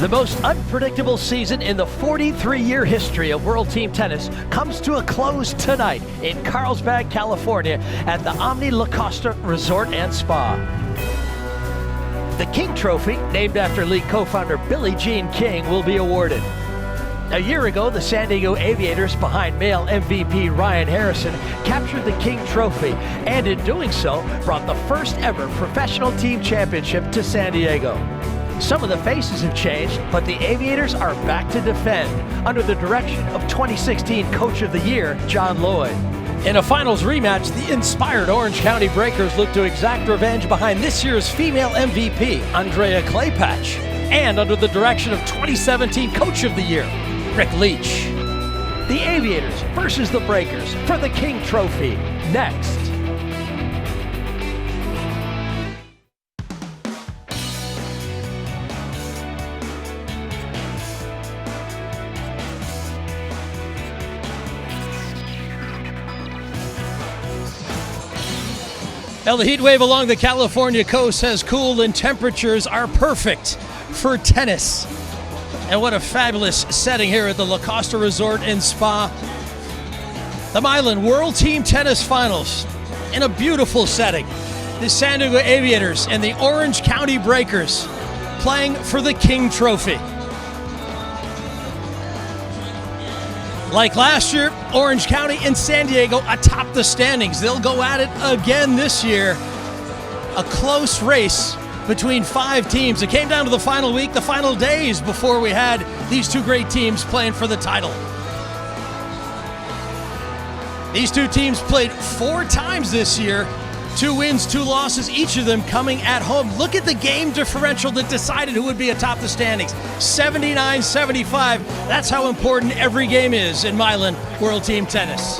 The most unpredictable season in the 43-year history of World Team Tennis comes to a close tonight in Carlsbad, California at the Omni La Costa Resort and Spa. The King Trophy, named after league co-founder Billie Jean King, will be awarded. A year ago, the San Diego Aviators, behind male MVP Ryan Harrison, captured the King Trophy, and in doing so, brought the first ever professional team championship to San Diego. Some of the faces have changed, but the Aviators are back to defend under the direction of 2016 Coach of the Year, John Lloyd. In a finals rematch, the inspired Orange County Breakers look to exact revenge behind this year's female MVP, Andrea Claypatch, and under the direction of 2017 Coach of the Year, Rick Leach. The Aviators versus the Breakers for the King Trophy, next. Well, the heat wave along the California coast has cooled and temperatures are perfect for tennis. And what a fabulous setting here at the La Costa Resort and Spa. The Mylan World Team Tennis Finals in a beautiful setting. The San Diego Aviators and the Orange County Breakers playing for the King Trophy. Like last year, Orange County and San Diego atop the standings. They'll go at it again this year. A close race between 5 teams. It came down to the final week, the final days before we had these two great teams playing for the title. These two teams played 4 times this year. 2 wins, 2 losses, each of them coming at home. Look at the game differential that decided who would be atop the standings. 79-75. That's how important every game is in Mylan World Team Tennis.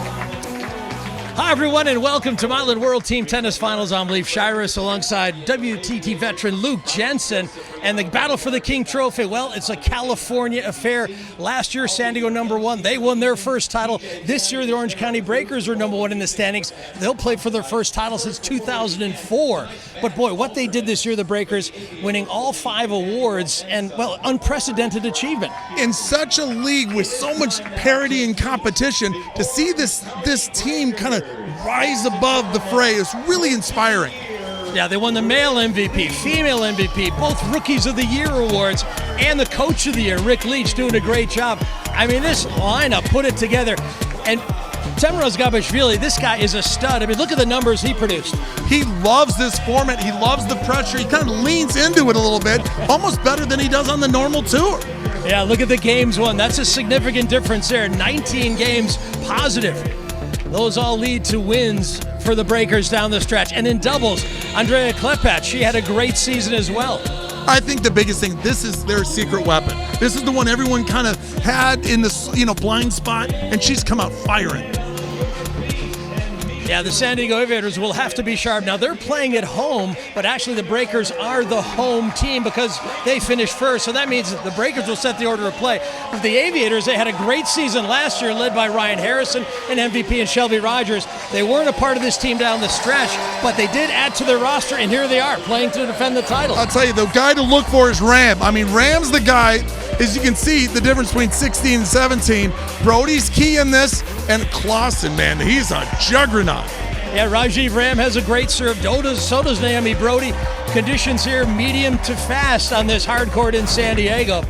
Hi, everyone, and welcome to Mylan World Team Tennis Finals. I'm Leif Shiras alongside WTT veteran Luke Jensen. And the battle for the King Trophy, well, it's a California affair. Last year, San Diego #1. They won their first title. This year, the Orange County Breakers are #1 in the standings. They'll play for their first title since 2004. But boy, what they did this year, the Breakers, winning all 5 awards, and, well, unprecedented achievement. In such a league with so much parity and competition, to see this team kind of rise above the fray is really inspiring. Yeah, they won the male MVP, female MVP, both Rookies of the Year awards, and the Coach of the Year, Rick Leach, doing a great job. I mean, this lineup put it together. And Temraz Gabashvili, this guy is a stud. I mean, look at the numbers he produced. He loves this format. He loves the pressure. He kind of leans into it a little bit, almost better than he does on the normal tour. Yeah, look at the games won. That's a significant difference there. 19 games positive. Those all lead to wins for the Breakers down the stretch. And in doubles, Andrea Claypatch, she had a great season as well. I think the biggest thing, this is their secret weapon. This is the one everyone kind of had in the blind spot, and she's come out firing. Yeah, the San Diego Aviators will have to be sharp. Now, they're playing at home, but actually the Breakers are the home team because they finished first. So that means that the Breakers will set the order of play. But the Aviators, they had a great season last year, led by Ryan Harrison and MVP and Shelby Rogers. They weren't a part of this team down the stretch, but they did add to their roster, and here they are playing to defend the title. I'll tell you, the guy to look for is Ram. I mean, Ram's the guy. As you can see, the difference between 16 and 17. Brody's key in this, and Clausen, man, he's a juggernaut. Yeah, Rajiv Ram has a great serve. So does Naomi Brody. Conditions here, medium to fast on this hard court in San Diego.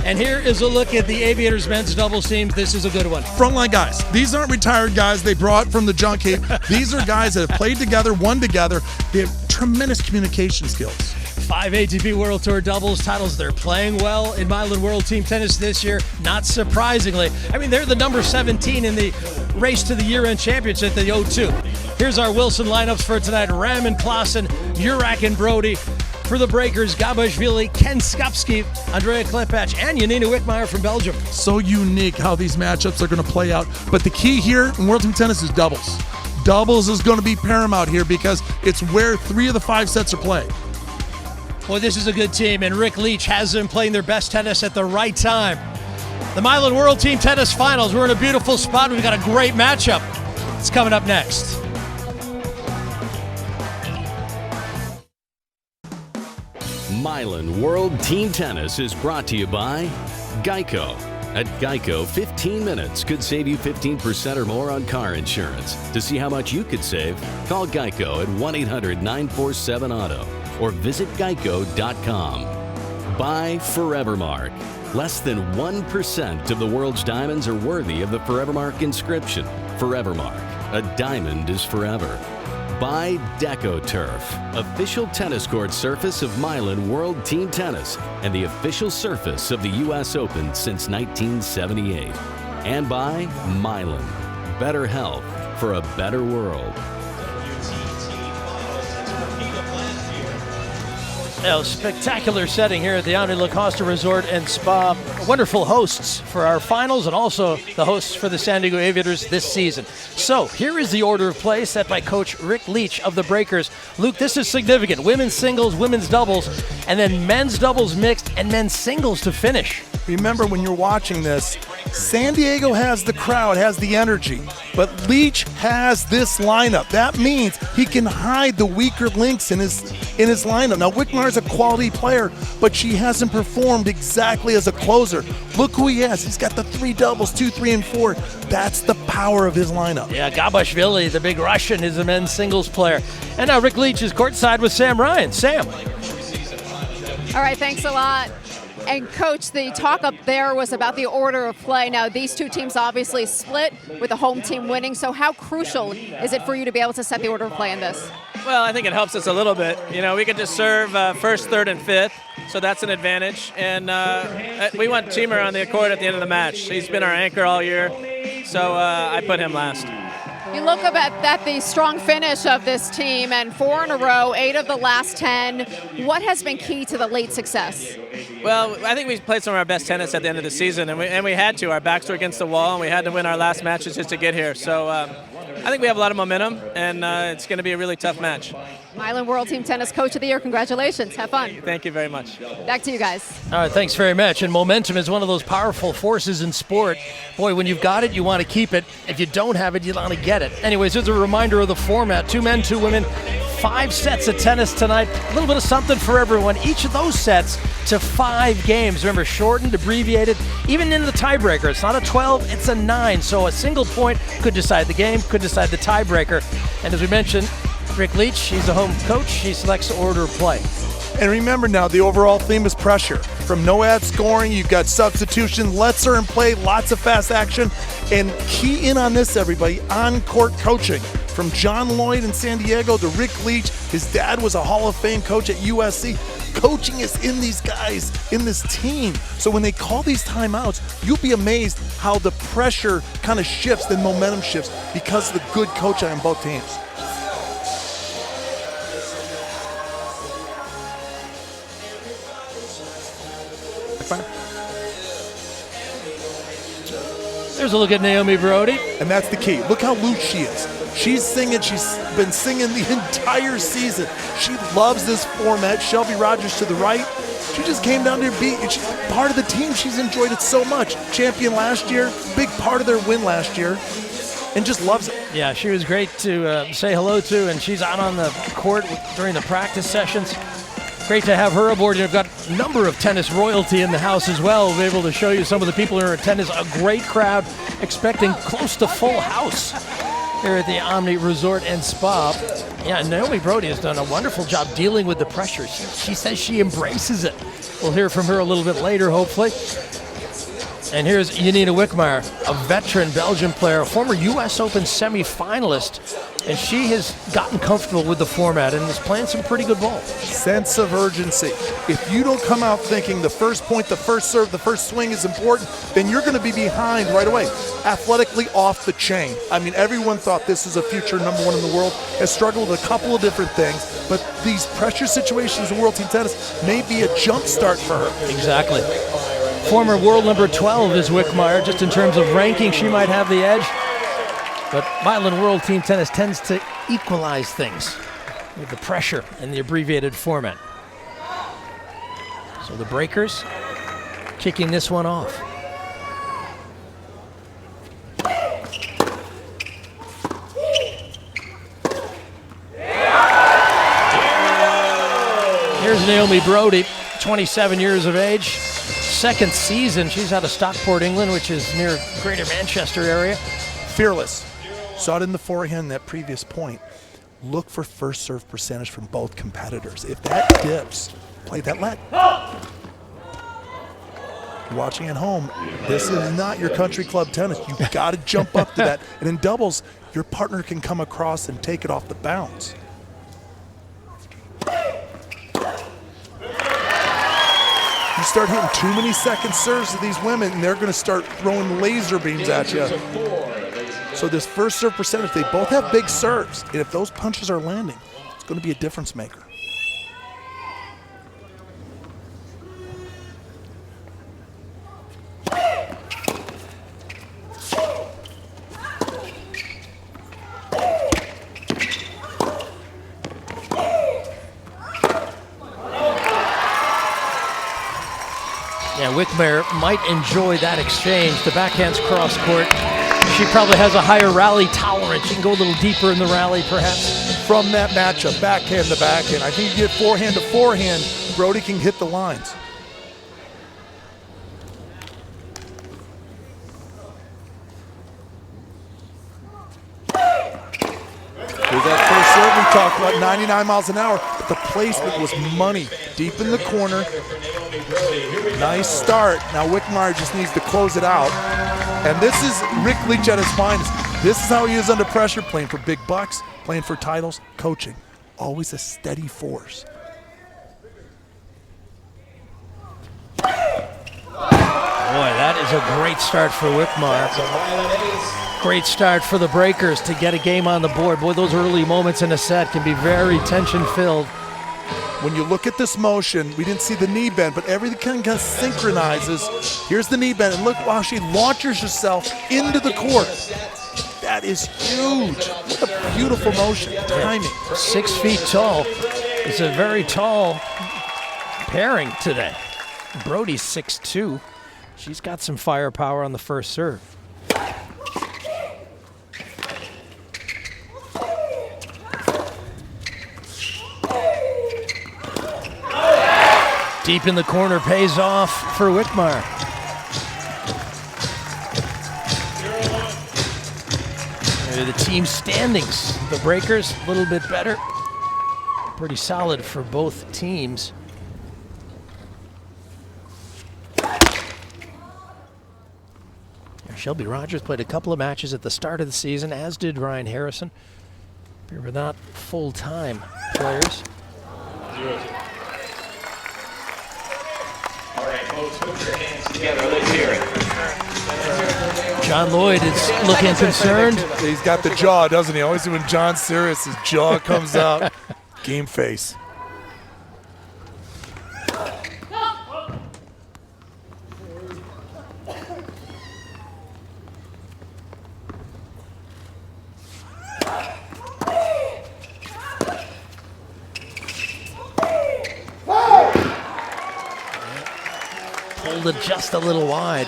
And here is a look at the Aviators men's doubles team. This is a good one. Frontline guys. These aren't retired guys they brought from the junk heap. These are guys that have played together, won together. They have tremendous communication skills. 5 ATP World Tour doubles titles. They're playing well in Mylan World Team Tennis this year, not surprisingly. I mean, they're the number 17 in the race to the year-end championship, the O2. Here's our Wilson lineups for tonight. Ram and Clausen, Urak and Brody. For the Breakers, Gabashvili, Ken Skupski, Andrea Claypatch, and Janina Wickmeyer from Belgium. So unique how these matchups are going to play out. But the key here in World Team Tennis is doubles. Doubles is going to be paramount here because it's where 3 of the 5 sets are played. Well, this is a good team, and Rick Leach has them playing their best tennis at the right time. The Mylan World Team Tennis Finals. We're in a beautiful spot. We've got a great matchup. It's coming up next. Mylan World Team Tennis is brought to you by Geico. At Geico, 15 minutes could save you 15% or more on car insurance. To see how much you could save, call Geico at 1-800-947-AUTO or visit geico.com. By Forevermark. Less than 1% of the world's diamonds are worthy of the Forevermark inscription. Forevermark, a diamond is forever. By DecoTurf, official tennis court surface of Mylan World Team Tennis and the official surface of the U.S. Open since 1978. And by Mylan, better health for a better world. Spectacular setting here at the Omni La Costa Resort and Spa. Wonderful hosts for our finals and also the hosts for the San Diego Aviators this season. So here is the order of play set by Coach Rick Leach of the Breakers. Luke, this is significant. Women's singles, women's doubles, and then men's doubles mixed and men's singles to finish. Remember, when you're watching this, San Diego has the crowd, has the energy, but Leach has this lineup. That means he can hide the weaker links in his lineup. Now, Wickmar's a quality player, but she hasn't performed exactly as a closer. Look who he has. He's got the 3 doubles, 2, 3, and 4. That's the power of his lineup. Yeah, Gabashvili, the big Russian, is a men's singles player. And now Rick Leach is courtside with Sam Ryan. Sam. All right, thanks a lot. And Coach, the talk up there was about the order of play. Now, these two teams obviously split with the home team winning, so how crucial is it for you to be able to set the order of play in this? Well, I think it helps us a little bit. You know, we could just serve first, third, and fifth, so that's an advantage. And we want Teamer on the court at the end of the match. He's been our anchor all year, so I put him last. You look at the strong finish of this team, and 4 in a row, 8 of the last 10. What has been key to the late success? Well, I think we played some of our best tennis at the end of the season, and we had to. Our backs were against the wall, and we had to win our last matches just to get here. So I think we have a lot of momentum, and it's going to be a really tough match. Mylan World Team Tennis Coach of the Year, congratulations. Have fun. Thank you very much. Back to you guys. All right, thanks very much. And momentum is one of those powerful forces in sport. Boy, when you've got it, you want to keep it. If you don't have it, you want to get it. Anyways, here's a reminder of the format. 2 men, 2 women, 5 sets of tennis tonight. A little bit of something for everyone. Each of those sets to 5 games. Remember, shortened, abbreviated, even in the tiebreaker. It's not a 12, it's a 9. So a single point could decide the game, could decide the tiebreaker. And as we mentioned, Rick Leach, he's a home coach. He selects the order of play. And remember now, the overall theme is pressure. From no ad scoring, you've got substitution, lets her in play, lots of fast action. And key in on this, everybody, on-court coaching. From John Lloyd in San Diego to Rick Leach, his dad was a Hall of Fame coach at USC. Coaching is in these guys, in this team. So when they call these timeouts, you'll be amazed how the pressure kind of shifts, the momentum shifts because of the good coaching on both teams. There's a look at Naomi Brody. And that's the key. Look how loose she is. She's singing. She's been singing the entire season. She loves this format. Shelby Rogers to the right. She just came down to her beat. And she's part of the team. She's enjoyed it so much. Champion last year. Big part of their win last year. And just loves it. Yeah, she was great to say hello to, and she's out on the court during the practice sessions. Great to have her aboard. You've got a number of tennis royalty in the house as well. We'll be able to show you some of the people who are in attendance. A great crowd, expecting close to full house here at the Omni Resort and Spa. Yeah, Naomi Brody has done a wonderful job dealing with the pressure. She says she embraces it. We'll hear from her a little bit later, hopefully. And here's Janina Wickmeyer, a veteran Belgian player, a former U.S. Open semifinalist, and she has gotten comfortable with the format and is playing some pretty good ball. Sense of urgency. If you don't come out thinking the first point, the first serve, the first swing is important, then you're going to be behind right away. Athletically off the chain. I mean, everyone thought this is a future number 1 in the world, has struggled with a couple of different things, but these pressure situations in World Team Tennis may be a jump start for her. Exactly. Former world number 12 is Wickmeyer. Just in terms of ranking, she might have the edge. But Mylan World Team Tennis tends to equalize things with the pressure and the abbreviated format. So the Breakers kicking this one off. Here's Naomi Naomi Brody, 27 years of age. Second season, she's out of Stockport, England, which is near Greater Manchester area. Fearless. Saw it in the forehand, that previous point. Look for first serve percentage from both competitors. If that dips, play that let. Watching at home, this is not your country club tennis. You've got to jump up to that. And in doubles, your partner can come across and take it off the bounce. You start hitting too many second serves to these women, and they're going to start throwing laser beams at you. So this first serve percentage, they both have big serves, and if those punches are landing, it's going to be a difference maker. Yeah, Wickmeyer might enjoy that exchange. The backhand's cross court. She probably has a higher rally tolerance. She can go a little deeper in the rally, perhaps. From that matchup, backhand to backhand, I think you get forehand to forehand, Brody can hit the lines. Here's that first serve we talked about, 99 miles an hour, but the placement was money. Deep in the corner. Nice start. Now Wickmeyer just needs to close it out. And this is Rick Leach at his finest. This is how he is under pressure, playing for big bucks, playing for titles, coaching. Always a steady force. Boy, that is a great start for Wickmeyer. Great start for the Breakers to get a game on the board. Boy, those early moments in a set can be very tension-filled. When you look at this motion, we didn't see the knee bend, but everything kind of synchronizes. Here's the knee bend, and look how she launches herself into the court. That is huge. What a beautiful motion. Timing. 6 feet tall. It's a very tall pairing today. Brody's 6'2". She's got some firepower on the first serve. Deep in the corner pays off for Wickmeyer. The team standings. The Breakers a little bit better. Pretty solid for both teams. Shelby Rogers played a couple of matches at the start of the season, as did Ryan Harrison. They were not full-time players. All right, folks, put your hands together. Let's hear it. John Lloyd is looking concerned. He's got the jaw, doesn't he? Always when John's serious, his jaw comes out. Game face. Pulled it just a little wide.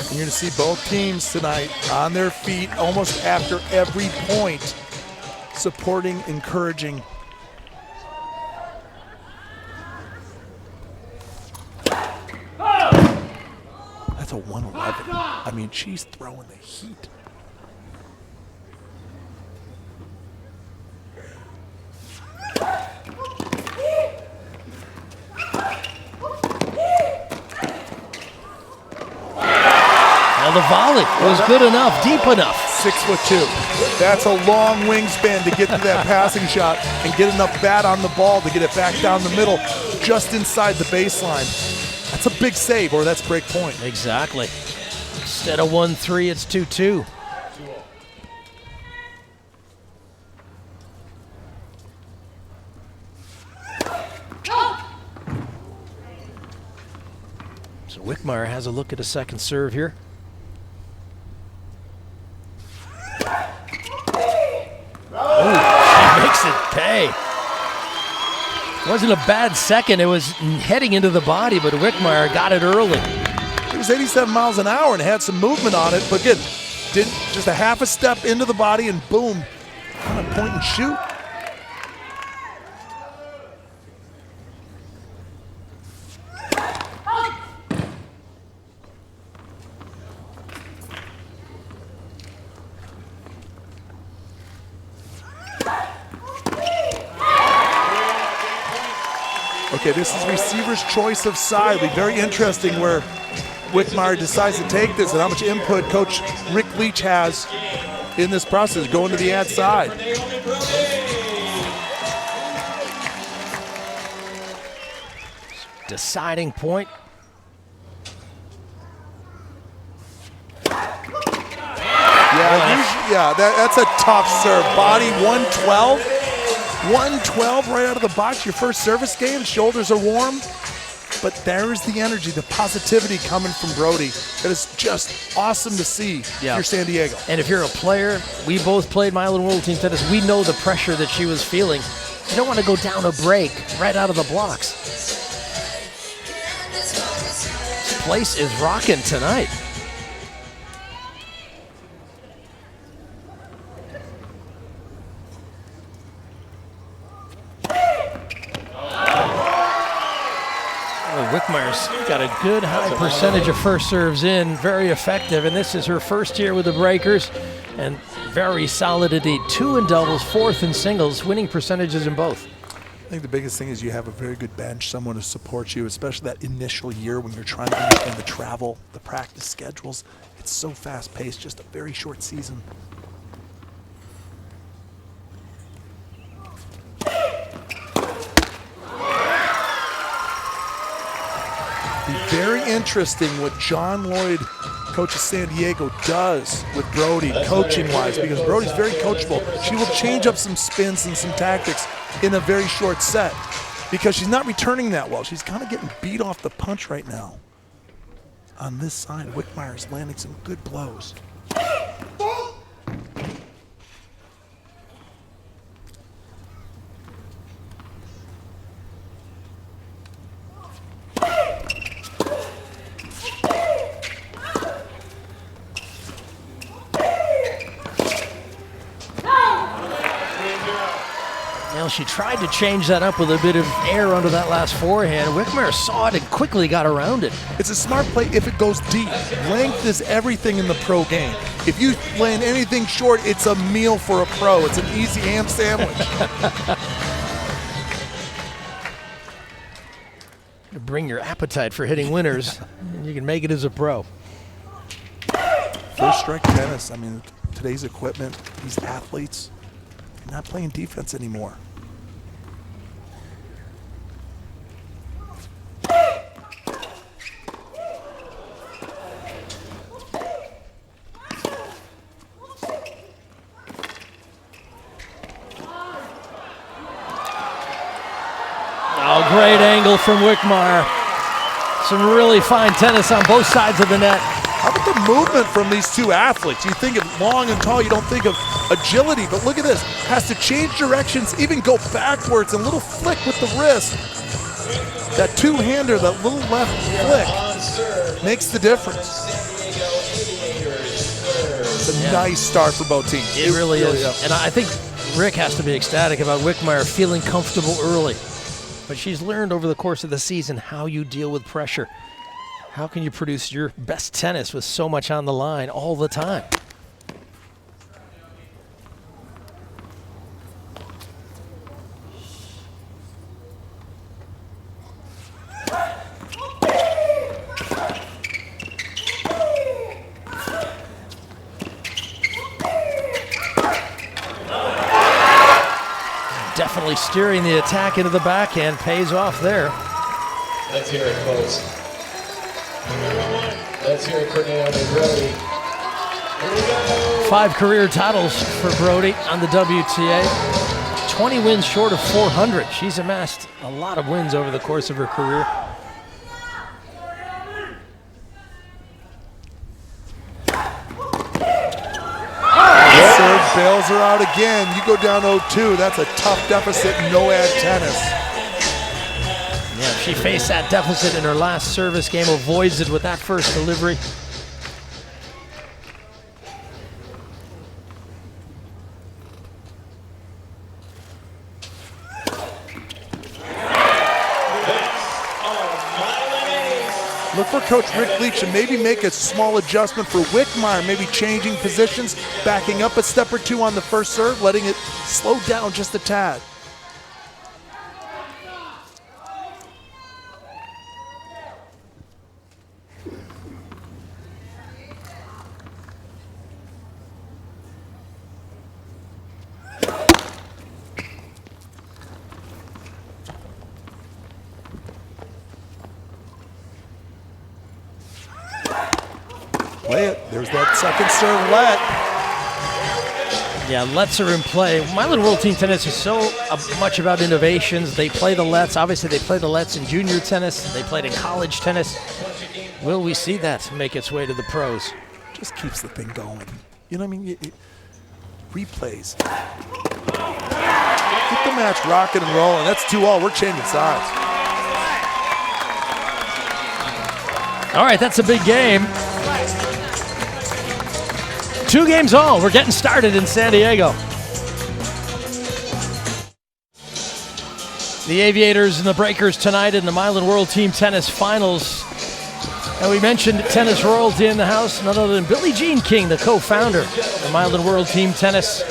You're going to see both teams tonight on their feet almost after every point, supporting, encouraging. That's a 111. I mean, she's throwing the heat. The volley was good enough, deep enough. 6'2". That's a long wingspan to get to that passing shot and get enough bat on the ball to get it back down the middle, just inside the baseline. That's a big save, or that's break point. Exactly. Instead of 1-3, it's 2-2. So Wickmeyer has a look at a second serve here. She makes it pay. Wasn't a bad second. It was heading into the body, but Wickmeyer got it early. It was 87 miles an hour and had some movement on it, but again, did just a half a step into the body and boom, kind of point and shoot. Okay, this is receiver's choice of side. It'll be very interesting where Wickmeyer decides to take this and how much input Coach Rick Leach has in this process, going to the ad side. Deciding point. Yeah, that's a tough serve. Body 112. 112 right out of the box. Your first service game. Shoulders are warm. But there's the energy, the positivity coming from Brody. That is just awesome to see Yeah. for San Diego. And if you're a player, we both played Mylan World Team Tennis. We know the pressure that she was feeling. You don't want to go down a break right out of the blocks. This place is rocking tonight. Wickmeyer's got a good high percentage of first serves in, very effective, and this is her first year with the Breakers, and very solid indeed. 2 in doubles, 4th in singles, winning percentages in both. I think the biggest thing is you have a very good bench, someone to support you, especially that initial year when you're trying to understand the travel, the practice schedules. It's so fast-paced, just a very short season. Very interesting what John Lloyd, coach of San Diego, does with Brody coaching-wise, because Brody's very coachable. She will change up some spins and some tactics in a very short set because she's not returning that well. She's kind of getting beat off the punch right now. On this side, Wickmeyer's landing some good blows. Now she tried to change that up with a bit of air under that last forehand. Wickmeyer saw it and quickly got around it. It's a smart play if it goes deep. Length is everything in the pro game. If you land anything short, it's a meal for a pro. It's an easy ham sandwich. You bring your appetite for hitting winners, and you can make it as a pro. First strike tennis, I mean, today's equipment, these athletes, they're not playing defense anymore. Oh, great angle from Wickmeyer. Some really fine tennis on both sides of the net. How about the movement from these two athletes? You think of long and tall, you don't think of agility, but look at this. Has to change directions, even go backwards, and a little flick with the wrist. That two-hander, that little left flick makes the difference. It's a nice start for both teams. It really is. And I think Rick has to be ecstatic about Wickmeyer feeling comfortable early. But she's learned over the course of the season how you deal with pressure. How can you produce your best tennis with so much on the line all the time? Definitely steering the attack into the backhand pays off there. Let's hear it, folks. Let's hear it for Naomi Brody. Here we go. 5 career titles for Brody on the WTA. 20 wins short of 400. She's amassed a lot of wins over the course of her career. Serve bails her out again. You go down 0-2. That's a tough deficit in no-ad tennis. Yeah, she faced that deficit in her last service game, avoids it with that first delivery. Look for Coach Rick Leach to maybe make a small adjustment for Wickmeyer, maybe changing positions, backing up a step or two on the first serve, letting it slow down just a tad. Play it. There's that second serve let. Yeah, lets are in play. Mylan World Team Tennis is so much about innovations. They play the lets. Obviously, they play the lets in junior tennis. They played in college tennis. Will we see that make its way to the pros? Just keeps the thing going. You know what I mean? Replays. Keep the match rocking and rolling. That's 2-all. We're changing sides. All right, that's a big game. 2 games all. We're getting started in San Diego. The Aviators and the Breakers tonight in the Mylan World Team Tennis Finals. And we mentioned tennis royalty in the house, none other than Billie Jean King, the co-founder of Mylan World Team Tennis.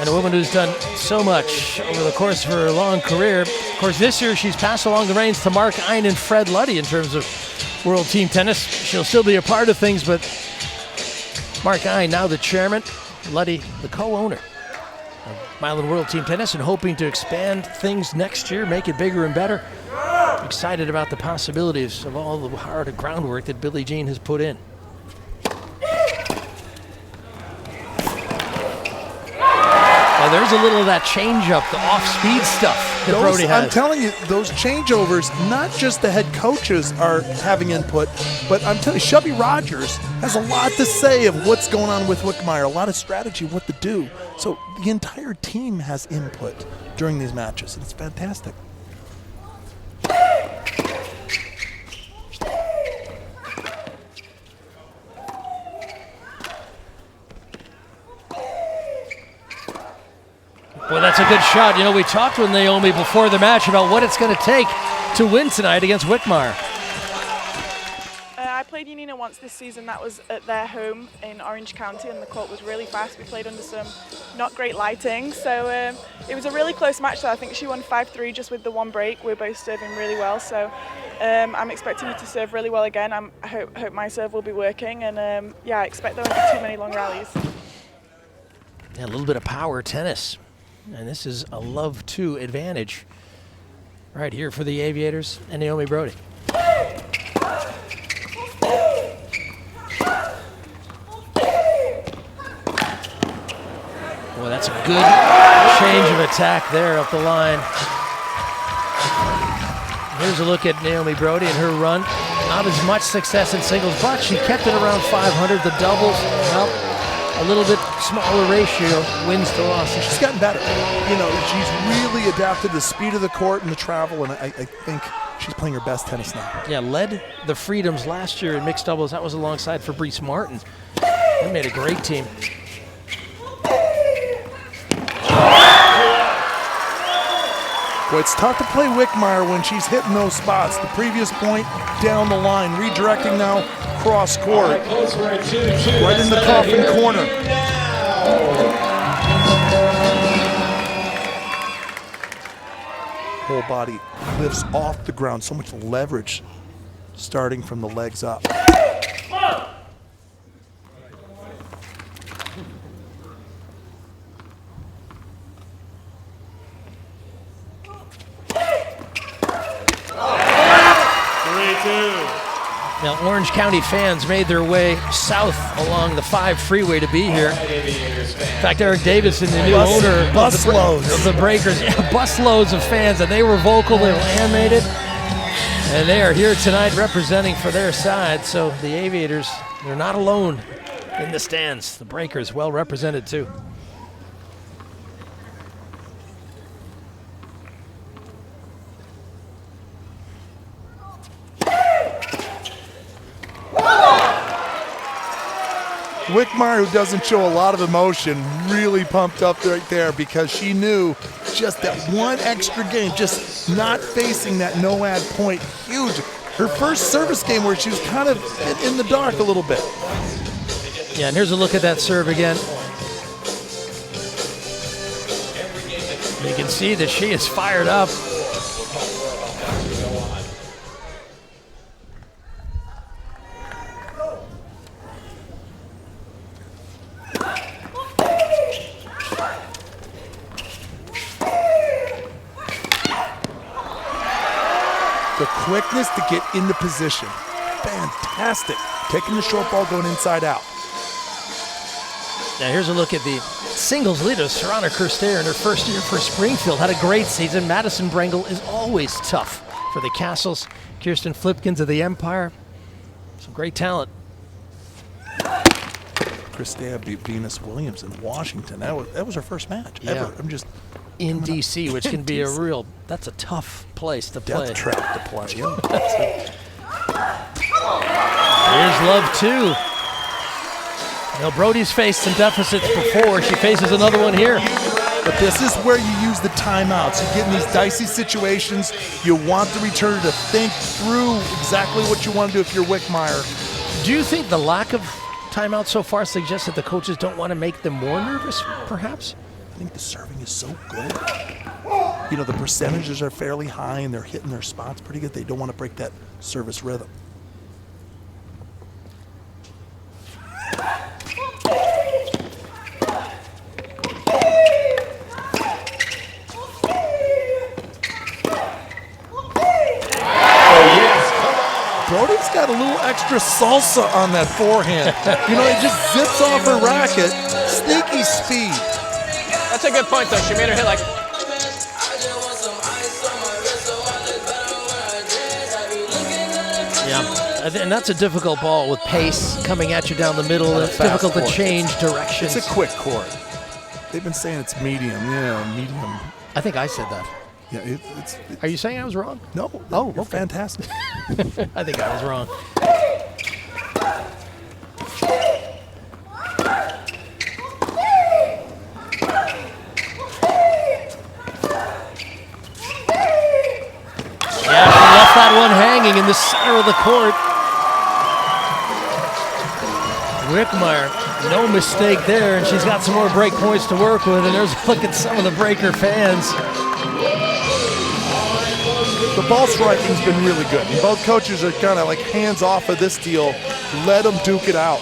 And a woman who's done so much over the course of her long career. Of course, this year she's passed along the reins to Mark Ein and Fred Luddy in terms of World Team Tennis. She'll still be a part of things, but Mark Ein, now the chairman, Luddy, the co-owner of Mylan World Team Tennis, and hoping to expand things next year, make it bigger and better. Excited about the possibilities of all the hard groundwork that Billie Jean has put in. Well, there's a little of that change-up, the off-speed stuff that Brody has. I'm telling you, those changeovers, not just the head coaches are having input, but I'm telling you, Shelby Rogers has a lot to say of what's going on with Wickmeyer, a lot of strategy, what to do. So the entire team has input during these matches, and it's fantastic. Well, that's a good shot. You know, we talked with Naomi before the match about what it's going to take to win tonight against Wickmeyer. I played Unina once this season. That was at their home in Orange County, and the court was really fast. We played under some not great lighting, so it was a really close match. So I think she won 5-3 just with the one break. We're both serving really well, so I'm expecting her to serve really well again. I hope my serve will be working, and yeah, I expect there won't be too many long rallies. Yeah, a little bit of power tennis. And this is a love 2 advantage right here for the Aviators and Naomi Brody. Boy, that's a good change of attack there up the line. Here's a look at Naomi Brody and her run. Not as much success in singles, but she kept it around 500. The doubles, well, a little bit smaller ratio, wins to losses. She's gotten better. You know, she's really adapted the speed of the court and the travel, and I think she's playing her best tennis now. Yeah, led the Freedoms last year in mixed doubles. That was alongside Fabrice Martin. They made a great team. Boy, it's tough to play Wickmeyer when she's hitting those spots. The previous point, down the line, redirecting now, cross court. Right in the coffin corner. Whole body lifts off the ground, so much leverage starting from the legs up. Now, Orange County fans made their way south along the 5 freeway to be here. In fact, Eric Davison, the new owner of the Breakers, busloads of fans, and they were vocal, they were animated, and they are here tonight representing for their side. So the Aviators, they're not alone in the stands. The Breakers well represented too. Wickmeyer, who doesn't show a lot of emotion, really pumped up right there because she knew just that one extra game, just not facing that no-ad point, huge. Her first service game where she was kind of in the dark a little bit. Yeah, and here's a look at that serve again. You can see that she is fired up. The quickness to get into position. Fantastic. Taking the short ball, going inside out. Now here's a look at the singles leader, Serrana Kerster, in her first year for Springfield. Had a great season. Madison Brengel is always tough for the Castles. Kirsten Flipkins of the Empire. Some great talent. Christea beat Venus Williams in Washington. That was her first match ever. I'm just in D.C., which can be that's a tough place to play. Death trap to play. Here's Love, too. Now, Brody's faced some deficits before. She faces another one here. But this is where you use the timeouts. You get in these dicey situations. You want the returner to think through exactly what you want to do if you're Wickmeyer. Do you think the lack of timeouts so far suggests that the coaches don't want to make them more nervous, perhaps? I think the serving is so good. You know, the percentages are fairly high, and they're hitting their spots pretty good. They don't want to break that service rhythm. Brody's got a little extra salsa on that forehand. You know, it just zips off her racket. Sneaky speed. That's a good point, though. She made her hit like... Yeah, and that's a difficult ball with pace coming at you down the middle. It's difficult to change directions. It's a quick court. They've been saying it's medium. Yeah, medium. I think I said that. Yeah, it's Are you saying I was wrong? No. Oh, you're fantastic. I think I was wrong. Yeah, she left that one hanging in the center of the court. Wickmeyer, no mistake there, and she's got some more break points to work with, and there's a look at some of the breaker fans. The ball striking's been really good. And both coaches are kind of like hands off of this deal. Let them duke it out.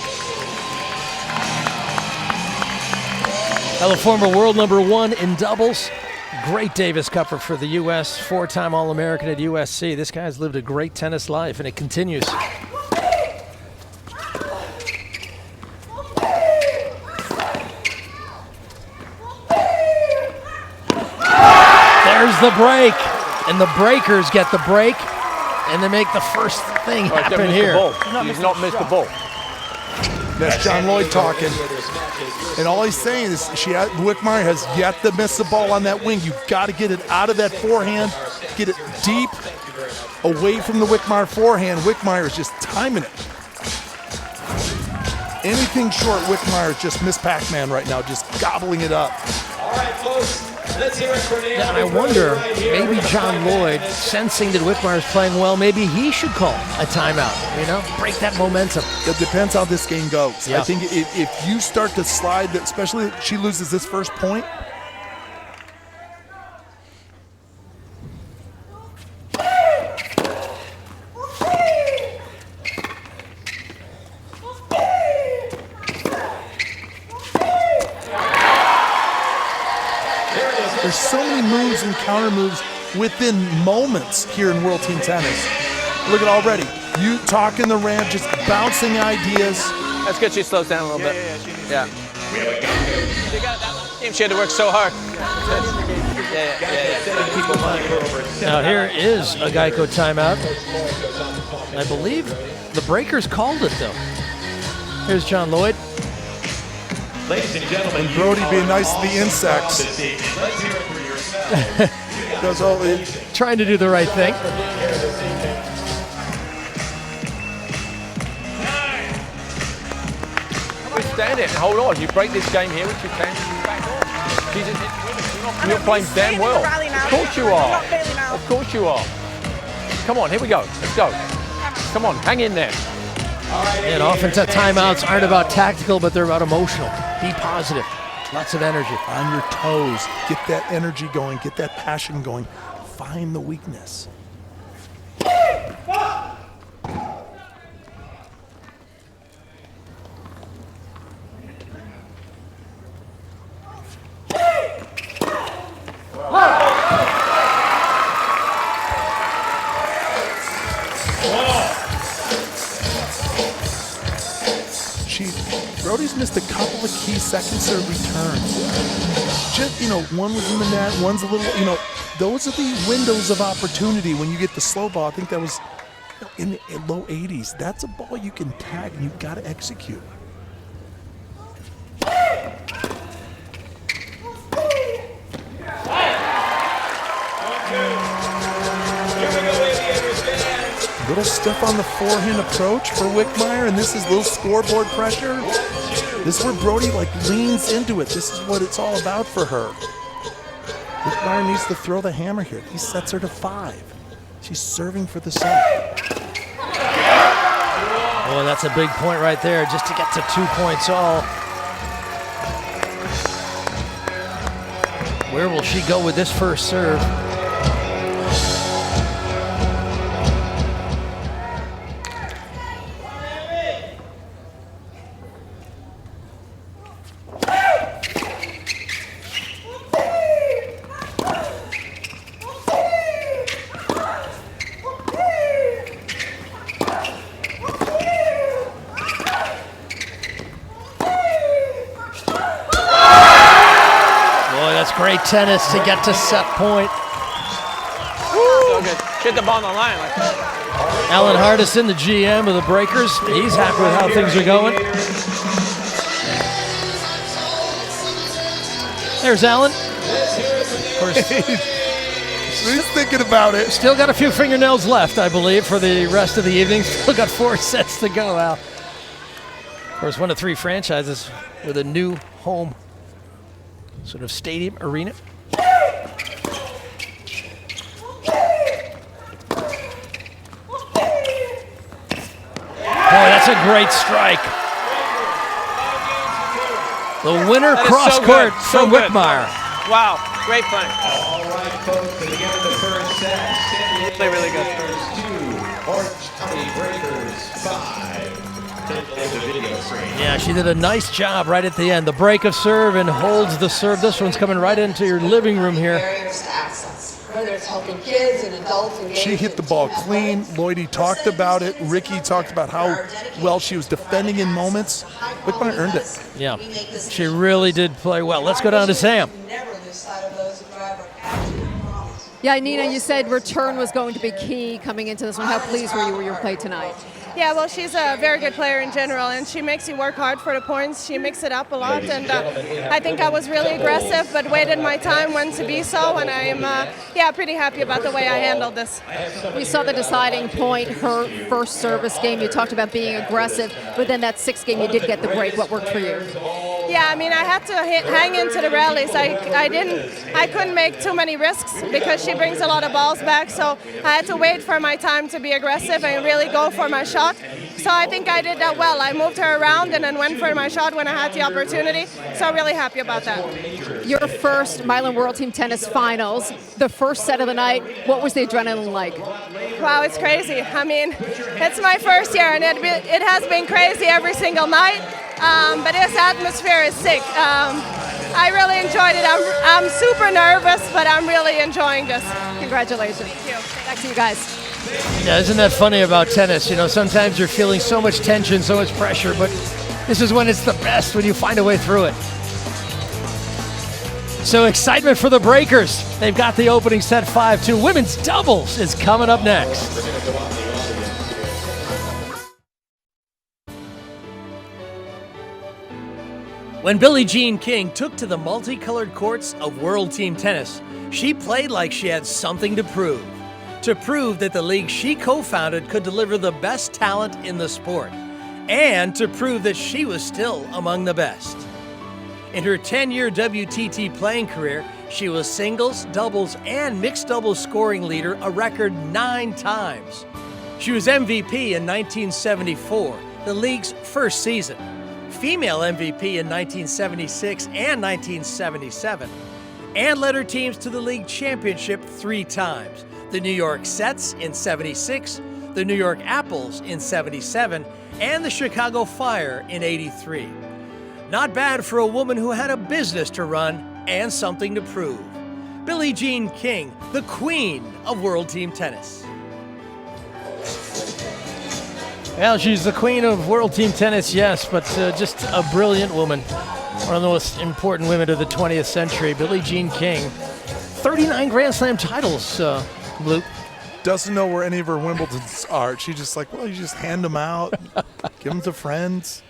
Now the former world #1 in doubles. Great Davis Cupper for the U.S., 4-time All-American at USC. This guy's lived a great tennis life, and it continues. There's the break. And the breakers get the break, and they make the first thing happen here. He's not missed the ball. That's John Lloyd talking. And all he's saying is Wickmeyer has yet to miss the ball on that wing. You've got to get it out of that forehand, get it deep away from the Wickmeyer forehand. Wickmeyer is just timing it. Anything short, Wickmeyer is just Miss Pac-Man right now, just gobbling it up. All right, folks. Let's hear it for the And I wonder, maybe John Lloyd, sensing that Wickmeyer's playing well, maybe he should call a timeout, you know? Break that momentum. It depends how this game goes. Yeah. I think if you start to slide, especially if she loses this first point, there's so many moves and counter moves within moments here in World Team Tennis. Look at already. You talking the ramp, just bouncing ideas. That's good. She slows down a little bit. Yeah. She got that last game. She had to work so hard. Yeah. Now here is a Geico timeout. I believe the breakers called it, though. Here's John Lloyd. Ladies and gentlemen, And Brody being nice to the insects. Let's hear it for yourself. Goes over. Trying to do the right thing. Stand it and hold on. You break this game here, which you can. You're playing damn well. Of course you are. Of course you are. Come on, here we go. Let's go. Come on, hang in there. And often timeouts aren't about tactical, but they're about emotional. Be positive. Lots of energy. On your toes. Get that energy going. Get that passion going. Find the weakness. Brody's missed a couple of key second serve returns. Just, one was in the net, one's a little, those are the windows of opportunity when you get the slow ball. I think that was in the low 80s. That's a ball you can tag and you've got to execute. Little stiff on the forehand approach for Wickmeyer, and this is little scoreboard pressure. This is where Brody leans into it. This is what it's all about for her. Wickmeyer needs to throw the hammer here. He sets her to 5. She's serving for the set. Oh, that's a big point right there, just to get to 2 points all. Where will she go with this first serve? Great tennis to get to set point. So good. Hit the ball on the line. Alan Hardison, the GM of the Breakers, he's happy with how things are going. There's Alan. Of course, he's thinking about it. Still got a few fingernails left, I believe, for the rest of the evening. Still got 4 sets to go, Al. Of course, one of 3 franchises with a new home sort of stadium, arena. Boy, that's a great strike. The winner cross court from Wickmeyer. Wow, great play. All right, folks, to begin the first set, San Diego Play really good. Aviators 2, Orange County Breakers 5. Yeah, she did a nice job right at the end. The break of serve and holds the serve. This one's coming right into your living room here. Barriers to access, whether it's helping kids and adults. She hit the ball clean. Lloydie talked about it. Ricky talked about how well she was defending in moments. Wickmeyer earned it. Yeah, she really did play well. Let's go down to Sam. Yeah, Nina, you said return was going to be key coming into this one. How pleased were you with your play tonight? Yeah, well, she's a very good player in general, and she makes you work hard for the points. She mixes it up a lot, and I think I was really aggressive, but waited my time when to be so, and I'm pretty happy about the way I handled this. We saw the deciding point, her first service game. You talked about being aggressive, but then that 6th game you did get the break. What worked for you? Yeah, I mean, I had to hang into the rallies. I couldn't make too many risks because she brings a lot of balls back, so I had to wait for my time to be aggressive and really go for my shot. So I think I did that well. I moved her around and then went for my shot when I had the opportunity. So really happy about that. Your first Mylan World Team Tennis Finals, the first set of the night. What was the adrenaline like? Wow, it's crazy. I mean, it's my first year, and it has been crazy every single night. But this atmosphere is sick. I really enjoyed it. I'm super nervous, but I'm really enjoying this. Congratulations. Thank you. Back to you guys. Yeah, isn't that funny about tennis? You know, sometimes you're feeling so much tension, so much pressure, but this is when it's the best, when you find a way through it. So excitement for the Breakers. They've got the opening set 5-2. Women's doubles is coming up next. When Billie Jean King took to the multicolored courts of World Team Tennis, she played like she had something to prove that the league she co-founded could deliver the best talent in the sport, and to prove that she was still among the best. In her 10-year WTT playing career, she was singles, doubles, and mixed doubles scoring leader a record 9 times. She was MVP in 1974, the league's first season, female MVP in 1976 and 1977, and led her teams to the league championship 3 times. The New York Sets in 76, the New York Apples in 77, and the Chicago Fire in 83. Not bad for a woman who had a business to run and something to prove. Billie Jean King, the queen of World Team Tennis. Well, she's the queen of world team tennis, yes, but just a brilliant woman. One of the most important women of the 20th century, Billie Jean King. 39 Grand Slam titles, Luke. Doesn't know where any of her Wimbledons are. She's just like, well, you just hand them out, give them to friends.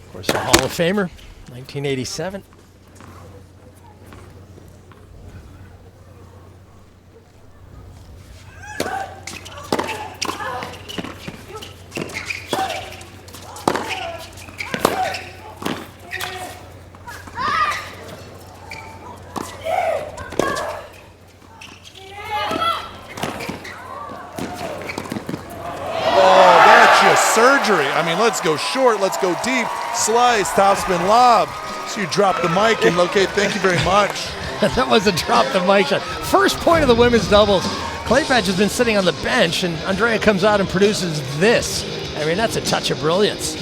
Of course, a Hall of Famer, 1987. Surgery. I mean, let's go short, let's go deep, slice, topspin lob. So you drop the mic and okay, thank you very much. That was a drop the mic shot. First point of the women's doubles. Claybatch has been sitting on the bench, and Andrea comes out and produces this. I mean, that's a touch of brilliance.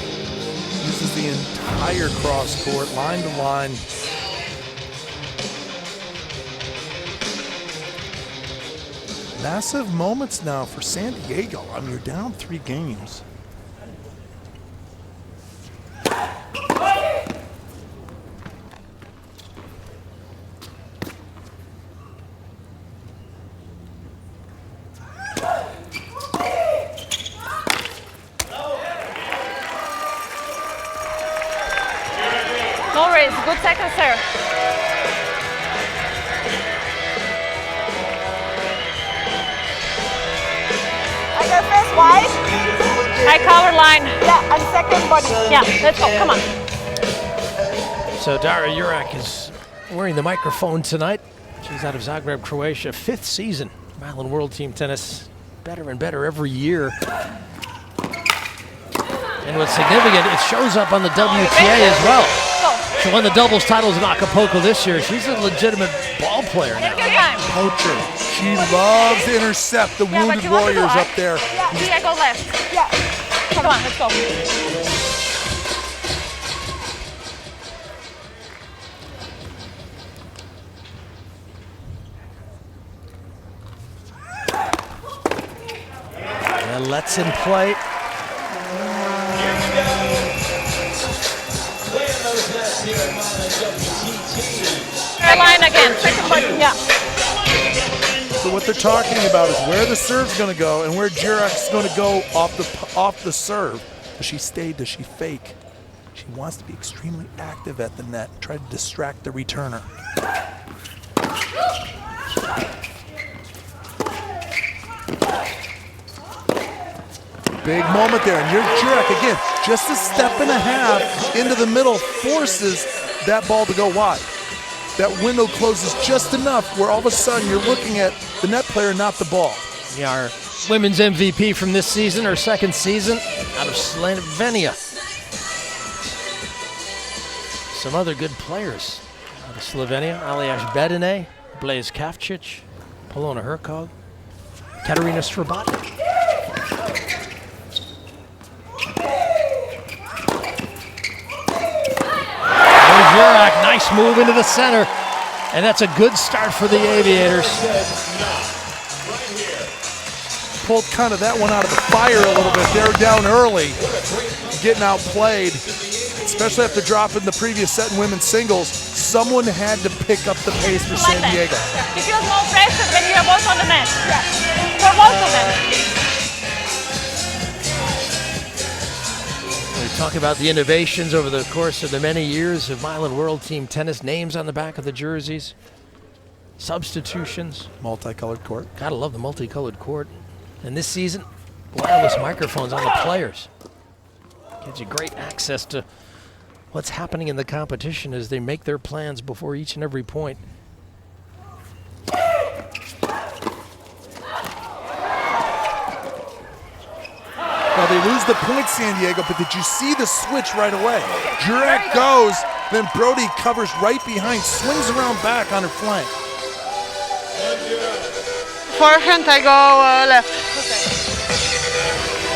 Uses the entire cross court, line to line. Massive moments now for San Diego. I mean, you're down 3 games. Good second serve. I go first wide. I cover line. Yeah, and second body. Yeah, let's go. Come on. So Dara Jurak is wearing the microphone tonight. She's out of Zagreb, Croatia. 5th season, Mylan World Team Tennis. Better and better every year. And what's significant, it shows up on the WTA as well. She won the doubles titles in Acapulco this year. She's a legitimate ball player now. Poacher. She loves to intercept the wounded warriors up there. Yeah, go left. Yeah. Come on, let's go. And lets him play. Line again, second button, yeah. So what they're talking about is where the serve's going to go and where Jurak's going to go off the serve. Does she stay? Does she fake? She wants to be extremely active at the net, try to distract the returner. Big moment there, and Jurak again, just a step and a half into the middle, forces that ball to go wide. That window closes just enough where all of a sudden you're looking at the net player, not the ball. Yeah, our women's MVP from this season, her 2nd season, out of Slovenia. Some other good players out of Slovenia. Aljaž Bedene, Blaž Kavčić, Polona Herkog, Katarina Srabotnik. Jurak, nice move into the center, and that's a good start for the Aviators. Pulled kind of that one out of the fire a little bit. They're down early, getting outplayed, especially after dropping the previous set in women's singles. Someone had to pick up the pace for San Diego. You feel more pressure when you are both on the net. For both of them. We talk about the innovations over the course of the many years of Mylan World Team Tennis. Names on the back of the jerseys. Substitutions. Multicolored court. Gotta love the multicolored court. And this season, wireless microphones on the players. Gives you great access to what's happening in the competition as they make their plans before each and every point. Well, they lose the point, San Diego, but did you see the switch right away? Jurak goes, then Brody covers right behind, swings around back on her flank. Forehand, I go left.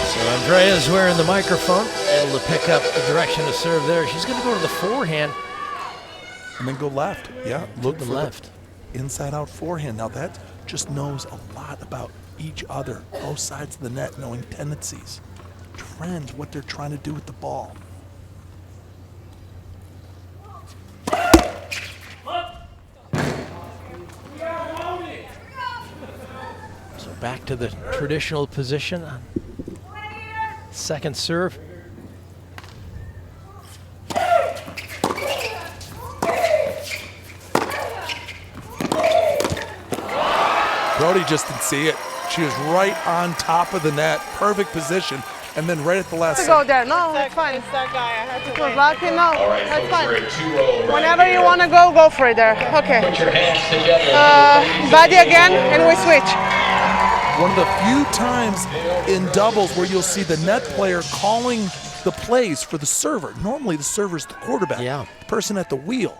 So Andrea's wearing the microphone, able to pick up the direction of serve there. She's going to go to the forehand. And then go left. Yeah, look the for left. The inside-out forehand. Now that just knows a lot about each other, both sides of the net, knowing tendencies. trend, what they're trying to do with the ball. So back to the traditional position on second serve. Brody just didn't see it. She was right on top of the net, perfect position, and then right at the last To go there. No, it's fine. It's that guy. I had to It was wait. lucky. No, All right, that's folks, fine. we're at 2-0 right Whenever you here. want to go for it there. Okay. Put your hands together. Body again, and we switch. One of the few times in doubles where you'll see the net player calling the plays for the server. Normally the server's the quarterback, the person at the wheel.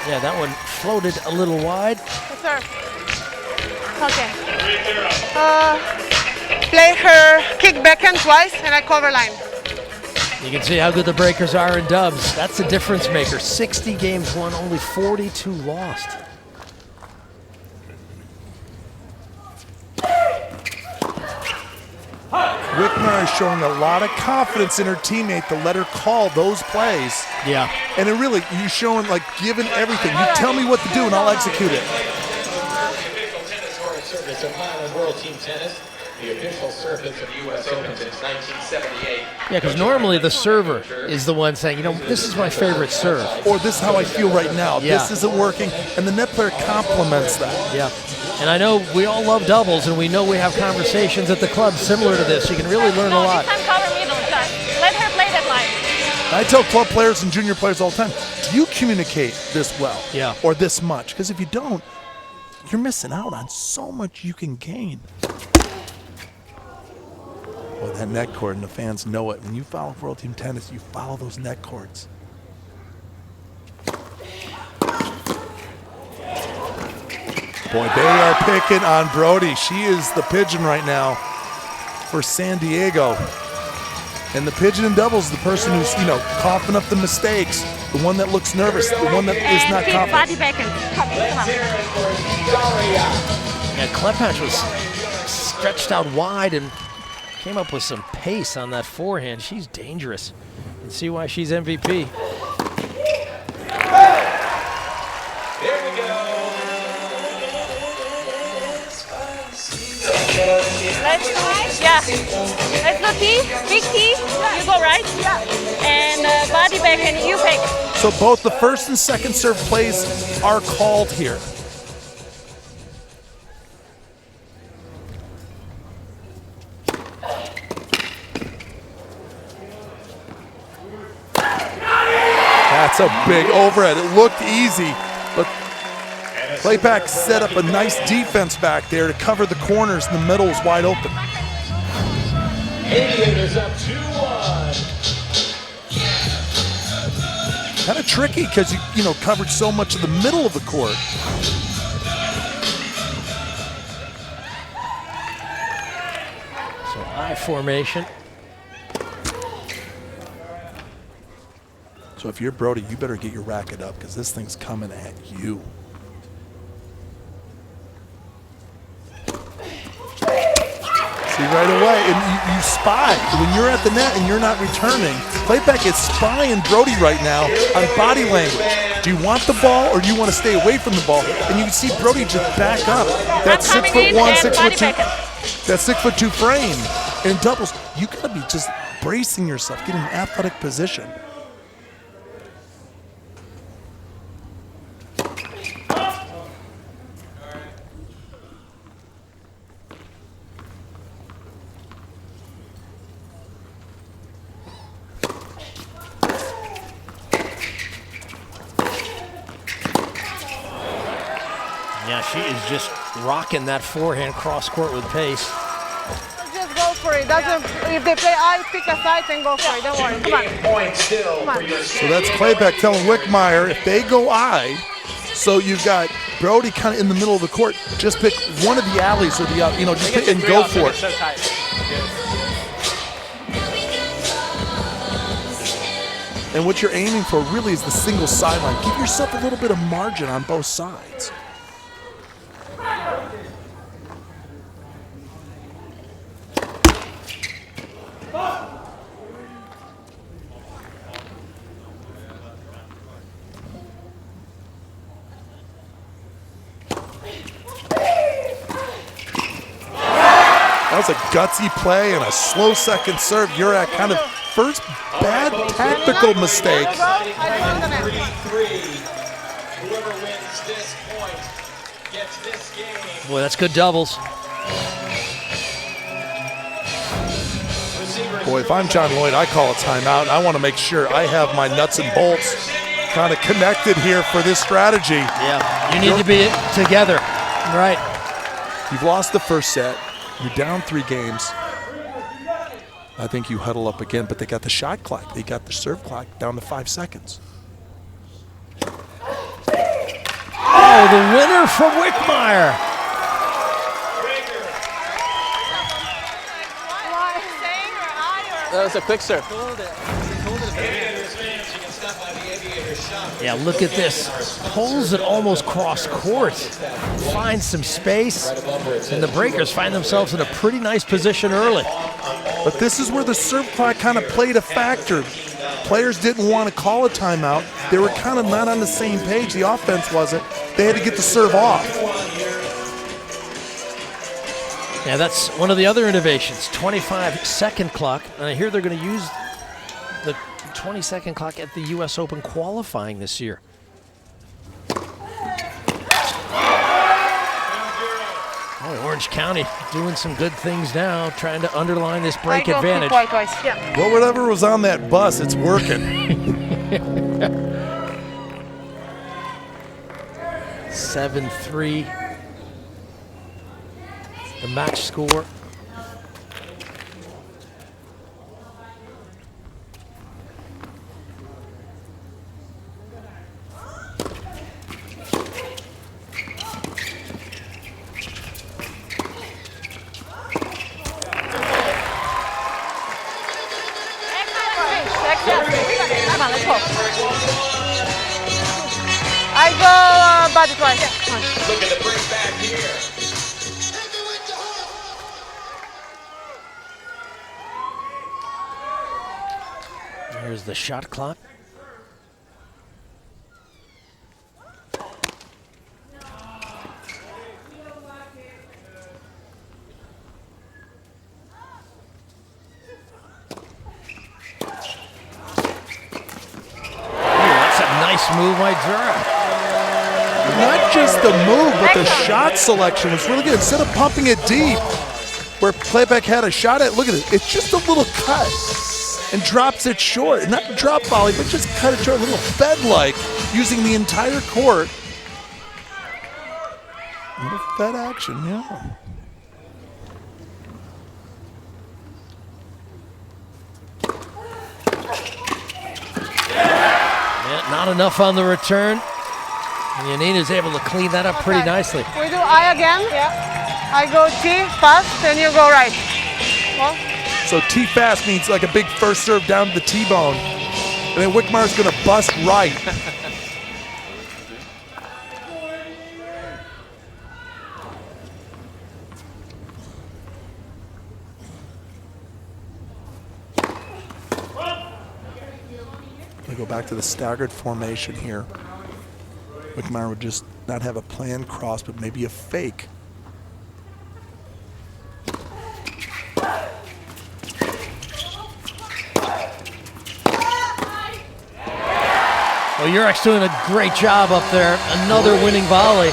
Yeah, that one floated a little wide. Yes, sir. Okay. Play her kick backhand twice, and I cover line. You can see how good the breakers are in dubs. That's the difference maker. 60 games won, only 42 lost. Wickmer is showing a lot of confidence in her teammate to let her call those plays. Yeah. And it really, you're showing, like, giving everything. You tell me what to do and I'll execute it. Official tennis court service of Mylan World Team Tennis, the official service of U.S. Open since 1978. Yeah, because normally the server is the one saying, you know, this is my favorite serve. Or this is how I feel right now. Yeah. This isn't working. And the net player compliments that. Yeah. And I know we all love doubles, and we know we have conversations at the club similar to this. You can really learn a lot. This time cover middle, just let her play that line. I tell club players and junior players all the time, do you communicate this well? Yeah. Or this much? Because if you don't, you're missing out on so much you can gain. Well, that net cord, and the fans know it. When you follow World Team Tennis, you follow those net cords. Boy, they are picking on Brody. She is the pigeon right now for San Diego. And the pigeon in doubles is the person who's, you know, coughing up the mistakes, the one that looks nervous, the one that is not confident. Body backhand. Come on. Yeah, Klepach was stretched out wide and came up with some pace on that forehand. She's dangerous. You can see why she's MVP. Let's do T, big T, you go right, and body backhand, you pick. So both the first and second serve plays are called here. That's a big overhead. It looked easy, but Klepach set up a nice defense back there to cover the corners, and the middle was wide open. Aviators up 2-1. Kind of tricky because you know covered so much of the middle of the court. So I formation. So if you're Brody, you better get your racket up because this thing's coming at you. See right away, and you spy. When you're at the net and you're not returning, Klepach is spying Brody right now on body language. Do you want the ball or do you want to stay away from the ball? And you can see Brody just back up. That's 6'1", 6'2". That 6'2" frame in doubles. You gotta be just bracing yourself, getting an athletic position. Yeah, she is just rocking that forehand cross court with pace. Just go for it. If they play I, pick a side and go for it. Don't worry. Come on. Point still for your So that's Klepach telling Wickmeyer if they go I, so you've got Brody kind of in the middle of the court, just pick one of the alleys or the out, just pick and go for it. So tight. And what you're aiming for really is the single sideline. Give yourself a little bit of margin on both sides. That was a gutsy play and a slow second serve. You're at kind of first bad tactical mistake. 3-3. Whoever wins this point gets this game. Boy, that's good doubles. Boy, if I'm John Lloyd, I call a timeout, and I want to make sure I have my nuts and bolts kind of connected here for this strategy. Yeah, you need to be together. Right. You've lost the first set. You're down 3 games. I think you huddle up again, but they got the shot clock. They got the serve clock down to 5 seconds. Oh, the winner from Wickmeyer. That was a quick serve. Yeah, look at this. Pulls it almost cross court. Finds some space, and the breakers find themselves in a pretty nice position early. But this is where the serve clock kind of played a factor. Players didn't want to call a timeout. They were kind of not on the same page. The offense wasn't. They had to get the serve off. Yeah, that's one of the other innovations, 25-second clock. And I hear they're going to use the 20-second clock at the U.S. Open qualifying this year. Boy, Orange County doing some good things now, trying to underline this break advantage. Well, whatever was on that bus, it's working. 7-3. The match score. I go body twice. Looking to bring back here. Here's the shot clock. Move by Jura. Not just the move, but the shot selection was really good. Instead of pumping it deep, where playback had a shot at, look at it. It's just a little cut and drops it short. Not drop volley, but just cut it short, a little Fed-like, using the entire court. A little Fed action, yeah. Not enough on the return. And Yanina's able to clean that up pretty nicely. We do I again. Yeah. I go T fast, and you go right. Well. So T fast means like a big first serve down to the T-bone. And then Wickmeyer's going to bust right. They go back to the staggered formation here. Wickmeyer would just not have a planned cross, but maybe a fake. Well, Yurek's doing a great job up there. Another winning volley.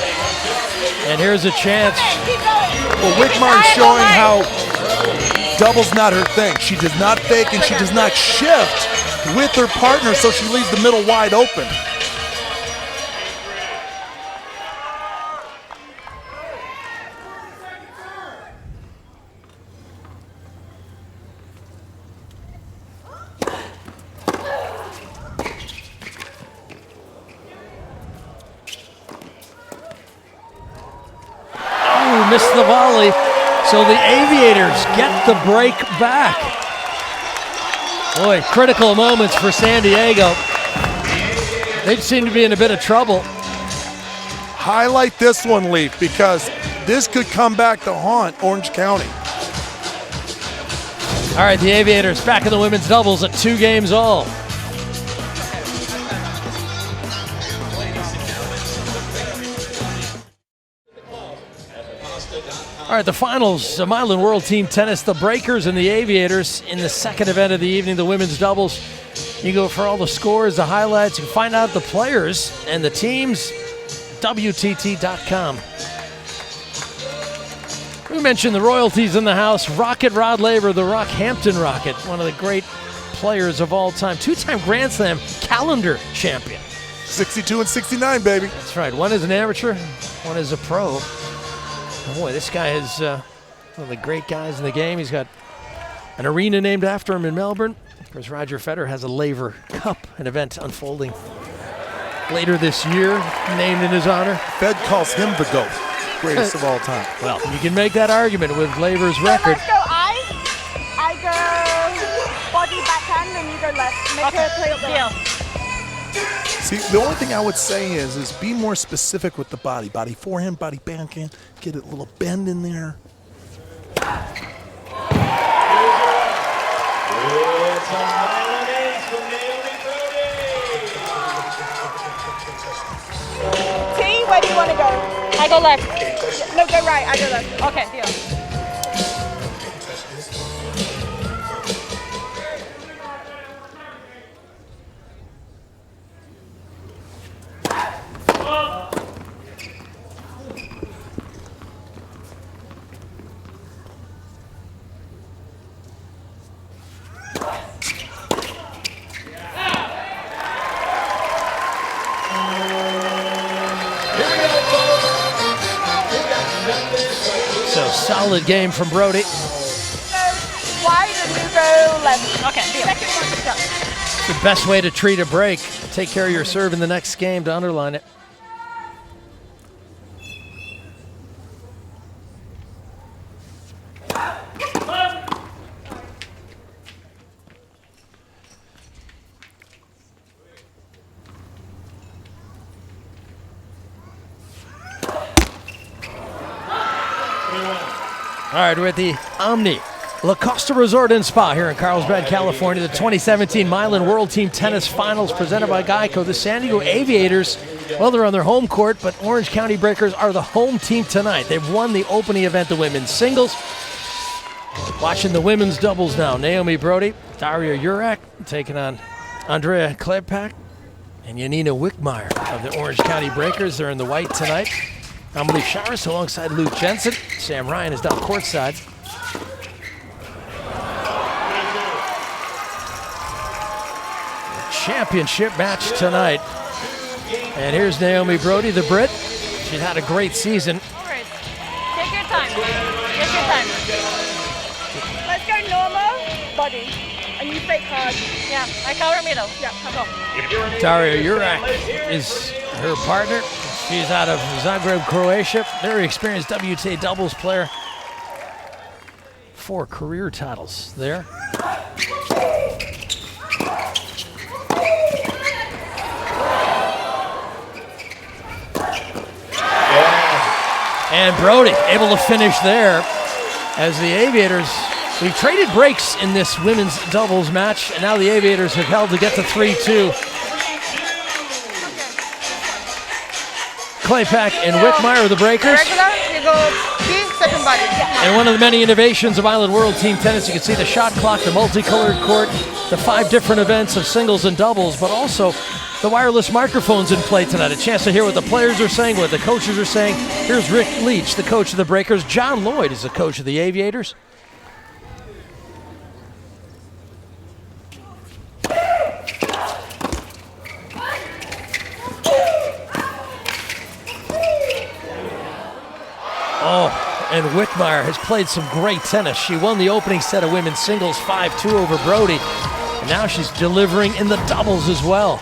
And here's a chance. Well, Wickmeyer's showing how double's not her thing. She does not fake and she does not shift with her partner, so she leaves the middle wide open. Oh, missed the volley. So the Aviators get the break back. Boy, critical moments for San Diego. They seem to be in a bit of trouble. Highlight this one, Leaf, because this could come back to haunt Orange County. All right, the Aviators back in the women's doubles at 2 games all. All right, the finals, the Mylan World Team Tennis, the Breakers and the Aviators in the second event of the evening, the women's doubles. You go for all the scores, the highlights, you can find out the players and the teams, WTT.com. We mentioned the royalties in the house. Rocket Rod Laver, the Rockhampton Rocket, one of the great players of all time. 2-time Grand Slam calendar champion. 62 and 69, baby. That's right. One is an amateur, one is a pro. Oh boy, this guy is one of the great guys in the game. He's got an arena named after him in Melbourne. Of course, Roger Federer has a Laver Cup, an event unfolding later this year, named in his honor. Fed calls him the GOAT, greatest of all time. Well, you can make that argument with Laver's record. Let's go I go body backhand, and you go left. Make her play up there. See, the only thing I would say is be more specific with the body. Body forehand, body backhand. Get a little bend in there. T, where do you want to go? I go left. No, go right. I go left. Okay, deal. So solid game from Brody. Wide and you go left. Okay, deal. It's the best way to treat a break. Take care of your serve in the next game to underline it. All right, we're at the Omni La Costa Resort and Spa here in Carlsbad, California. The 2017 Mylan World Team Tennis Finals presented by Geico. The San Diego Aviators, well, they're on their home court, but Orange County Breakers are the home team tonight. They've won the opening event, the women's singles. Watching the women's doubles now. Naomi Brody, Daria Jurak taking on Andrea Klepak and Janina Wickmeyer of the Orange County Breakers. They're in the white tonight. Amelie Charis alongside Luke Jensen. Sam Ryan is down courtside. Championship match tonight. And here's Naomi Brody, the Brit. She's had a great season. All right. Take your time. Take your time. Let's go normal, body. And you fake hard. Yeah, I cover middle. Yeah, come on. Daria Jurak is her partner. She's out of Zagreb, Croatia. Very experienced WTA doubles player. 4 career titles there. And Brody able to finish there as the Aviators, we've traded breaks in this women's doubles match, and now the Aviators have held to get to 3-2. Klepak and Wickmeyer are the Breakers. Regular, you go B, second body. And one of the many innovations of Island World Team Tennis, you can see the shot clock, the multicolored court, the 5 different events of singles and doubles, but also the wireless microphones in play tonight. A chance to hear what the players are saying, what the coaches are saying. Here's Rick Leach, the coach of the Breakers. John Lloyd is the coach of the Aviators. Oh, and Wickmeyer has played some great tennis. She won the opening set of women's singles 5-2 over Brody. And now she's delivering in the doubles as well.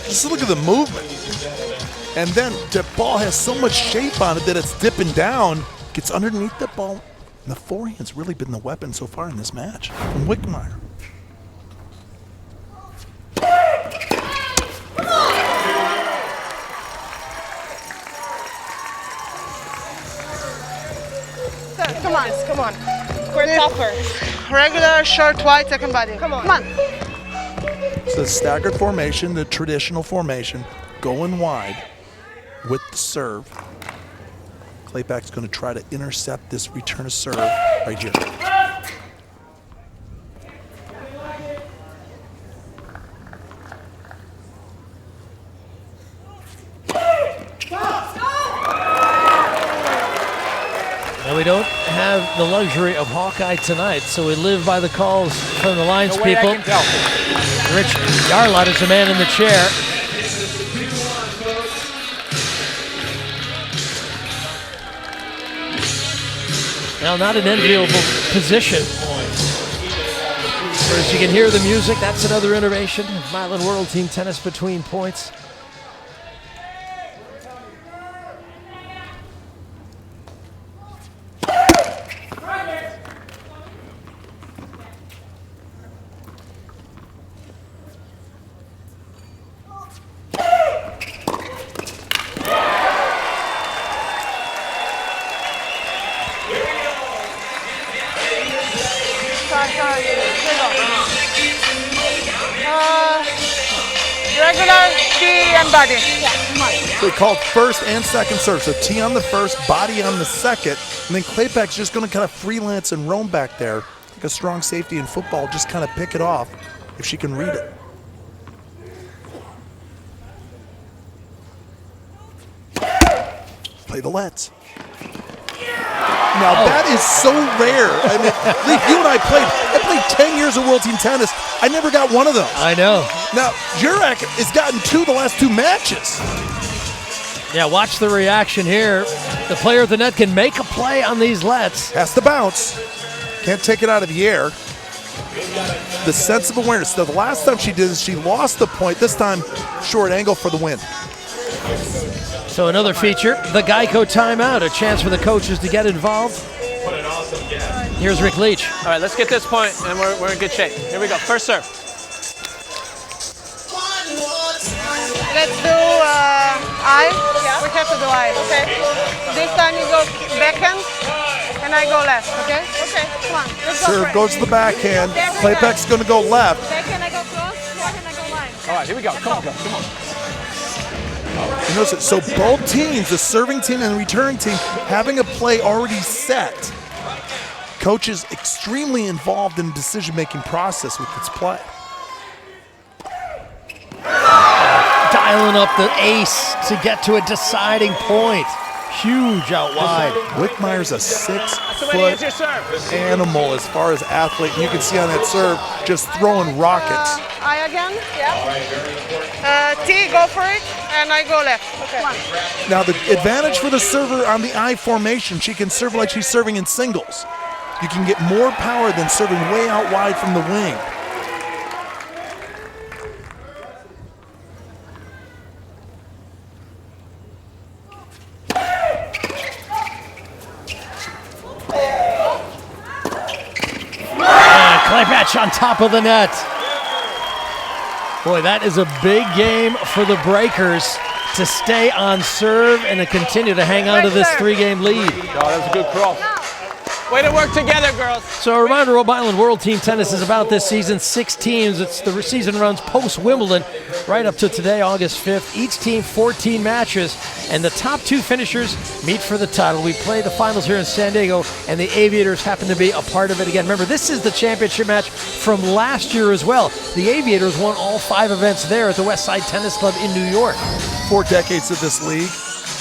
Just look at the movement. And then the ball has so much shape on it that it's dipping down, gets underneath the ball, And the forehand's really been the weapon so far in this match from Wickmeyer. Come on, come on. We're tougher. Regular, short, wide, second body. Come on. Come on. So the staggered formation, the traditional formation, going wide with the serve. Clayback's going to try to intercept this return of serve right here. Now we don't have the luxury of Hawkeye tonight, so we live by the calls from the lines people. Rich Yarlott is the man in the chair. Now, not an enviable position. As you can hear the music, that's another innovation of Mylan World Team Tennis between points. Regular, T and body. So he called first and second serve. So T on the first, body on the second, and then Clayback's just going to kind of freelance and roam back there. Like a strong safety in football, just kind of pick it off if she can read it. Play the lets. Now that is so rare. I mean, Lee, you and I played 10 years of World Team Tennis. I never got one of those. I know. Now, Jurek has gotten two the last two matches. Yeah, watch the reaction here. The player at the net can make a play on these lets. Has to bounce. Can't take it out of the air. The sense of awareness. The last time she did this, she lost the point. This time, short angle for the win. So another feature, the Geico timeout, a chance for the coaches to get involved. Here's Rick Leach. All right, let's get this point, and we're in good shape. Here we go. First serve. Let's do I. We have to do I, okay? This time you go backhand, and I go left, okay? Okay, come on. Let's go Serve goes to the backhand. Clayback's going to go left. Backhand, I go close. Forehand, I go line. All right, here we go. Come on. You notice it. So both teams, the serving team and the returning team, having a play already set. Coach is extremely involved in the decision-making process with its play. Dialing up the ace to get to a deciding point. Huge out wide. Wickmeyer's a 6-foot animal as far as athlete. You can see on that serve, just throwing rockets. I again, yeah. T, go for it, and I go left. Okay. Now the advantage for the server on the I formation, she can serve like she's serving in singles. You can get more power than serving way out wide from the wing. Clayback on top of the net. Boy, that is a big game for the Breakers to stay on serve and to continue to hang on to this 3-game lead. Oh, that was a good cross. Way to work together, girls. So a reminder, Rhode Island World Team Tennis is about this season. 6 teams. It's the season runs post-Wimbledon right up to today, August 5th. Each team 14 matches, and the top 2 finishers meet for the title. We play the finals here in San Diego, and the Aviators happen to be a part of it again. Remember, this is the championship match from last year as well. The Aviators won all 5 events there at the West Side Tennis Club in New York. 4 decades of this league,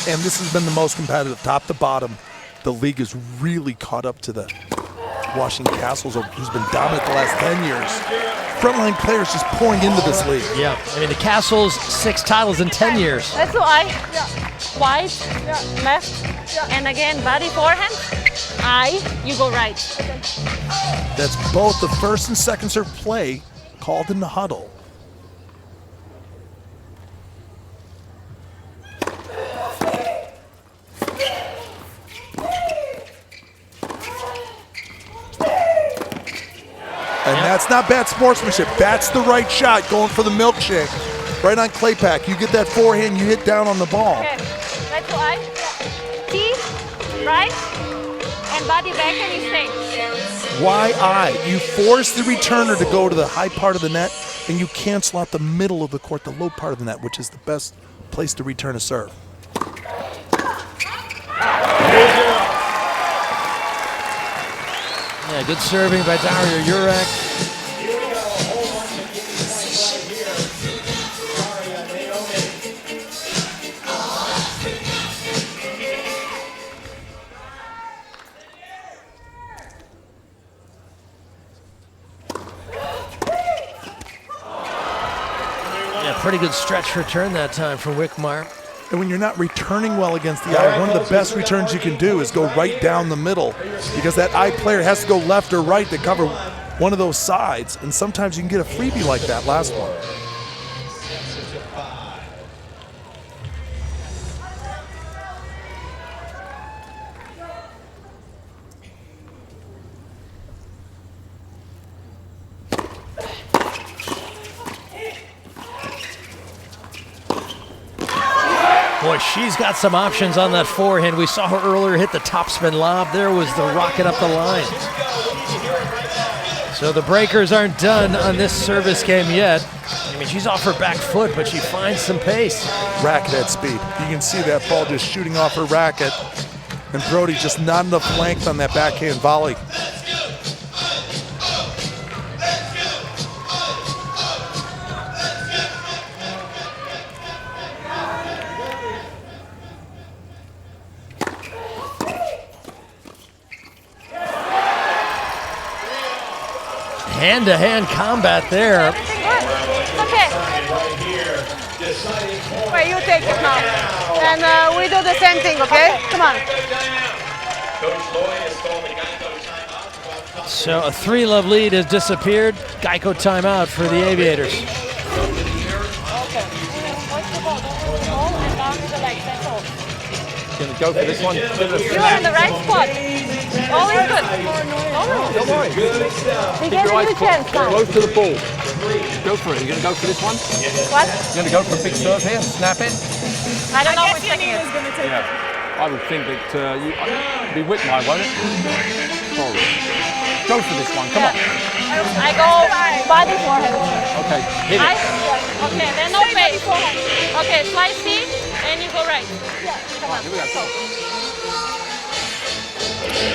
and this has been the most competitive, top to bottom. The league is really caught up to the Washington Castles, who's been dominant the last 10 years. Frontline players just pouring into this league. Yeah, I mean, the Castles, 6 titles in 10 years. Let's do I. Wide, left, and again, body, forehand. I, you go right. That's both the first and second serve play called in the huddle. And that's not bad sportsmanship. That's the right shot, going for the milkshake. Right on clay pack. You get that forehand, you hit down on the ball. Okay, right to eye. Key, right, and body back and you stay. Why eye? You force the returner to go to the high part of the net, and you cancel out the middle of the court, the low part of the net, which is the best place to return a serve. Yeah, good serving by Daria Jurek. Yeah, pretty good stretch return that time from Wickmeyer. And when you're not returning well against the eye, one of the best returns you can do is go right down the middle, because that eye player has to go left or right to cover one of those sides. And sometimes you can get a freebie like that last one. Boy, she's got some options on that forehand. We saw her earlier hit the topspin lob. There was the rocket up the line. So the breakers aren't done on this service game yet. I mean, she's off her back foot, but she finds some pace. Racket at speed. You can see that ball just shooting off her racket. And Brody just not enough length on that backhand volley. Hand-to-hand combat there. Okay. Wait, you take it now. And we do the same thing, okay? Come on. So a 3-love lead has disappeared. Geico timeout for the Aviators. Okay. Watch the ball. Don't hold the ball and down to the legs. That's all. Gonna go for this one. You are in the right spot. All is good. Don't worry. We gave you a chance now. Close to the ball. Go for it. You're gonna go for this one? What? You're gonna go for a big serve here, snap it? I don't know which technique. Yeah. I would think that you be Whitmire, won't it? Sorry. Go for this one. Come on. I go body forehand. Okay. Hit it. Okay, then no face. Okay, slice C and you go right. Yeah. Come on. Here we go.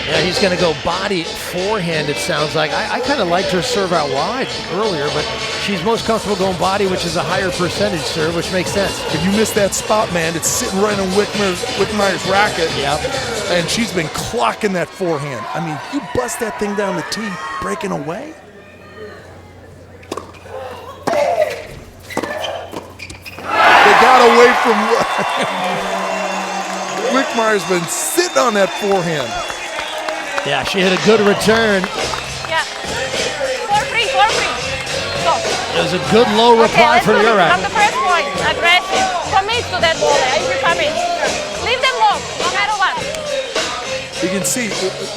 Yeah, he's going to go body forehand, it sounds like. I kind of liked her serve out wide earlier, but she's most comfortable going body, which is a higher percentage serve, which makes sense. If you miss that spot, man, it's sitting right on Wickmeyer's racket. Yep. And she's been clocking that forehand. I mean, you bust that thing down the tee, breaking away. They got away from Wickmeyer's been sitting on that forehand. Yeah, she hit a good return. Yeah. 4-3. Go. It was a good low reply from Jurek. From the first point, aggressive. Commit to that ball. If you come in, leave them long, no matter what. You can see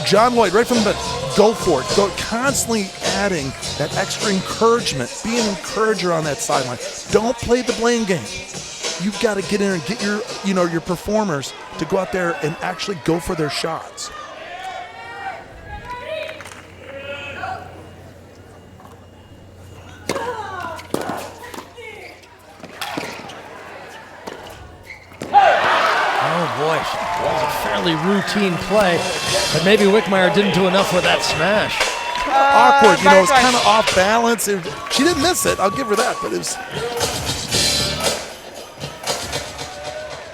John Lloyd right from the go for it, constantly adding that extra encouragement, be an encourager on that sideline. Don't play the blame game. You've got to get in and get your performers to go out there and actually go for their shots. Oh boy, it was a fairly routine play, but maybe Wickmeyer didn't do enough with that smash. Awkward, it's kind of off balance. She didn't miss it, I'll give her that, but it was...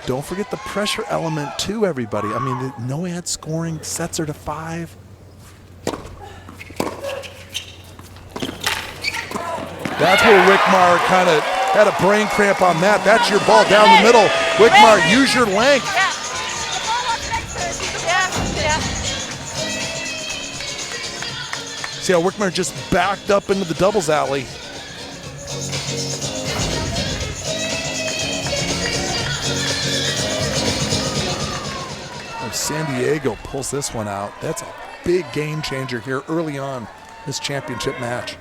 Don't forget the pressure element too, everybody. I mean, no ad scoring sets her to 5. That's where Wickmeyer kind of had a brain cramp on that. That's your ball down the middle. Wickmeyer, use your length. See how Wickmeyer just backed up into the doubles alley. San Diego pulls this one out. That's a big game changer here early on this championship match.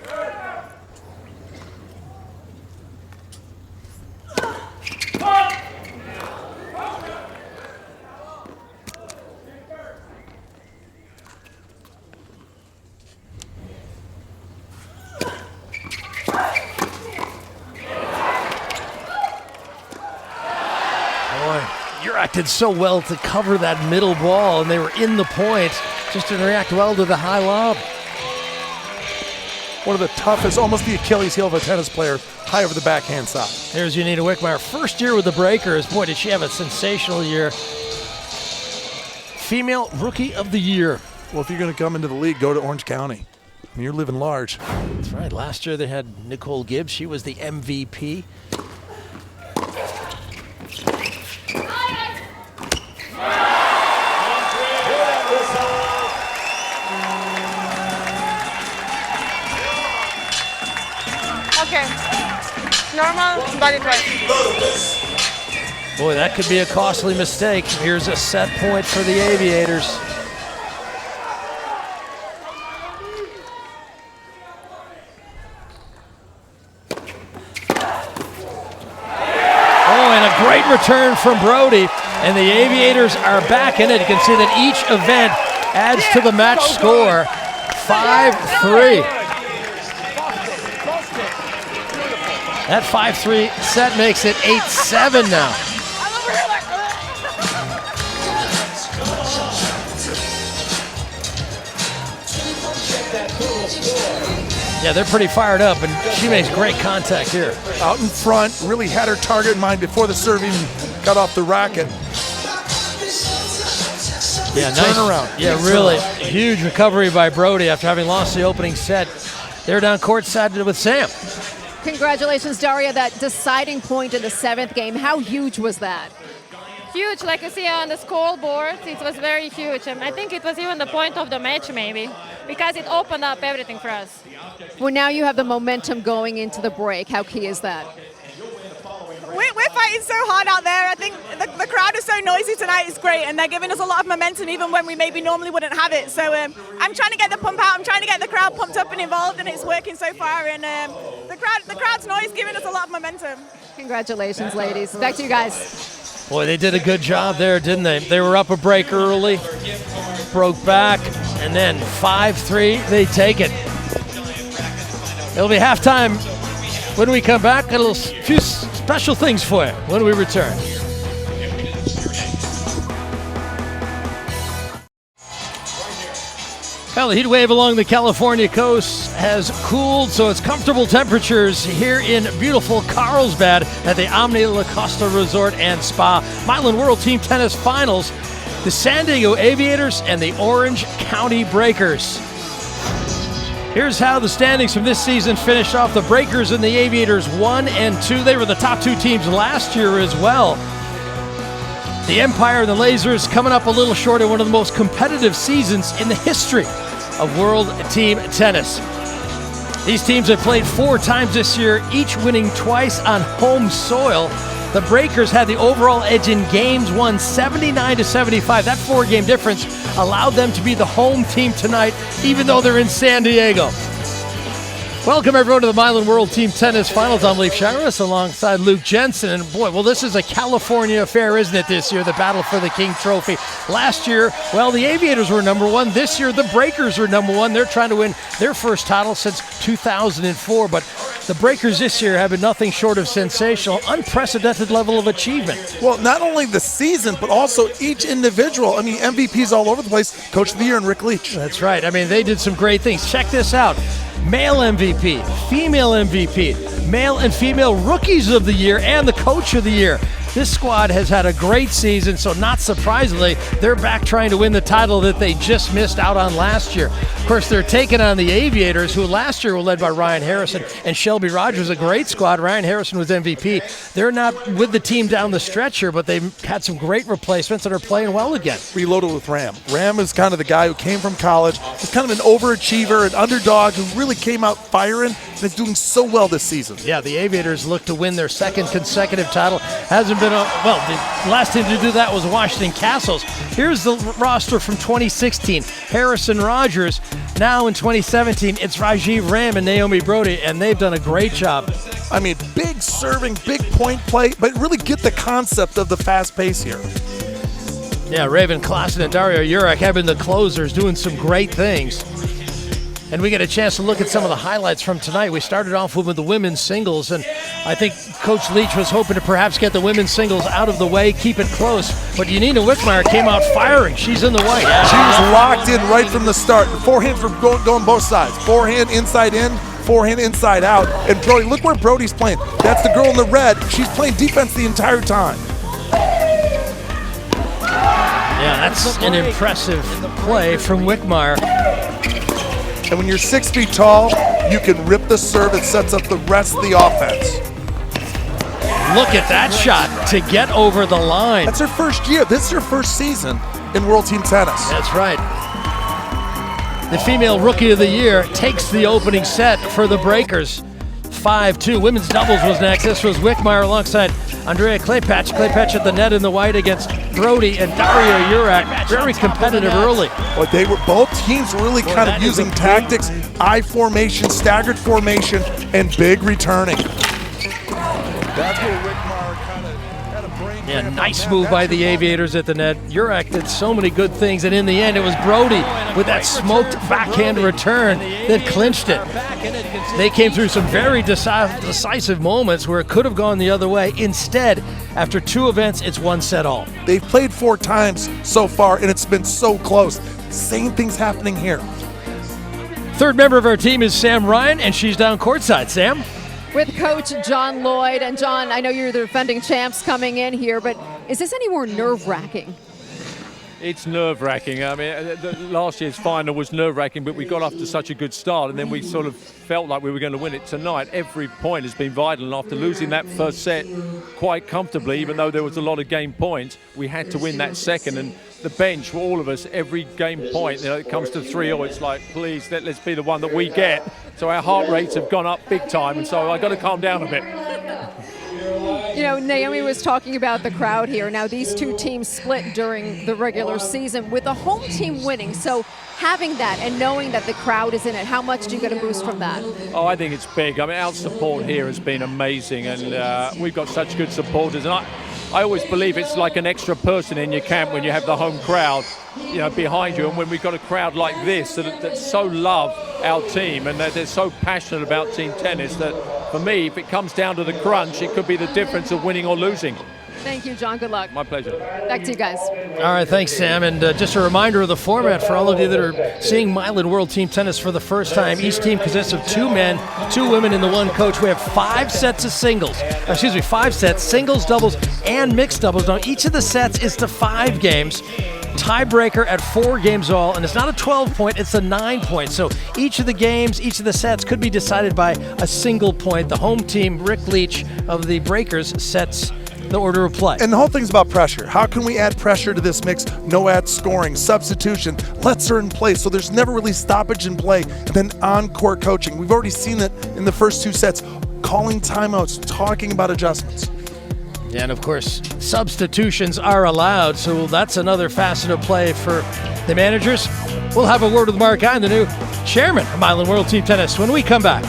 You acted so well to cover that middle ball, and they were in the point. Just didn't react well to the high lob. One of the toughest, almost the Achilles heel of a tennis player, high over the backhand side. Here's Janita Wickmeyer, first year with the Breakers. Boy, did she have a sensational year. Female Rookie of the Year. Well, if you're going to come into the league, go to Orange County. I mean, you're living large. That's right. Last year they had Nicole Gibbs. She was the MVP. Okay. Normal body press. Boy, that could be a costly mistake. Here's a set point for the Aviators. Oh, and a great return from Brody. And the Aviators are back in it. You can see that each event adds to the match score. 5-3. That 5-3 set makes it 8-7 now. Yeah, they're pretty fired up, and she makes great contact here. Out in front, really had her target in mind before the serve even got off the racket. Yeah, nice turnaround. Yeah, really huge recovery by Brody after having lost the opening set. They're down courtside with Sam. Congratulations, Daria, that deciding point in the 7th game. How huge was that? Huge, like you see on the scoreboard, it was very huge. And I think it was even the point of the match maybe, because it opened up everything for us. Well, now you have the momentum going into the break. How key is that? We're fighting so hard out there. I think the crowd is so noisy tonight. It's great, and they're giving us a lot of momentum even when we maybe normally wouldn't have it. So I'm trying to get the pump out. I'm trying to get the crowd pumped up and involved, and it's working so far. And the crowd's noise giving us a lot of momentum. Congratulations, ladies. Back to you guys. Boy, they did a good job there, didn't they? They were up a break early, broke back, and then 5-3, they take it. It'll be halftime. When we come back, a few special things for you when we return. Well, the heat wave along the California coast has cooled, so it's comfortable temperatures here in beautiful Carlsbad at the Omni La Costa Resort and Spa. Mylan World Team Tennis Finals, the San Diego Aviators and the Orange County Breakers. Here's how the standings from this season finished off. The Breakers and the Aviators 1 and 2. They were the top 2 teams last year as well. The Empire and the Lasers coming up a little short in one of the most competitive seasons in the history of World Team Tennis. These teams have played 4 times this year, each winning twice on home soil. The Breakers had the overall edge in games, won 79-75. That 4-game difference allowed them to be the home team tonight, even though they're in San Diego. Welcome everyone to the Mylan World Team Tennis Finals. I'm Leif Shiras alongside Luke Jensen. And boy, well, this is a California affair, isn't it, this year, the battle for the King Trophy. Last year, well, the Aviators were number 1. This year, the Breakers are number 1. They're trying to win their first title since 2004. But the Breakers this year have been nothing short of sensational, unprecedented level of achievement. Well, not only the season, but also each individual. I mean, MVPs all over the place. Coach of the Year and Rick Leach. That's right. I mean, they did some great things. Check this out. Male MVP, female MVP, male and female rookies of the year, and the coach of the year. This squad has had a great season, so not surprisingly, they're back trying to win the title that they just missed out on last year. Of course, they're taking on the Aviators, who last year were led by Ryan Harrison and Shelby Rogers, a great squad. Ryan Harrison was MVP. They're not with the team down the stretch here, but they've had some great replacements and are playing well again. Reloaded with Ram. Ram is kind of the guy who came from college. He's kind of an overachiever, an underdog who really came out firing. They're doing so well this season. Yeah, the Aviators look to win their second consecutive title. Hasn't been well, the last team to do that was Washington Castles. Here's the roster from 2016. Harrison Rogers. Now in 2017, it's Rajiv Ram and Naomi Brody, and they've done a great job. I mean, big serving, big point play, but really get the concept of the fast pace here. Yeah, Raven Klassen and Dario Jurek have been the closers, doing some great things. And we get a chance to look at some of the highlights from tonight. We started off with the women's singles, and I think Coach Leach was hoping to perhaps get the women's singles out of the way, keep it close. But Yanina Wickmeyer came out firing. She's in the white. She was locked in right from the start. Forehand from going both sides. Forehand inside in, forehand inside out. And Brody, look where Brody's playing. That's the girl in the red. She's playing defense the entire time. Yeah, that's an impressive play from Wickmeyer. And when you're 6 feet tall, you can rip the serve. It sets up the rest of the offense. Look at that shot to get over the line. That's her first year. This is her first season in World Team Tennis. That's right. The female Rookie of the Year takes the opening set for the Breakers. 5-2. Women's doubles was next. This was Wickmeyer alongside Andrea Klepacz. Klepacz at the net in the white against Brody and Dario Jurek. Very competitive early. Well, they were both teams really kind of using tactics, I formation, staggered formation, and big returning. That's where Wickmeyer kind of had a brain. Yeah, nice move by the Aviators at the net. Jurek did so many good things, and in the end, it was Brody with that smoked backhand return that clinched it. They came through some very decisive moments where it could have gone the other way. Instead, after 2 events, it's 1 set all. They've played 4 times so far, and it's been so close. Same thing's happening here. Third member of our team is Sam Ryan, and she's down courtside. Sam? With Coach John Lloyd. And John, I know you're the defending champs coming in here, but is this any more nerve-wracking? It's nerve-wracking. I mean, last year's final was nerve-wracking, but we got off to such a good start, and then we sort of felt like we were going to win it tonight. Every point has been vital, and after losing that first set quite comfortably, even though there was a lot of game points, we had to win that second. And the bench, for all of us, every game point, it comes to 3-0, it's like, please, let's be the one that we get. So our heart rates have gone up big time, and so I got to calm down a bit. You know, Naomi was talking about the crowd here. Now, these 2 teams split during the regular season with the home team winning. So having that and knowing that the crowd is in it, how much do you get a boost from that? Oh, I think it's big. I mean, our support here has been amazing, and we've got such good supporters. And I always believe it's like an extra person in your camp when you have the home crowd, you know, behind you. And when we've got a crowd like this that so love our team and that they're so passionate about team tennis, that for me, if it comes down to the crunch, it could be the difference of winning or losing. Thank you, John. Good luck. My pleasure. Back to you guys. All right, thanks, Sam. And just a reminder of the format for all of you that are seeing Mylan World Team Tennis for the first time. Each team consists of 2 men, 2 women, and the 1 coach. We have 5 sets of singles. 5 sets, singles, doubles, and mixed doubles. Now, each of the sets is to 5 games. Tiebreaker at 4 games all, and it's not a 12-point, it's a 9-point. So each of the games, each of the sets could be decided by a single point. The home team, Rick Leach of the Breakers, sets the order of play. And the whole thing's about pressure. How can we add pressure to this mix? No ad scoring, substitution, lets her in play. So there's never really stoppage in play. And then on-court coaching. We've already seen that in the first 2 sets, calling timeouts, talking about adjustments. And of course, substitutions are allowed, so that's another facet of play for the managers. We'll have a word with Mark Guy, the new chairman of Mylan World Team Tennis, when we come back.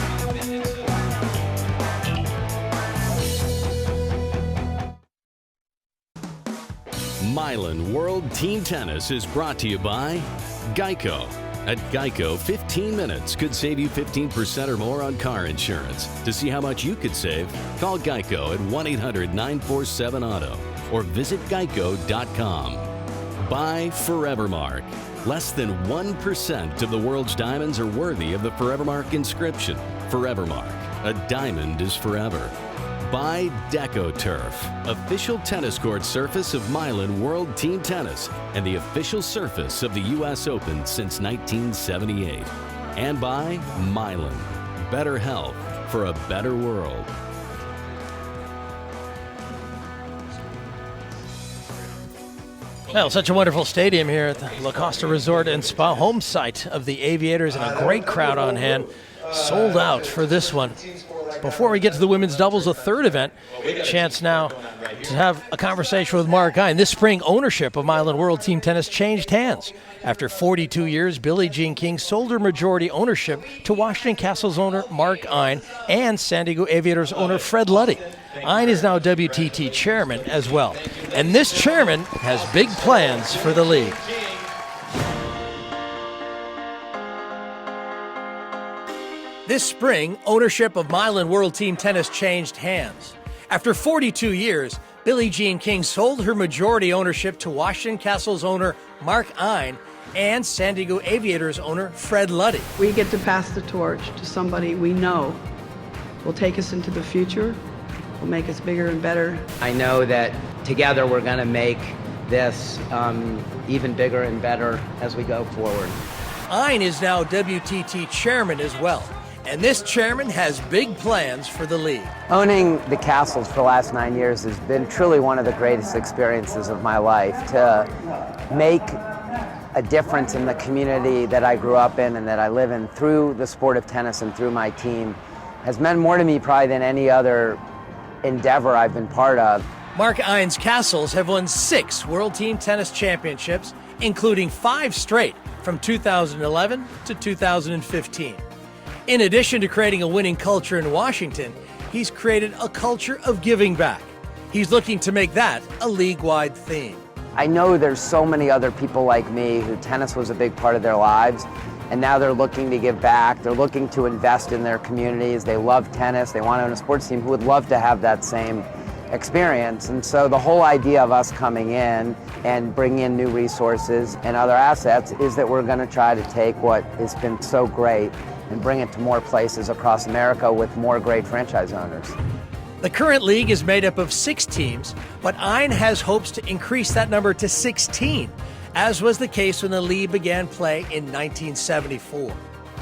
Mylan World Team Tennis is brought to you by Geico. At Geico, 15 minutes could save you 15% or more on car insurance. To see how much you could save, call Geico at 1-800-947-AUTO or visit geico.com. By Forevermark. Less than 1% of the world's diamonds are worthy of the Forevermark inscription. Forevermark, a diamond is forever. By DecoTurf, official tennis court surface of Mylan World Team Tennis and the official surface of the U.S. Open since 1978. And by Mylan, better health for a better world. Well, such a wonderful stadium here at the La Costa Resort and Spa, home site of the Aviators, and a great crowd on hand. sold out for this one. Before we get to the women's doubles, a third event, chance now to have a conversation with Mark Ein. This spring, ownership of Mylan World Team Tennis changed hands. After 42 years, Billie Jean King sold her majority ownership to Washington Castle's owner Mark Ein and San Diego Aviators owner Fred Luddy. Ein is now WTT chairman as well. And this chairman has big plans for the league. This spring, ownership of Mylan World Team Tennis changed hands. After 42 years, Billie Jean King sold her majority ownership to Washington Castle's owner Mark Ein and San Diego Aviators owner Fred Luddy. We get to pass the torch to somebody we know will take us into the future, will make us bigger and better. I know that together we're going to make this even bigger and better as we go forward. Ein is now WTT chairman as well. And this chairman has big plans for the league. Owning the Castles for the last 9 years has been truly one of the greatest experiences of my life. To make a difference in the community that I grew up in and that I live in through the sport of tennis and through my team has meant more to me probably than any other endeavor I've been part of. Mark Ein's Castles have won 6 World Team Tennis Championships, including 5 straight from 2011 to 2015. In addition to creating a winning culture in Washington, he's created a culture of giving back. He's looking to make that a league-wide theme. I know there's so many other people like me who tennis was a big part of their lives, and now they're looking to give back. They're looking to invest in their communities. They love tennis. They want to own a sports team who would love to have that same experience. And so the whole idea of us coming in and bringing in new resources and other assets is that we're going to try to take what has been so great and bring it to more places across America with more great franchise owners. The current league is made up of 6 teams, but Ein has hopes to increase that number to 16, as was the case when the league began play in 1974.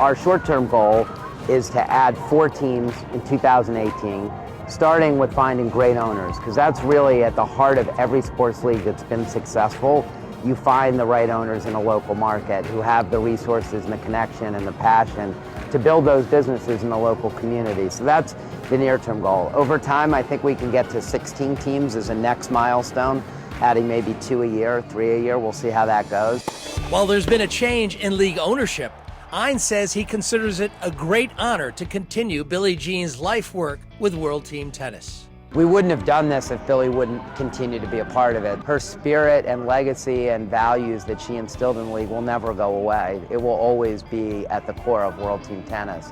Our short-term goal is to add 4 teams in 2018, starting with finding great owners, because that's really at the heart of every sports league that's been successful. You find the right owners in a local market who have the resources and the connection and the passion to build those businesses in the local community. So that's the near-term goal. Over time, I think we can get to 16 teams as a next milestone, adding maybe 2 a year, 3 a year. We'll see how that goes. While there's been a change in league ownership, Ein says he considers it a great honor to continue Billie Jean's life work with World Team Tennis. We wouldn't have done this if Billie wouldn't continue to be a part of it. Her spirit and legacy and values that she instilled in the league will never go away. It will always be at the core of World Team Tennis.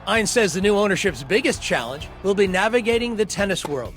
Ein says the new ownership's biggest challenge will be navigating the tennis world.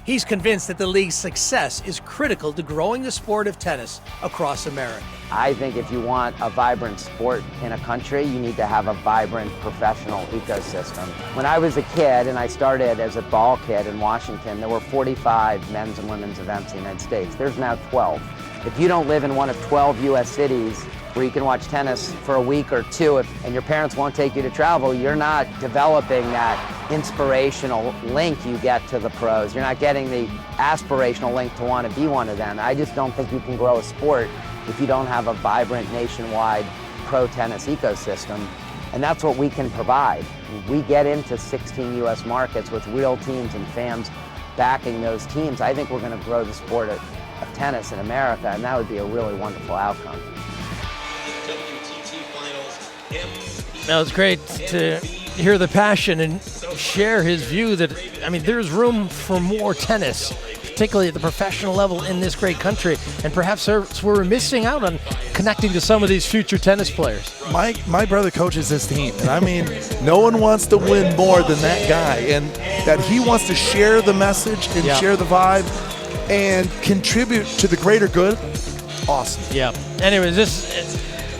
He's convinced that the league's success is critical to growing the sport of tennis across America. I think if you want a vibrant sport in a country, you need to have a vibrant professional ecosystem. When I was a kid and I started as a ball kid in Washington, there were 45 men's and women's events in the United States. There's now 12. If you don't live in one of 12 U.S. cities where you can watch tennis for a week or 2 and your parents won't take you to travel, you're not developing that inspirational link you get to the pros. You're not getting the aspirational link to want to be one of them. I just don't think you can grow a sport if you don't have a vibrant nationwide pro tennis ecosystem. And that's what we can provide. We get into 16 U.S. markets with real teams and fans backing those teams. I think we're going to grow the sport of tennis in America, and that would be a really wonderful outcome. WTT Finals. Now, it's great to hear the passion and share his view that, I mean, there's room for more tennis, particularly at the professional level in this great country. And perhaps we're missing out on connecting to some of these future tennis players. My brother coaches this team, and I mean, no one wants to win more than that guy. And that he wants to share the message and share the vibe and contribute to the greater good. Awesome. Yeah. Anyways,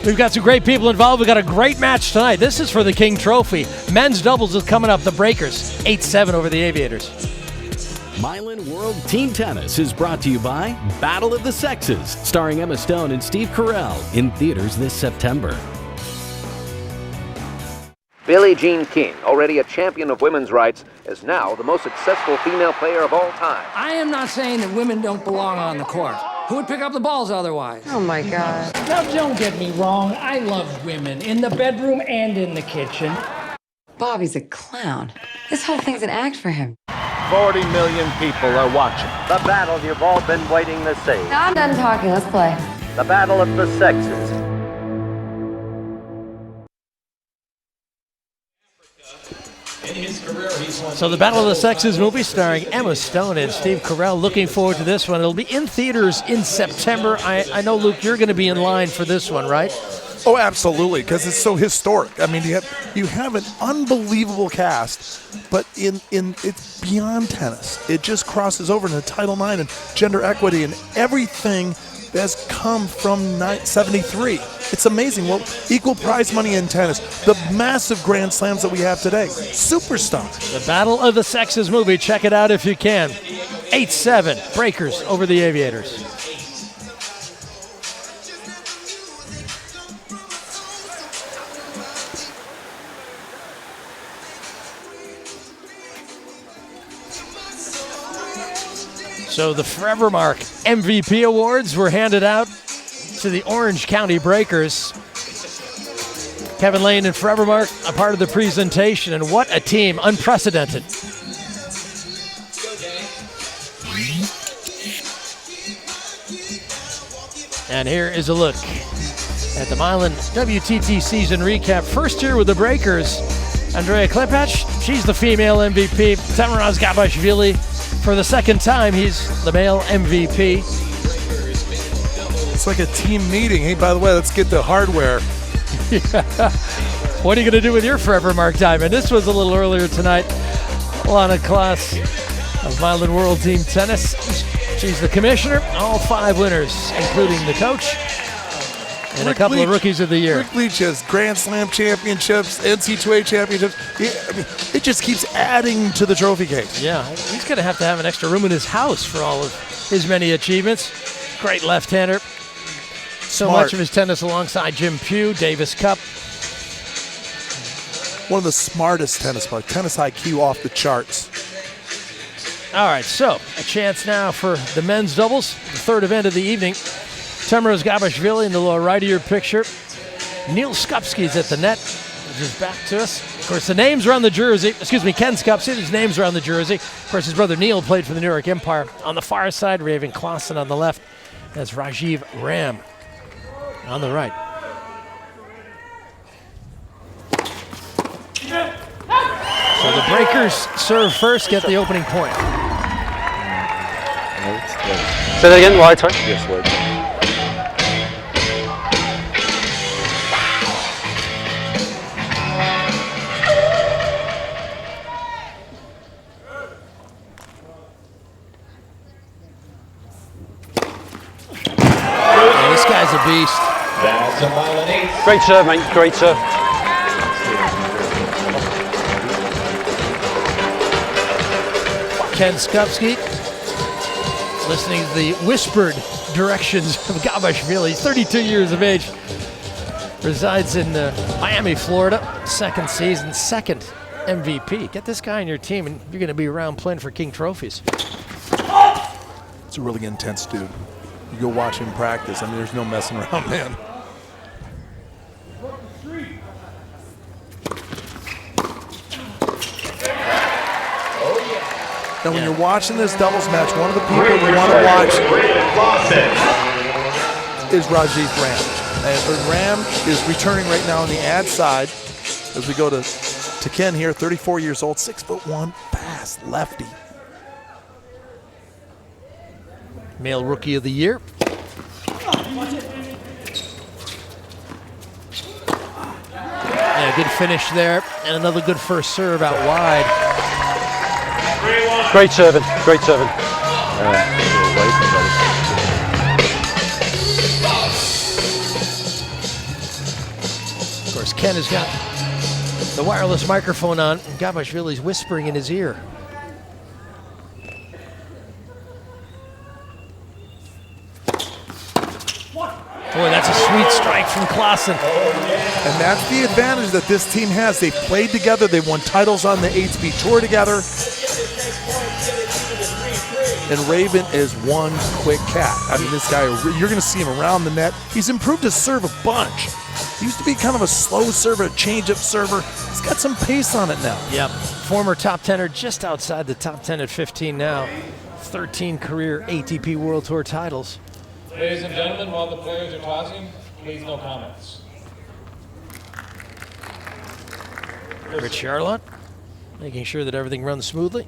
we've got some great people involved. We've got a great match tonight. This is for the King Trophy. Men's doubles is coming up. The Breakers, 8-7 over the Aviators. Mylan World Team Tennis is brought to you by Battle of the Sexes, starring Emma Stone and Steve Carell, in theaters this September. Billie Jean King, already a champion of women's rights, is now the most successful female player of all time. I am not saying that women don't belong on the court. Who would pick up the balls otherwise? Oh my God. Now, don't get me wrong. I love women in the bedroom and in the kitchen. Bobby's a clown. This whole thing's an act for him. 40 million people are watching. The battle you've all been waiting to see. Now I'm done talking. Let's play. The battle of the sexes. So the Battle of the Sexes movie starring Emma Stone and Steve Carell. Looking forward to this one. It'll be in theaters in September. I know, Luke, you're going to be in line for this one, right? Oh, absolutely, because it's so historic. I mean, you have an unbelievable cast, but it's beyond tennis. It just crosses over into Title IX and gender equity and everything that's come from 73. It's amazing. Well, equal prize money in tennis, the massive Grand Slams that we have today, superstars. The Battle of the Sexes movie. Check it out if you can. 8-7 Breakers over the Aviators. So the Forever Mark MVP awards were handed out to the Orange County Breakers. Kevin Lane and Forever Mark a part of the presentation, and what a team, unprecedented. And here is a look at the Mylan WTT season recap. First year with the Breakers, Andrea Klepacz, she's the female MVP. Tamaraz Gabashvili, for the second time, he's the male MVP. It's like a team meeting. Hey, by the way, let's get the hardware. Yeah. What are you going to do with your Forever Mark Diamond? This was a little earlier tonight. Lana Klaas of Mylan World Team Tennis. She's the commissioner. All 5 winners, including the coach. And Rick a couple Leach, of Rookies of the Year. Rick Leach has Grand Slam championships, NC2A championships. It just keeps adding to the trophy case. Yeah, he's going to have an extra room in his house for all of his many achievements. Great left-hander. So much of his tennis alongside Jim Pugh, Davis Cup. One of the smartest tennis players. Tennis IQ off the charts. All right, so a chance now for the men's doubles, the third event of the evening. Tamaraz Gabashvili in the lower right of your picture. Neil Skupski's at the net, which is back to us. Of course, the names are on the jersey. Ken Skupski, his names are on the jersey. Of course, his brother Neil played for the New York Empire. On the far side, Raven Klaassen on the left. That's Rajiv Ram on the right. So the Breakers serve first, get the opening point. Say that again, white turn? Yes, white turn. Yeah, this guy's a beast. That's a Mylan 8. Great serve, mate. Great serve. Ken Skupski, listening to the whispered directions of Gabashvili. He's 32 years of age. Resides in Miami, Florida. Second season, second MVP. Get this guy on your team and you're going to be around playing for King trophies. It's a really intense dude. You go watch him practice. I mean, there's no messing around, man. Now, when you're watching this doubles match, one of the people you want to watch is Rajiv Ram. And Ram is returning right now on the ad side as we go to Ken here, 34 years old, 6'1", fast lefty. Male Rookie of the Year. Yeah, good finish there, and another good first serve out wide. Great serving, great serving. Of course, Ken has got the wireless microphone on, and Gabashvili's whispering in his ear. Boy, that's a sweet strike from Klaassen. And that's the advantage that this team has. They've played together. They've won titles on the HB Tour together. And Raven is one quick cat. I mean, this guy, you're going to see him around the net. He's improved his serve a bunch. Used to be kind of a slow server, a change-up server. He's got some pace on it now. Yep. Former top 10er, just outside the top 10 at 15 now. 13 career ATP World Tour titles. Ladies and gentlemen, while the players are tossing, please no comments. Rich Charlotte, making sure that everything runs smoothly.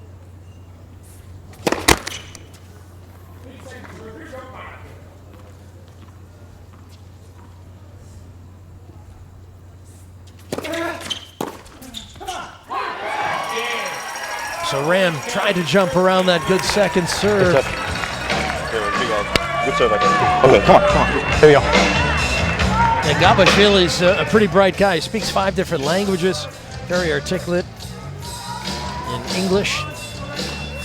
So Ram tried to jump around that good second serve. Good serve, I guess. Okay, come on. Here we go. And Gabashvili's a pretty bright guy. He speaks 5 different languages, very articulate in English,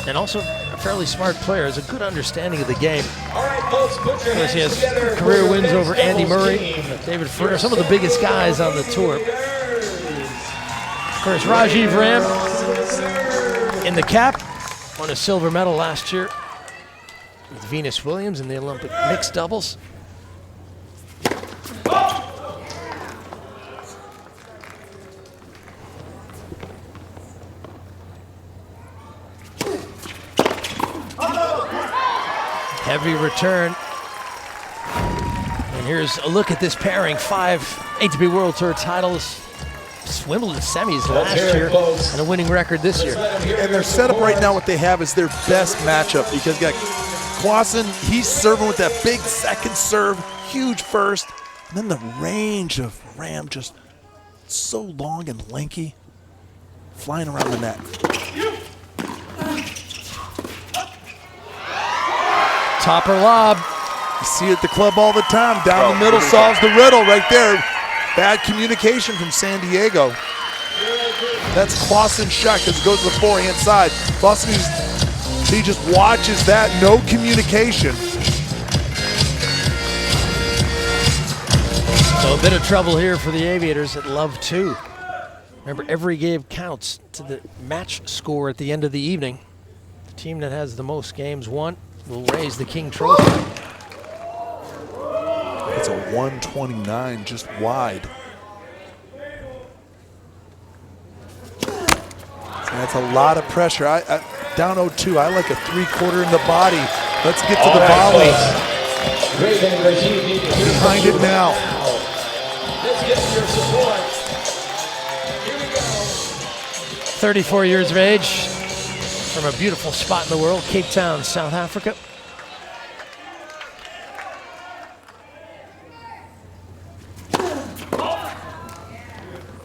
and also a fairly smart player. Has a good understanding of the game. All right, folks, put your hands He has together career for wins the over Andy doubles Murray, team. David Ferrer, some of the biggest guys on the tour. Of course, Rajiv Ram in the cap, won a silver medal last year with Venus Williams in the Olympic mixed doubles. Heavy return. And here's a look at this pairing. 5 ATP World Tour titles. Wimbledon semis last year and a winning record this year. And their setup right now, what they have is their best matchup because you got Clausen, he's serving with that big second serve, huge first, and then the range of Ram just so long and lanky, flying around the net. Topper lob. You see it at the club all the time. Down the middle solves the riddle right there. Bad communication from San Diego. That's Clausen's shot because it goes to the forehand side. Clausen, he just watches that, no communication. So a bit of trouble here for the Aviators at love 2. Remember, every game counts to the match score at the end of the evening. The team that has the most games won will raise the King Trophy. It's a 129 just wide. That's a lot of pressure. Down 0-2, I like a 3/4 in the body. Let's get to the volley. Behind it now. Let's get your support. Here we go. 34 years of age, from a beautiful spot in the world, Cape Town, South Africa.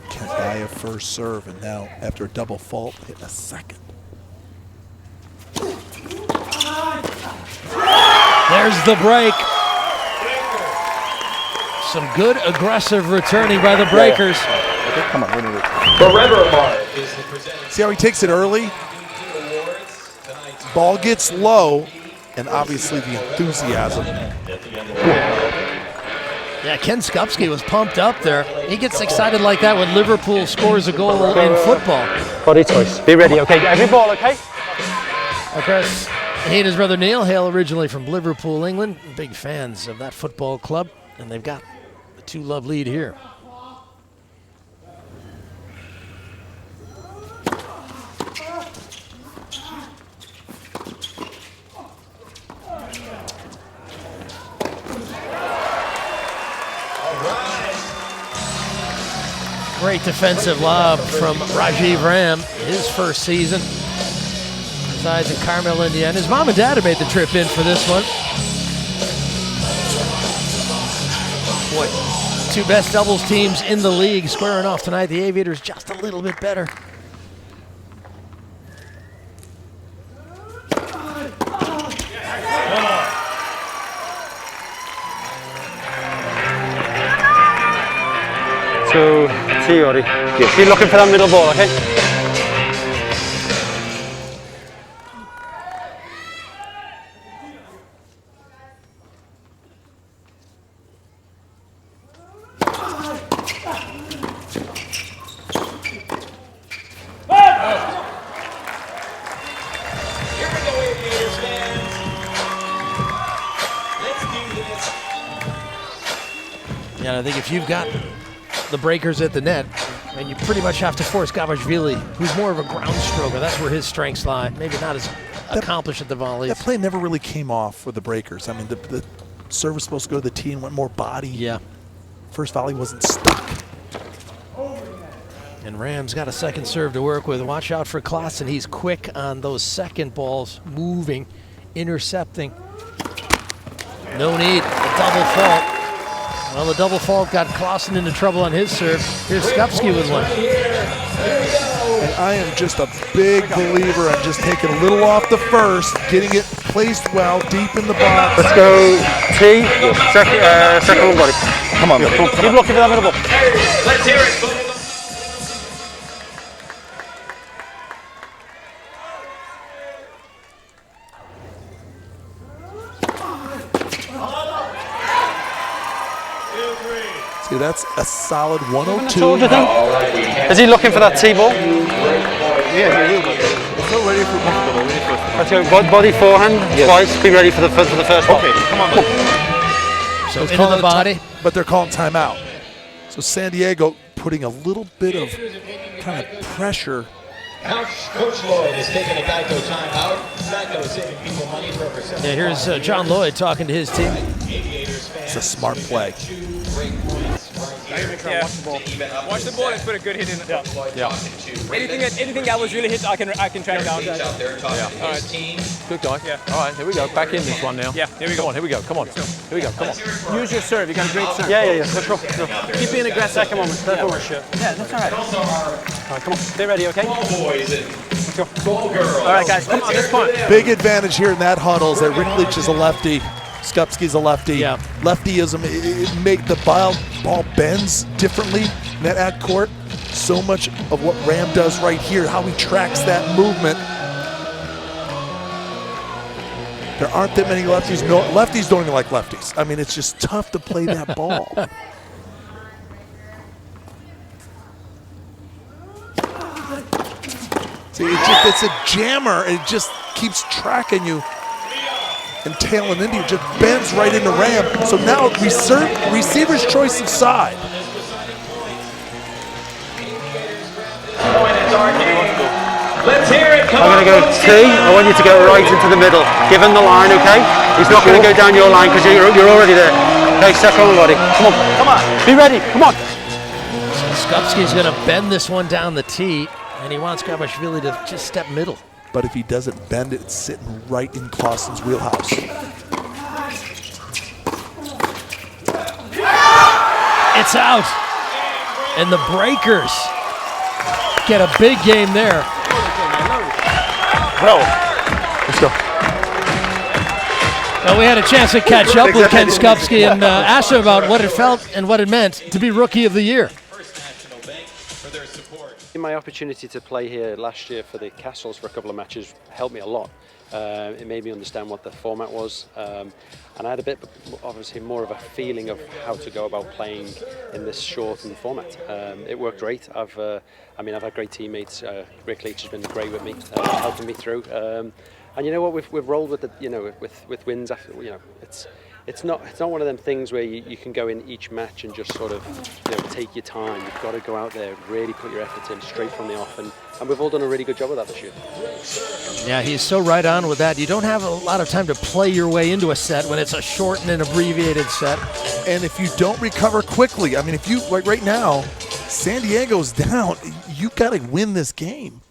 Kagaya first serve, and now after a double fault, hitting a second. There's the break. Some good aggressive returning by the breakers. Come on, Forever Mark is the presenting. See how he takes it early? Ball gets low, and obviously the enthusiasm. Yeah, Ken Skupski was pumped up there. He gets excited like that when Liverpool scores a goal in football. Body choice. Be ready, okay? Every ball, okay? Of course, he and his brother Neil hail originally from Liverpool, England. Big fans of that football club, and they've got a 2-love lead here. Great defensive lob from Rajiv Ram, his first season. Resides in Carmel, Indiana. His mom and dad have made the trip in for this one. Boy, 2 best doubles teams in the league squaring off tonight. The Aviators just a little bit better. Two, theory. Keep looking for that middle ball, okay? Here we go, Aviators fans. Let's do this. Yeah, I think if you've got the breakers at the net, and you pretty much have to force Gabashvili, who's more of a ground stroker. That's where his strengths lie. Maybe not as accomplished at the volleys. That play never really came off with the breakers. I mean, the serve was supposed to go to the tee and went more body. Yeah. First volley wasn't stuck. And Rams got a second serve to work with. Watch out for Klaassen. He's quick on those second balls, moving, intercepting. No need, a double fault. Well, the double fault got Klaassen into trouble on his serve. Here's Skupski with one. And I am just a big believer in just taking a little off the first, getting it placed well, deep in the box. Let's go T, second one, buddy. Come on, keep looking for that middle ball. Let's hear it. See, that's a solid 102. Is he looking for that T-ball? Yeah, it's not ready for comfortable. Let's go body forehand, twice, be ready for the first ball. Okay, come on. So into the body. But they're calling timeout. So San Diego putting a little bit of kind of pressure. Coach Lloyd is taking a Geico timeout. Geico is saving people money for over 7. Yeah, here's John Lloyd talking to his team. It's a smart play. Yeah. Watch the ball and put a good hit in it. Yeah. Anything that was really hit, I can track down. Yeah. All right. Good guy. Yeah. All right, here we go. Back in this one now. Yeah, here we go. Come on, here we go. Come on. Here we go. Come on. Use your serve. You got a great serve. Yeah. Let's go. Keep being aggressive. Second one. Third one. Yeah, that's all right. All right, come on. Stay ready, okay? Boys and let's go. girls. All right, guys. Come on. This point. Big advantage here in that huddle is that Rick Leach is a lefty. Skupski's a lefty. Yeah. Leftyism, it make the ball bends differently in that at court. So much of what Ram does right here, how he tracks that movement. There aren't that many lefties. No, lefties don't even like lefties. I mean, it's just tough to play that ball. See, it's a jammer. It just keeps tracking you and tailing into you. Just bends right into Ram. So now receiver's choice of side. Let's hear it. I'm going to go T. I want you to go right into the middle. Give him the line, okay? He's not going to go down your line because you're already there. Okay, second one, buddy. Come on. Be ready. Come on. So Skupski's going to bend this one down the tee, and he wants Gabashvili to just step middle. But if he doesn't bend it, it's sitting right in Klaassen's wheelhouse. It's out. And the breakers get a big game there. Bro, let's go. Well, we had a chance to catch up with Ken Skupski and ask him about what it felt and what it meant to be Rookie of the Year. My opportunity to play here last year for the Castles for a couple of matches helped me a lot. It made me understand what the format was, and I had a bit, obviously, more of a feeling of how to go about playing in this shortened format. It worked great. I've had great teammates. Rick Leach has been great with me, helping me through. And you know what? We've rolled with with wins after. It's not one of them things where you can go in each match and just sort of take your time. You've got to go out there, really put your effort in straight from the off, and we've all done a really good job of that this year. Yeah, he's so right on with that. You don't have a lot of time to play your way into a set when it's a shortened and abbreviated set. And if you don't recover quickly, I mean, if you, like right now, San Diego's down, you got to win this game.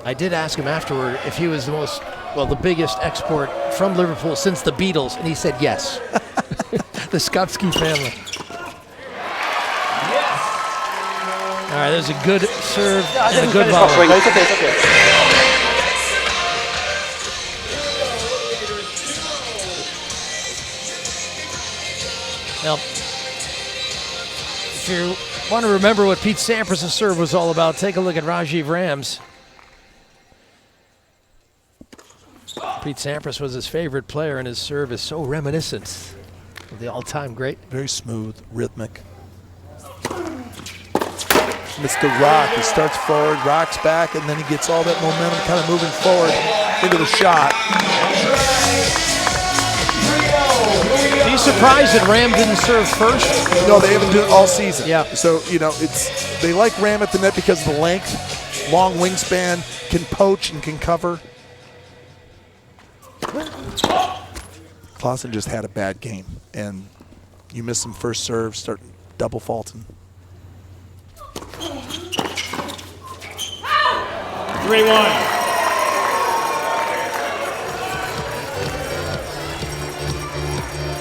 I did ask him afterward if he was the biggest export from Liverpool since the Beatles, and he said yes. The Skupski family. All right, there's a good serve and a good volley. It's okay. Now, if you want to remember what Pete Sampras' serve was all about, take a look at Rajiv Ram's. Pete Sampras was his favorite player, and his serve is so reminiscent of the all-time great. Very smooth, rhythmic. Mr. Rock, he starts forward, rocks back, and then he gets all that momentum kind of moving forward into the shot. These surprised that Ram didn't serve first? No, they haven't done it all season. Yeah. So, you know, they like Ram at the net because of the length, long wingspan, can poach and can cover. Clausen just had a bad game, and you miss some first serve, start double faulting. 3-1.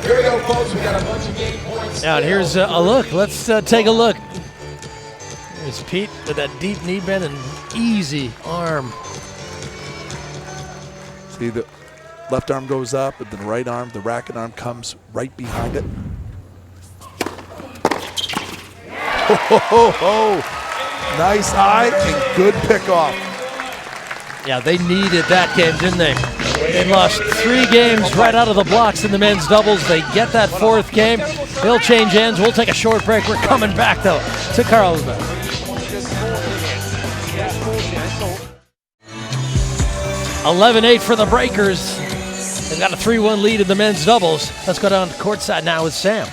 Here we go, folks. We got a bunch of game points. Now, and here's a look. Let's take a look. There's Pete with that deep knee bend and easy arm. See, the left arm goes up, and then the right arm, the racket arm comes right behind it. Ho, ho, ho, ho. Nice eye and good pickoff. Yeah, they needed that game, didn't they? They lost 3 games right out of the blocks in the men's doubles. They get that 4th game. They'll change ends. We'll take a short break. We're coming back, though, to Carlsbad. 11-8 for the Breakers. They've got a 3-1 lead in the men's doubles. Let's go down to courtside now with Sam.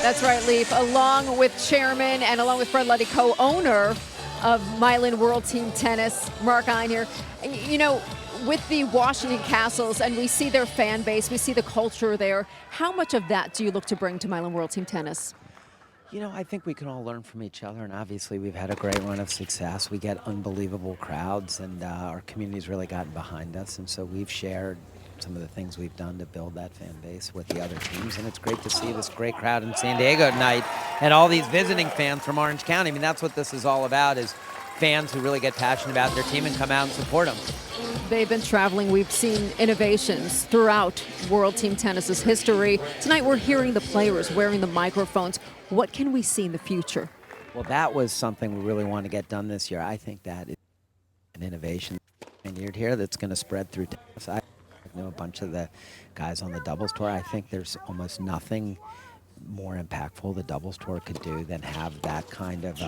That's right, Leaf. Along with chairman and along with Fred Luddy, co-owner of Mylan World Team Tennis, Mark Ein here. You know, with the Washington Castles, and we see their fan base, we see the culture there. How much of that do you look to bring to Mylan World Team Tennis? You know, I think we can all learn from each other, and obviously we've had a great run of success. We get unbelievable crowds, and our community's really gotten behind us, and so we've shared some of the things we've done to build that fan base with the other teams, and it's great to see this great crowd in San Diego tonight and all these visiting fans from Orange County. I mean, that's what this is all about, is fans who really get passionate about their team and come out and support them. They've been traveling. We've seen innovations throughout World Team Tennis's history. Tonight we're hearing the players wearing the microphones. What can we see in the future? Well, that was something we really want to get done this year. I think that is an innovation here that's going to spread through tennis. I know a bunch of the guys on the doubles tour. I think there's almost nothing more impactful the doubles tour could do than have that kind of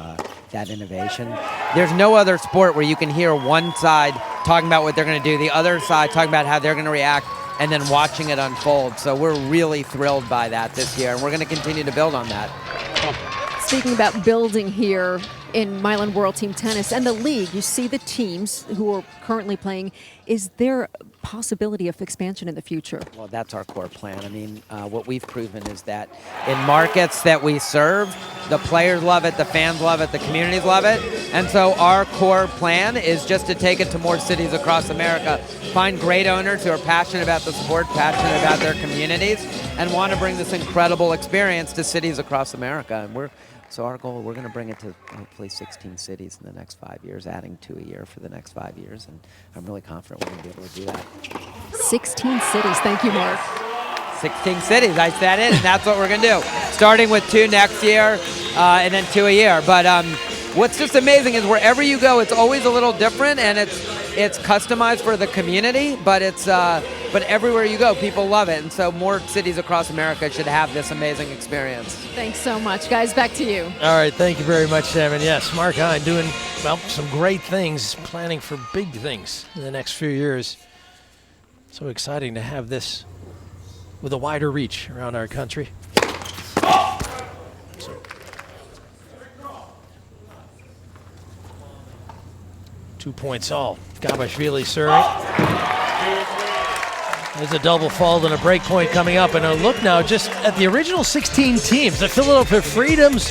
that innovation. There's no other sport where you can hear one side talking about what they're going to do, the other side talking about how they're going to react, and then watching it unfold. So we're really thrilled by that this year, and we're going to continue to build on that. Speaking about building here in Mylan World Team Tennis and the league, you see the teams who are currently playing. Is there a possibility of expansion in the future? Well, that's our core plan. I mean, what we've proven is that in markets that we serve, the players love it, the fans love it, the communities love it. And so our core plan is just to take it to more cities across America, find great owners who are passionate about the sport, passionate about their communities, and want to bring this incredible experience to cities across America. And so our goal, we're going to bring it to hopefully 16 cities in the next 5 years, adding 2 a year for the next 5 years, and I'm really confident we're going to be able to do that. 16 cities, thank you, Mark. 16 cities, I said it, and that's what we're going to do. Starting with 2 next year, and then 2 a year. But what's just amazing is wherever you go, it's always a little different, and it's customized for the community, but but everywhere you go, people love it. And so more cities across America should have this amazing experience. Thanks so much. Guys, back to you. All right, thank you very much, Sam. And yes, Mark Hein doing, well, some great things, planning for big things in the next few years. So exciting to have this with a wider reach around our country. 2 points all. Gabashvili serving. There's a double fault and a break point coming up. And a look now just at the original 16 teams. The Philadelphia Freedoms.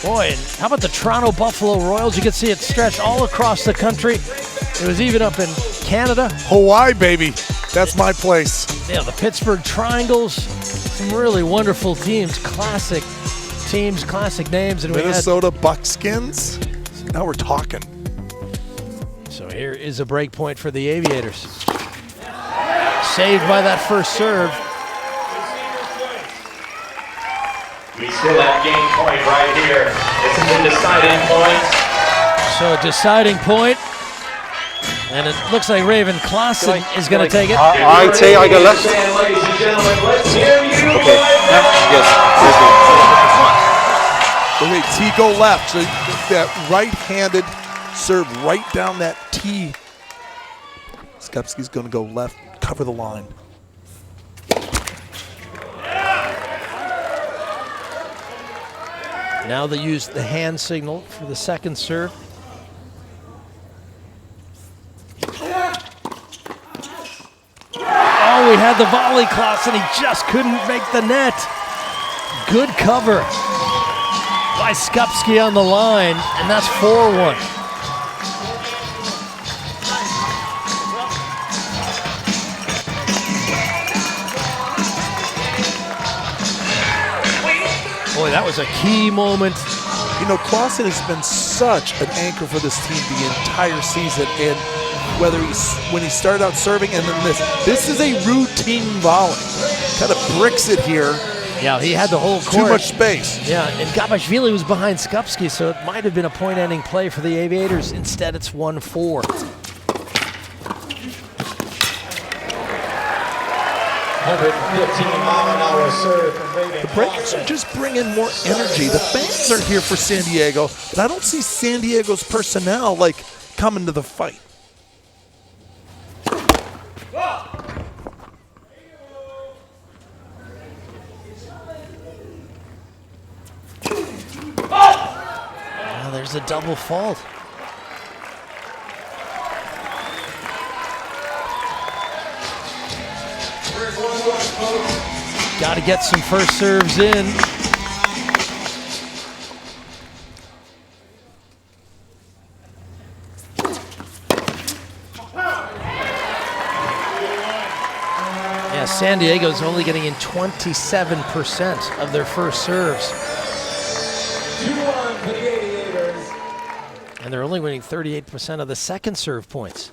Boy, and how about the Toronto Buffalo Royals? You can see it stretched all across the country. It was even up in Canada. Hawaii, baby. That's my place. Yeah, the Pittsburgh Triangles. Some really wonderful teams. Classic teams, classic names. And Minnesota Buckskins. Now we're talking. So here is a break point for the Aviators. Saved by that first serve. We still have game point right here. This is a deciding point. So a deciding point. And it looks like Raven Clausen is going to take it. I go left. Ladies and gentlemen, let's hear you. Okay. Yes. Okay, T go left. So that right-handed serve right down that T. Skepsky's going to go left, cover the line. Now they use the hand signal for the second serve. Oh, we had the volley, Klaus, and he just couldn't make the net. Good cover by Skupski on the line, and that's 4-1. Boy, that was a key moment. You know, Clausen has been such an anchor for this team the entire season, and whether when he started out serving and then this is a routine volley. Kind of bricks it here. Yeah, he had the whole court. Too much space. Yeah, and Gabashvili was behind Skupski, so it might have been a point-ending play for the Aviators. Instead, it's 1-4. 115-mile-an-hour serve from Raven. The Breakers are just bringing more energy. The fans are here for San Diego, but I don't see San Diego's personnel like coming to the fight. Now there's a double fault. Got to get some first serves in. Yeah, San Diego's only getting in 27% of their first serves. 2-1 for the Aviators. And they're only winning 38% of the second serve points.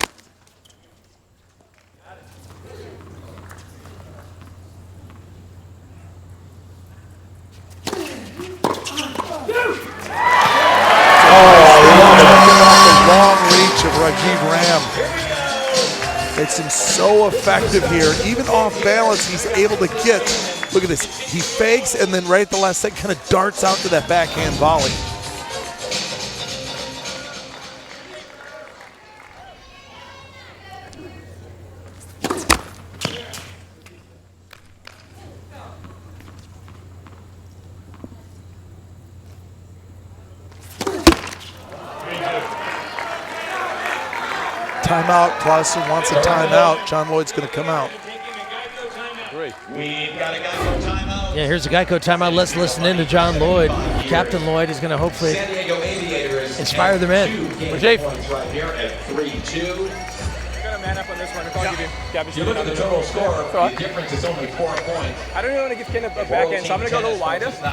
Makes him so effective here. Even off balance, he's able to get, look at this, he fakes and then right at the last second kind of darts out to that backhand volley. Timeout. Clausen wants a timeout. John Lloyd's going to come out. We've got a Geico timeout. Yeah, here's a Geico timeout. Let's listen in to John Lloyd. Captain Lloyd is going to hopefully San Diego Aviators inspire the men. Right here at 3-2. Man up on this one. You look at the total score, the difference is only 4 points. I don't even want to give Ken a backhand, so I'm going to go a little wider. And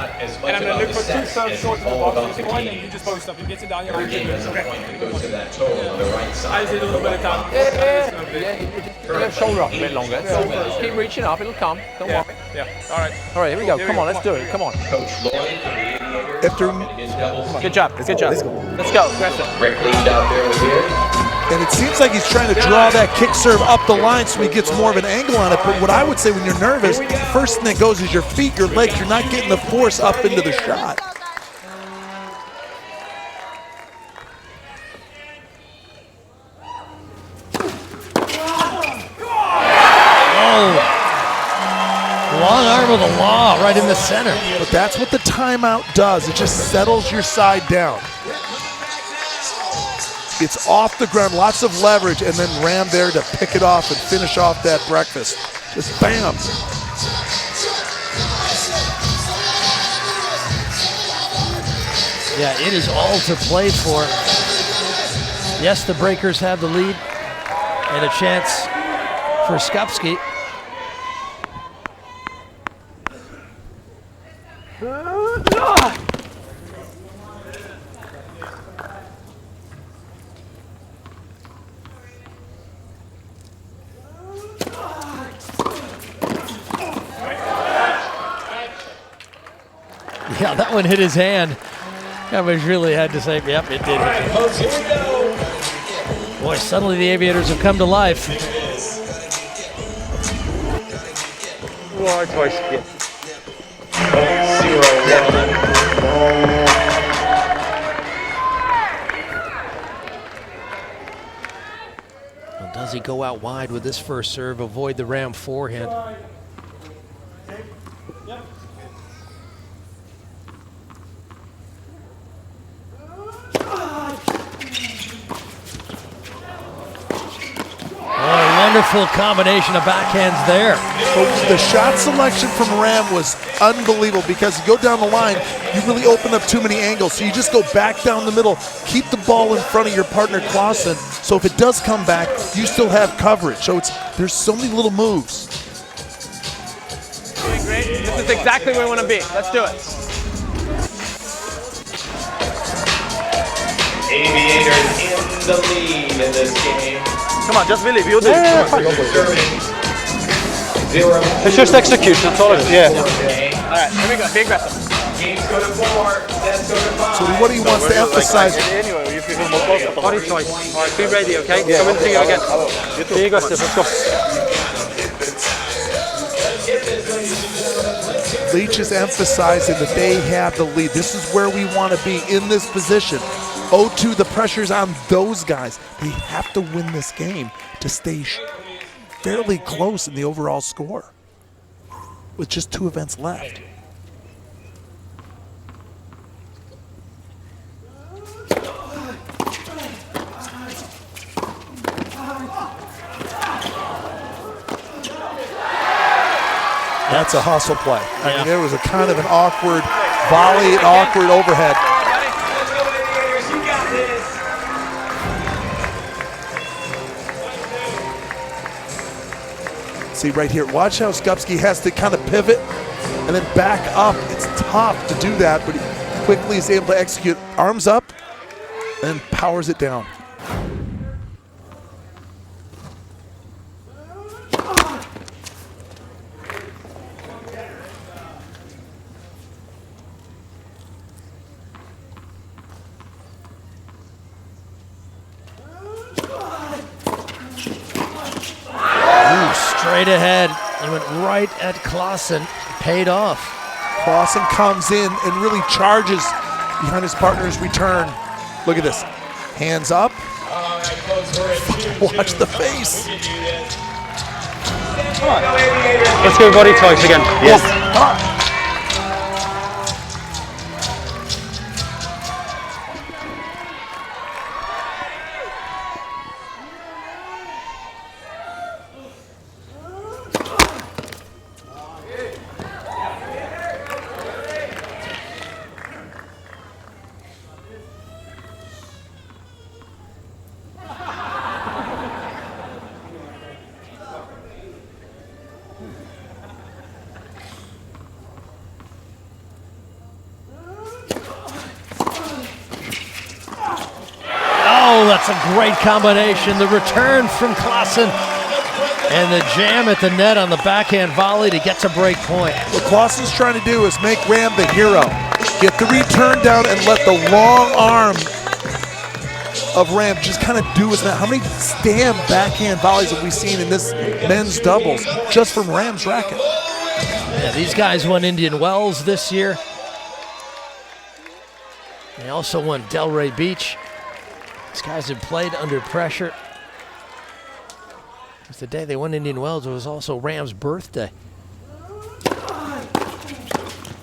I'm going to look for 2 serves short of the ball. So point, and you just post up. You get it down your line. Every game has a point that goes to that total on the right side. I just need a little bit of time. Yeah, shoulder up a bit longer. Just keep reaching up, it'll come. Don't worry. Yeah, all right. All right, here we go. Come on, let's do it. Come on. Coach Lloyd from the Aviators. Good job. Good job. Let's go. Rick lead out there with his. And it seems like he's trying to draw that kick serve up the line so he gets more of an angle on it. But what I would say when you're nervous, the first thing that goes is your feet, your legs. You're not getting the force up into the shot. Long arm of the law right in the center. But that's what the timeout does. It just settles your side down. It's off the ground, lots of leverage, and then Ram there to pick it off and finish off that breakfast. Just bam. Yeah, it is all to play for. Yes, the Breakers have the lead and a chance for Skupski. Yeah, that one hit his hand. Really had to say, yep, it did. Folks, here we go. Boy, suddenly the Aviators have come to life. Why twice again? 0-1. Well, does he go out wide with this first serve, avoid the Ram forehand? Beautiful combination of backhands there. The shot selection from Ram was unbelievable because you go down the line, you really open up too many angles. So you just go back down the middle, keep the ball in front of your partner Clausen. So if it does come back, you still have coverage. So there's so many little moves. Doing great. This is exactly where we want to be. Let's do it. Aviators in the lead in this game. Come on, just believe you do. Zero. It's just execution, that's all it is. Yeah. All right, here we go. Be aggressive. Games go to 4, sets go to 5. So what he wants to emphasize. Body choice. All right, be ready, okay? Come in together again. Be aggressive, let's go. Leach is emphasizing that they have the lead. This is where we want to be in this position. 0-2, the pressure's on those guys. They have to win this game to stay fairly close in the overall score with just 2 events left. That's a hustle play. I mean, it was a kind of an awkward volley, an awkward overhead. See right here, watch how Skupski has to kind of pivot and then back up. It's tough to do that, but he quickly is able to execute. Arms up and powers it down. Straight ahead and went right at Clausen. Paid off. Clausen comes in and really charges behind his partner's return. Look at this. Hands up. Watch the face. Come on. Let's go body choice again. Yes. Come on. That's a great combination. The return from Clausen and the jam at the net on the backhand volley to get to break point. What Clausen's trying to do is make Ram the hero. Get the return down and let the long arm of Ram just kind of do his net. How many stand backhand volleys have we seen in this men's doubles just from Ram's racket? Yeah, these guys won Indian Wells this year. They also won Delray Beach. These guys have played under pressure. It was the day they won Indian Wells. It was also Ram's birthday.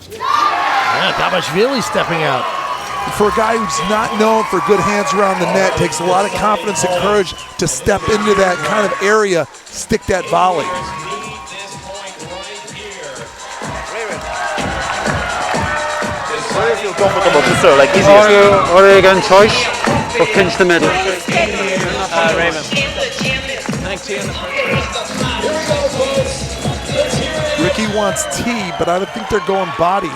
Yeah, Dabashvili stepping out. For a guy who's not known for good hands around the net, takes a lot of confidence and courage to step into that kind of area, stick that volley. Or again choice, or pinch the middle. Raven. Ricky wants T, but I don't think they're going body.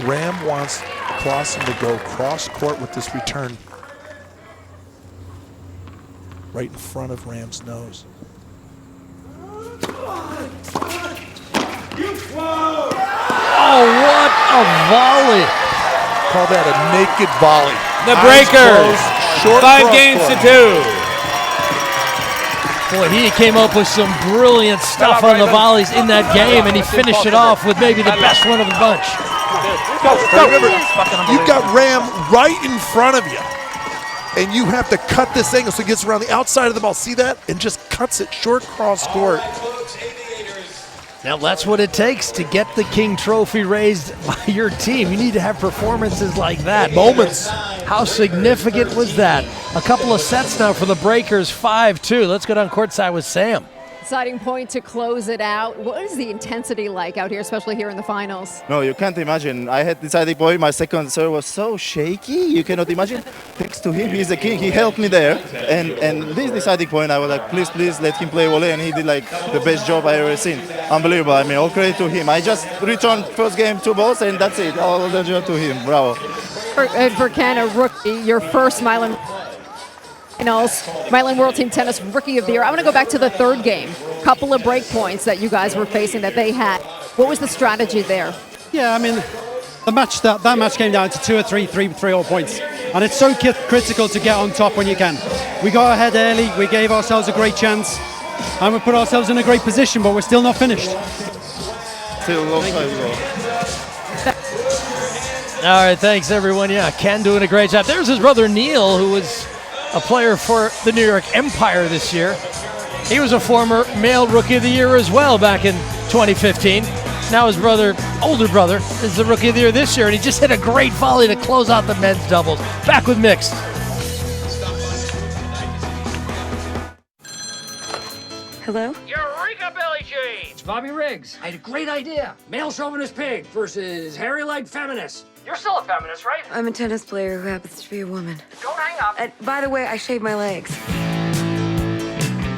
Ram wants Clausen to go cross court with this return right in front of Ram's nose. Oh, what a volley. Call that a naked volley. The Breakers, 5 games to 2. Boy, he came up with some brilliant stuff on the volleys in that game, and he finished it off with maybe the best one of the bunch. Remember, you've got Ram right in front of you, and you have to cut this angle so it gets around the outside of the ball. See that? And just cuts it short cross court. Now that's what it takes to get the King Trophy raised by your team. You need to have performances like that. Moments. How significant was that? A couple of sets now for the Breakers, 5-2. Let's go down courtside with Sam. Deciding point to close it out. What is the intensity like out here, especially here in the finals? No, you can't imagine. I had deciding point. My second serve was so shaky. You cannot imagine. Thanks to him, he's the king. He helped me there. And this deciding point, I was like, please let him play volley. And he did like the best job I ever seen. Unbelievable. I mean, all credit to him. I just returned first game 2 balls, and that's it. All the job to him. Bravo. For Ken, a rookie, your first Mylan Finals, Mylan World Team Tennis Rookie of the Year. I want to go back to the third game. Couple of break points that you guys were facing that they had. What was the strategy there? Yeah, I mean, the match that match came down to 2 or 3 points, and it's so critical to get on top when you can. We got ahead early. We gave ourselves a great chance, and we put ourselves in a great position, but we're still not finished. Still a long time to go. All right, thanks everyone. Yeah, Ken doing a great job. There's his brother Neil, who was a player for the New York Empire this year. He was a former male Rookie of the Year as well back in 2015. Now his older brother, is the Rookie of the Year this year, and he just hit a great volley to close out the men's doubles. Back with mixed. Hello? Eureka, Billie Jean! It's Bobby Riggs. I had a great idea. Male chauvinist pig versus hairy-legged feminist. You're still a feminist, right? I'm a tennis player who happens to be a woman. Don't hang up. And by the way, I shave my legs.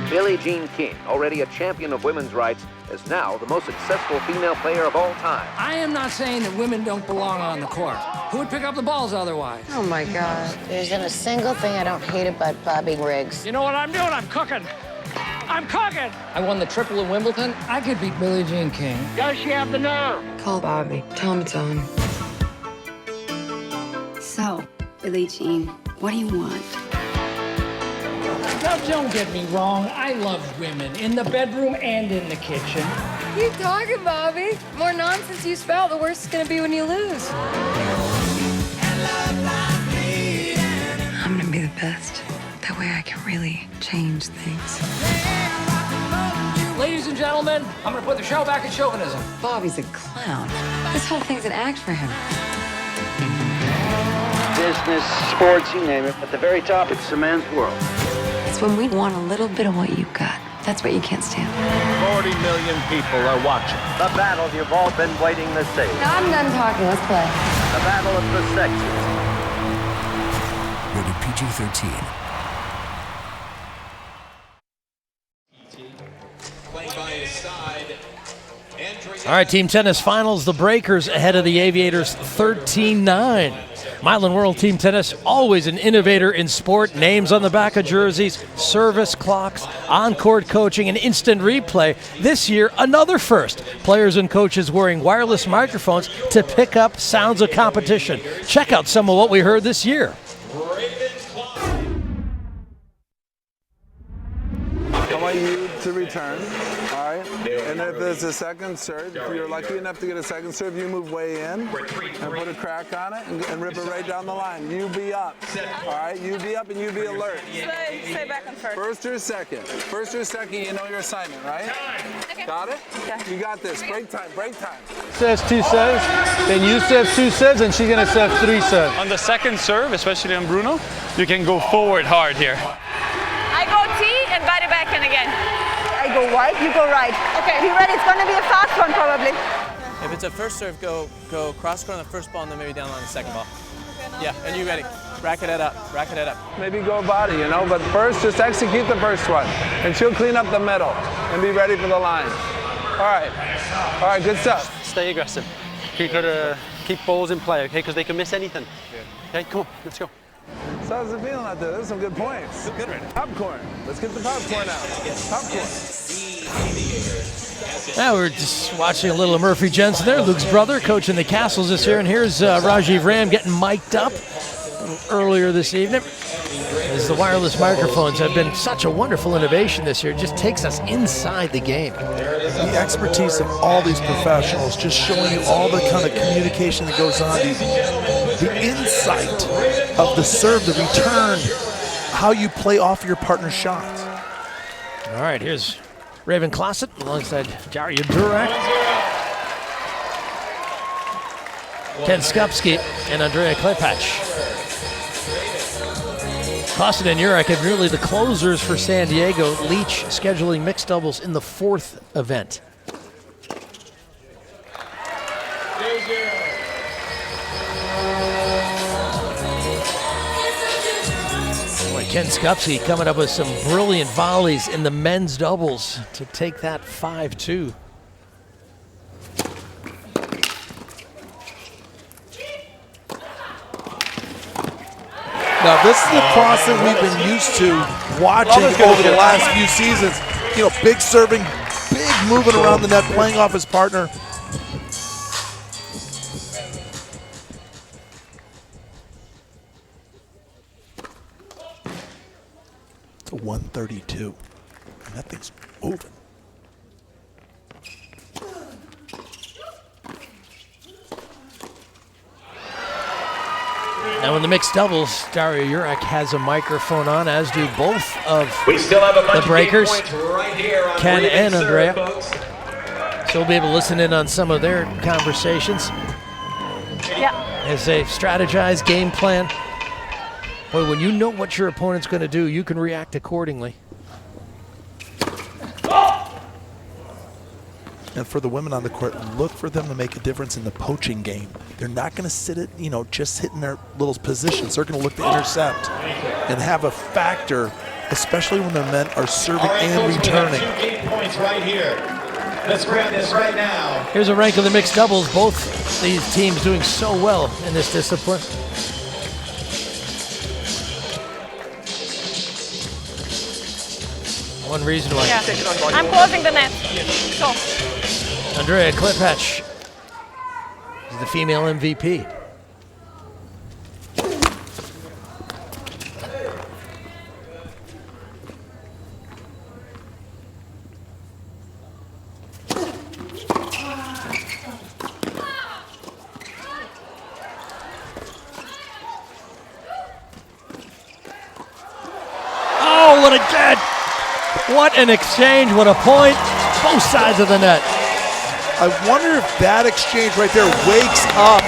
Billie Jean King, already a champion of women's rights, is now the most successful female player of all time. I am not saying that women don't belong on the court. Who would pick up the balls otherwise? Oh my God. There isn't a single thing I don't hate about Bobby Riggs. You know what I'm doing? I'm cooking. I'm cooking. I won the triple in Wimbledon. I could beat Billie Jean King. Does she have the nerve? Call Bobby. Tell him it's on. So, Billie Jean, what do you want? Now, don't get me wrong. I love women in the bedroom and in the kitchen. Keep talking, Bobby. The more nonsense you spout, the worse it's gonna be when you lose. I'm gonna be the best. That way I can really change things. Ladies and gentlemen, I'm gonna put the show back in chauvinism. Bobby's a clown. This whole thing's an act for him. Business, sports, you name it. At the very top, it's the man's world. It's when we want a little bit of what you've got. That's what you can't stand. 40 million people are watching. The battle you've all been waiting to see. Now I'm done talking. Let's play. The battle of the sexes. Rated PG-13. All right, Team Tennis Finals, the Breakers ahead of the Aviators 13-9. Mylan World Team Tennis, always an innovator in sport. Names on the back of jerseys, service clocks, on-court coaching, and instant replay. This year, another first. Players and coaches wearing wireless microphones to pick up sounds of competition. Check out some of what we heard this year. I want you to return, all right? And if there's a second serve, if you're lucky enough to get a second serve, you move way in and put a crack on it and rip it right down the line. You be up, all right? You be up and you be alert. Stay back on first. First or second? First or second, you know your assignment, right? Okay. Got it? Okay. You got this. Break time, break time. Says 2 serves, then you serve 2 serves, and she's gonna serve 3 serves. On the second serve, especially on Bruno, you can go forward hard here. I go T and body back in again. I go right, you go right. Okay. Be ready, it's gonna be a fast one probably. If it's a first serve, go cross court on the first ball and then maybe down on the second ball. Yeah, and you ready. Racket it up, racket it up. Maybe go body, you know, but first just execute the first one. And she'll clean up the middle and be ready for the line. All right, good stuff. Stay aggressive. Keep balls in play, okay? Because they can miss anything. Okay, come on, let's go. So how's it feeling out there? There's some good points. Good right now. Popcorn. Let's get the popcorn out. Popcorn. Now we're just watching a little of Murphy Jensen there, Luke's brother, coaching the Castles this year. And here's Rajiv Ram getting mic'd up earlier this evening. As the wireless microphones have been such a wonderful innovation this year, it just takes us inside the game. The expertise of all these professionals, just showing you all the kind of communication that goes on, the insight of the serve, the return, how you play off your partner's shots. All right, here's Raven Clausen alongside Daria Durek. Ken Skupski and Andrea Klepacz. Clausen and Jurek have nearly the closers for San Diego. Leach scheduling mixed doubles in the 4th event. Boy, Ken Skupski coming up with some brilliant volleys in the men's doubles to take that 5-2. Now, this is the Clausen we've been used to watching over the last few seasons. You know, big serving, big moving around the net, playing off his partner. It's a 132. And that thing's moving. Now in the mixed doubles, Daria Jurek has a microphone on, as do both of the breakers, right here on Ken and Andrea. Folks. So we'll be able to listen in on some of their conversations as they strategize, game plan. Boy, when you know what your opponent's going to do, you can react accordingly. And for the women on the court, look for them to make a difference in the poaching game. They're not going to sit at, you know, just hitting their little positions. They're going to look to intercept and have a factor, especially when the men are serving and returning. 2 game points right here. Let's grab this right now. Here's a rank of the mixed doubles. Both these teams doing so well in this discipline. One reason why. Yeah. I'm closing the net. So. Andrea Klepacz is the female MVP. Oh, what a get! What an exchange, what a point. Both sides of the net. I wonder if that exchange right there wakes up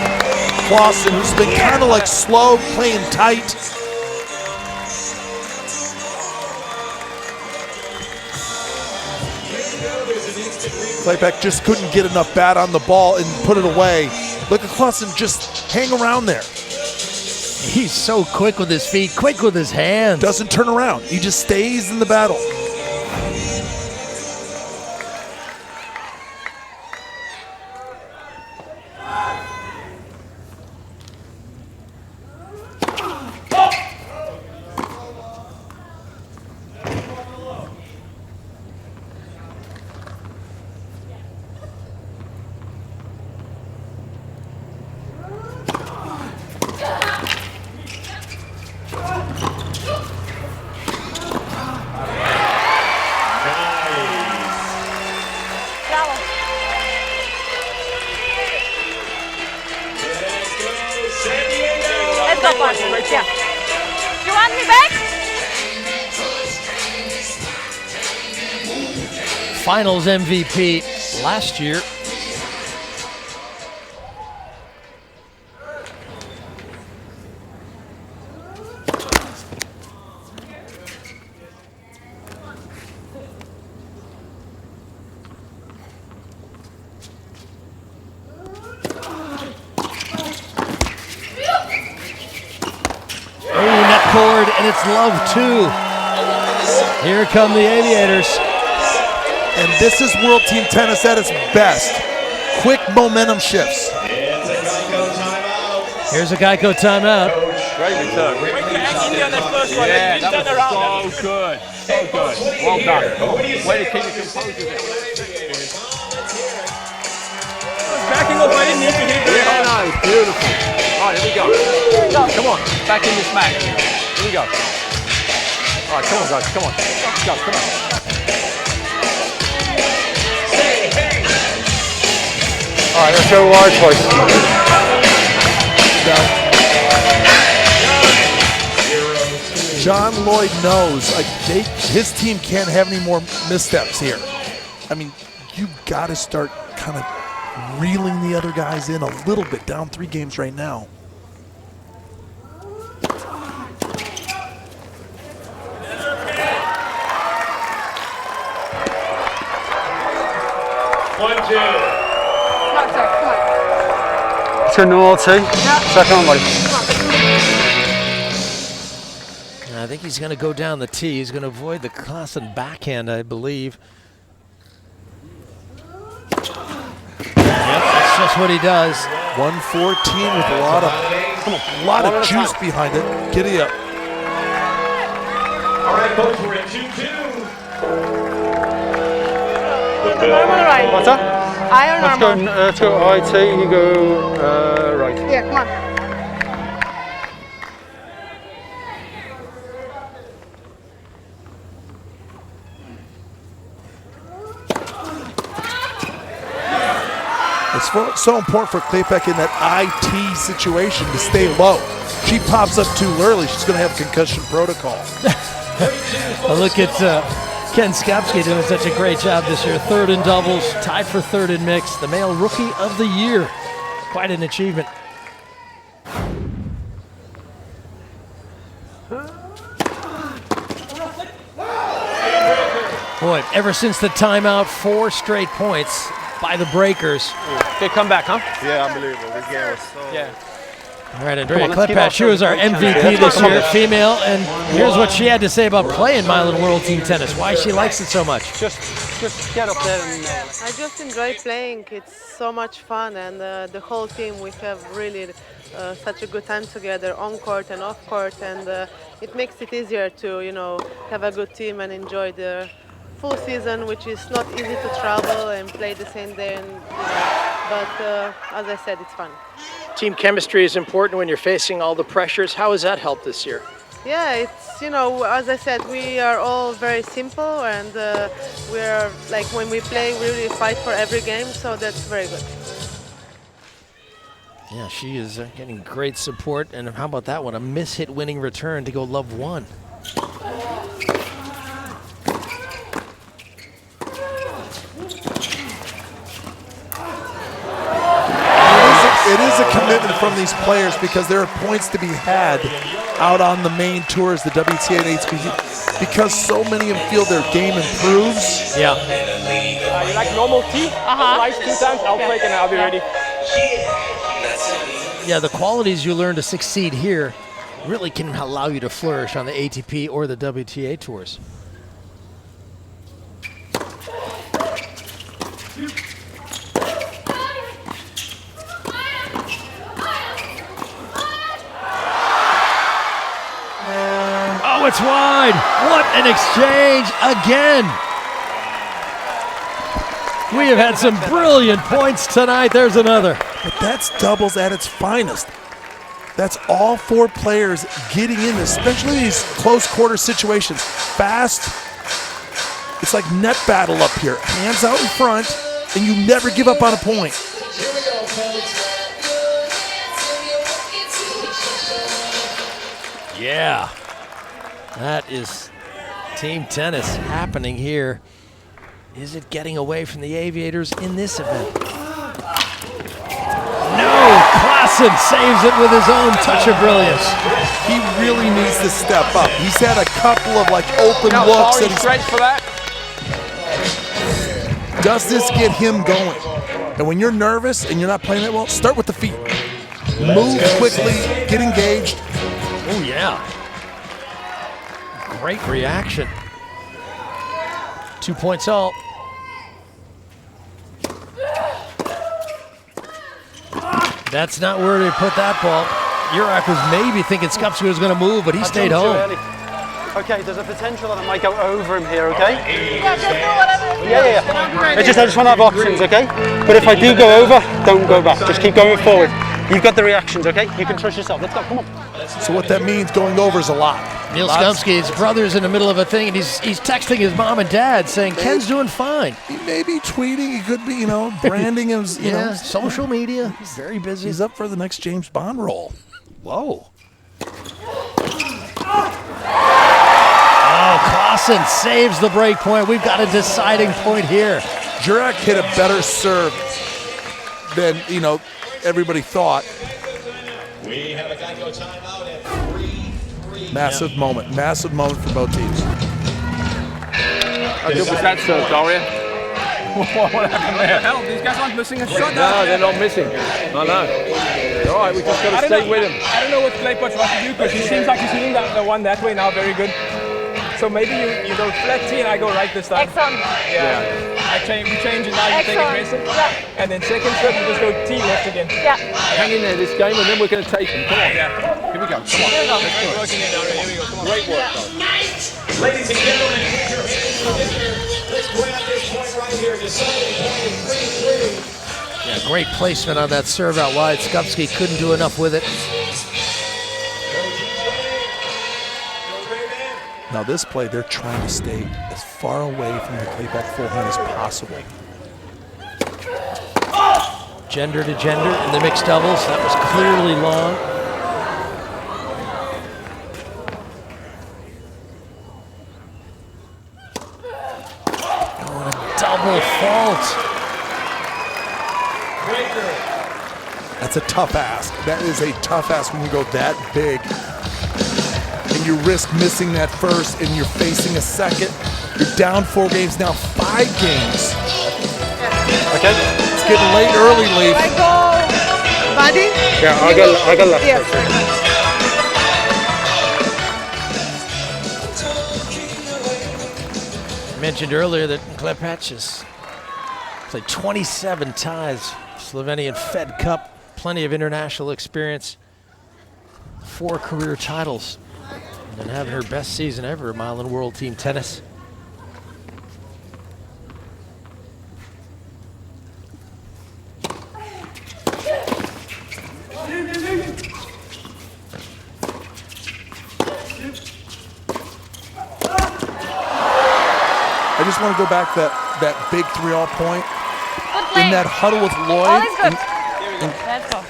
Clausen, who's been kind of like slow, playing tight. Klepacz just couldn't get enough bat on the ball and put it away. Look at Clausen just hang around there. He's so quick with his feet, quick with his hands. Doesn't turn around. He just stays in the battle. Yeah. You want me back? Finals MVP last year. And it's love two. Here come the Aviators. And this is World Team Tennis at its best. Quick momentum shifts. Here's a Geico timeout. Great return. Yeah, that was so good. So good. Well done. Way to keep your composure there. Backing up, I didn't need to hit it. Yeah, no, beautiful. All right, here we go. Come on, back in this match. Here we go. All right, come on, guys, come on. Let's go, come on. All right, let's go large voice. John Lloyd knows like his team can't have any more missteps here. I mean, you got to start kind of reeling the other guys in a little bit. Down 3 games right now. Let's go naughty. Second one, buddy. I think he's going to go down the tee. He's going to avoid the Klassen backhand, I believe. Yep, that's just what he does. 114 with a lot of juice behind it. Giddy up. All right, folks, we're at 2-2. Normal right. What's that? Iron normal. Let's go IT, you go right. Yeah, come on. It's so important for Klepek in that IT situation to stay low. She pops up too early, she's going to have concussion protocol. Look at Ken Skopsky doing such a great job this year. 3rd in doubles, tied for 3rd in mixed. The male rookie of the year. Quite an achievement. Boy, ever since the timeout, 4 straight points by the Breakers. Good comeback, huh? Yeah, unbelievable. This game was so... Yeah. All right, Andrea Klepash, she was our MVP this year, female, and here's what she had to say about playing Mylan World Team Tennis, why she likes it so much. Just get up there and... I just enjoy playing. It's so much fun, and the whole team, we have really such a good time together, on court and off court, and it makes it easier to, you know, have a good team and enjoy the full season, which is not easy to travel and play the same day, and, you know, but as I said, it's fun. Team chemistry is important when you're facing all the pressures. How has that helped this year? Yeah, it's, you know, as I said, we are all very simple, and we're like, when we play, we really fight for every game, so that's very good. Yeah, she is getting great support, and how about that one? A miss-hit winning return to go love 1. It is a commitment from these players because there are points to be had out on the main tours, the WTA and ATP, because so many of them feel their game improves. Yeah. You like normal tee? Slice 2 times, I'll break and I'll be ready. Yeah, the qualities you learn to succeed here really can allow you to flourish on the ATP or the WTA tours. Oh, it's wide. What an exchange again. We have had some brilliant points tonight. There's another. But that's doubles at its finest. That's all 4 players getting in, especially these close quarter situations. Fast. It's like net battle up here. Hands out in front, and you never give up on a point. Yeah. That is team tennis happening here. Is it getting away from the Aviators in this event? No, Klassen saves it with his own touch of brilliance. He really needs to step up. He's had a couple of like open looks. And stretch for that. Does this get him going? And when you're nervous and you're not playing that well, start with the feet. Move quickly, get engaged. Oh yeah. Great reaction. 2 points all. That's not where they put that ball. Urak was maybe thinking Skopsky was going to move, but he stayed home. Okay, there's a potential that I might go over him here, okay? Yeah. I just want to have options, okay? But if I do go over, don't go back. Just keep going forward. You've got the reactions, okay? You can trust yourself. Let's go, come on. So what that means, going over is a lot. Neil Skopsky, his brother's in the middle of a thing, and he's texting his mom and dad saying, Ken's doing fine. He may be tweeting, he could be, you know, branding his, you know. Social media. He's very busy. He's up for the next James Bond role. Whoa. Oh, Klassen saves the break point. We've got a deciding point here. Jurek hit a better serve than, you know, everybody thought. We have a Geico timeout at 3-3. Massive moment for both teams. How good was that serve, Daria? What happened there? Hell, these guys aren't missing a shot. No, they're not missing. I know. All right, we just got to stay with him. I don't know what play coach wants to do because he seems like he's hitting the one that way now. Very good. So maybe you go flat T and I go right this time. Excellent. Yeah. We change it now. You take aggressive. Yeah. And then second serve, you just go T left again. Yeah. Hang in there this game and then we're going to take him. Come on. Yeah. Here we go. Come on. Here we go. Let's do it. Working it, Daria. Here we go. Come on. Great work, though. Ladies and gentlemen, put your hands together. Let's grab this point right here. Deciding point 3-3. Yeah, great placement on that serve out wide. Skupski couldn't do enough with it. Now this play, they're trying to stay as far away from the playback forehand as possible. Gender to gender in the mixed doubles. That was clearly long. Oh, and a double fault. That's a tough ask. That is a tough ask when you go that big. And you risk missing that first, and you're facing a second. You're down 4 games, now 5 games. Okay. It's getting late early, Leaf. I go, buddy? Yeah, I go left. Yes. I mentioned earlier that Klepacz has played 27 ties. Slovenian Fed Cup, plenty of international experience. 4 career titles. And having her best season ever at Mylan World Team Tennis. I just want to go back to that big 3-all point. In that huddle with Lloyd and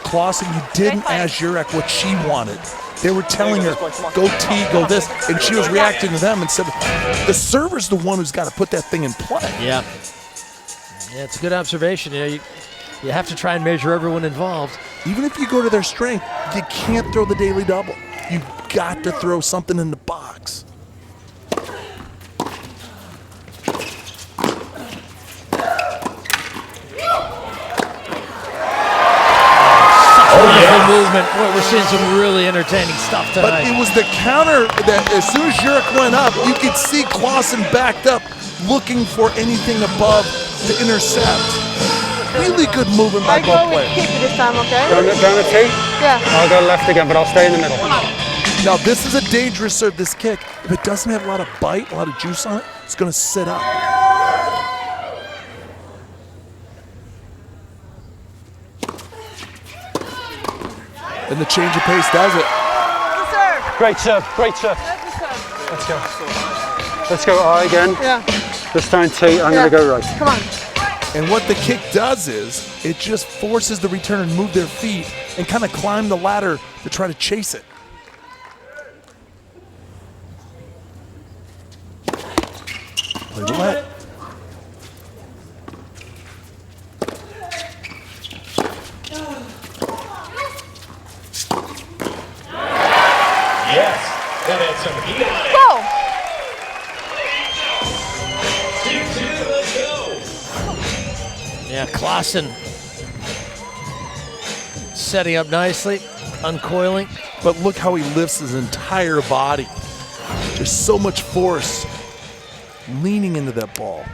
Clausen, you didn't ask Jurek what she wanted. They were telling her, go T, go this, and she was reacting to them and said, the server's the one who's got to put that thing in play. Yeah. Yeah, it's a good observation. You know, you have to try and measure everyone involved. Even if you go to their strength, you can't throw the daily double. You've got to throw something in the box. Movement. Boy, we're seeing some really entertaining stuff tonight. But it was the counter that as soon as Jurek went up, you could see Clausen backed up, looking for anything above to intercept. Really good movement by both players. I go with kick this time, okay? Down the T? Yeah. I'll go left again, but I'll stay in the middle. Now, this is a dangerous serve, this kick. If it doesn't have a lot of bite, a lot of juice on it, it's going to sit up. And the change of pace does it. Great serve, great serve. Let's go. Let's go I again. Yeah. This time T, I'm going to go right. Come on. And what the kick does is, it just forces the returner to move their feet and kind of climb the ladder to try to chase it. Play roulette. Yes, that had some heat on it. Go! 2-2, let's go. Yeah, Clausen setting up nicely, uncoiling. But look how he lifts his entire body. There's so much force leaning into that ball.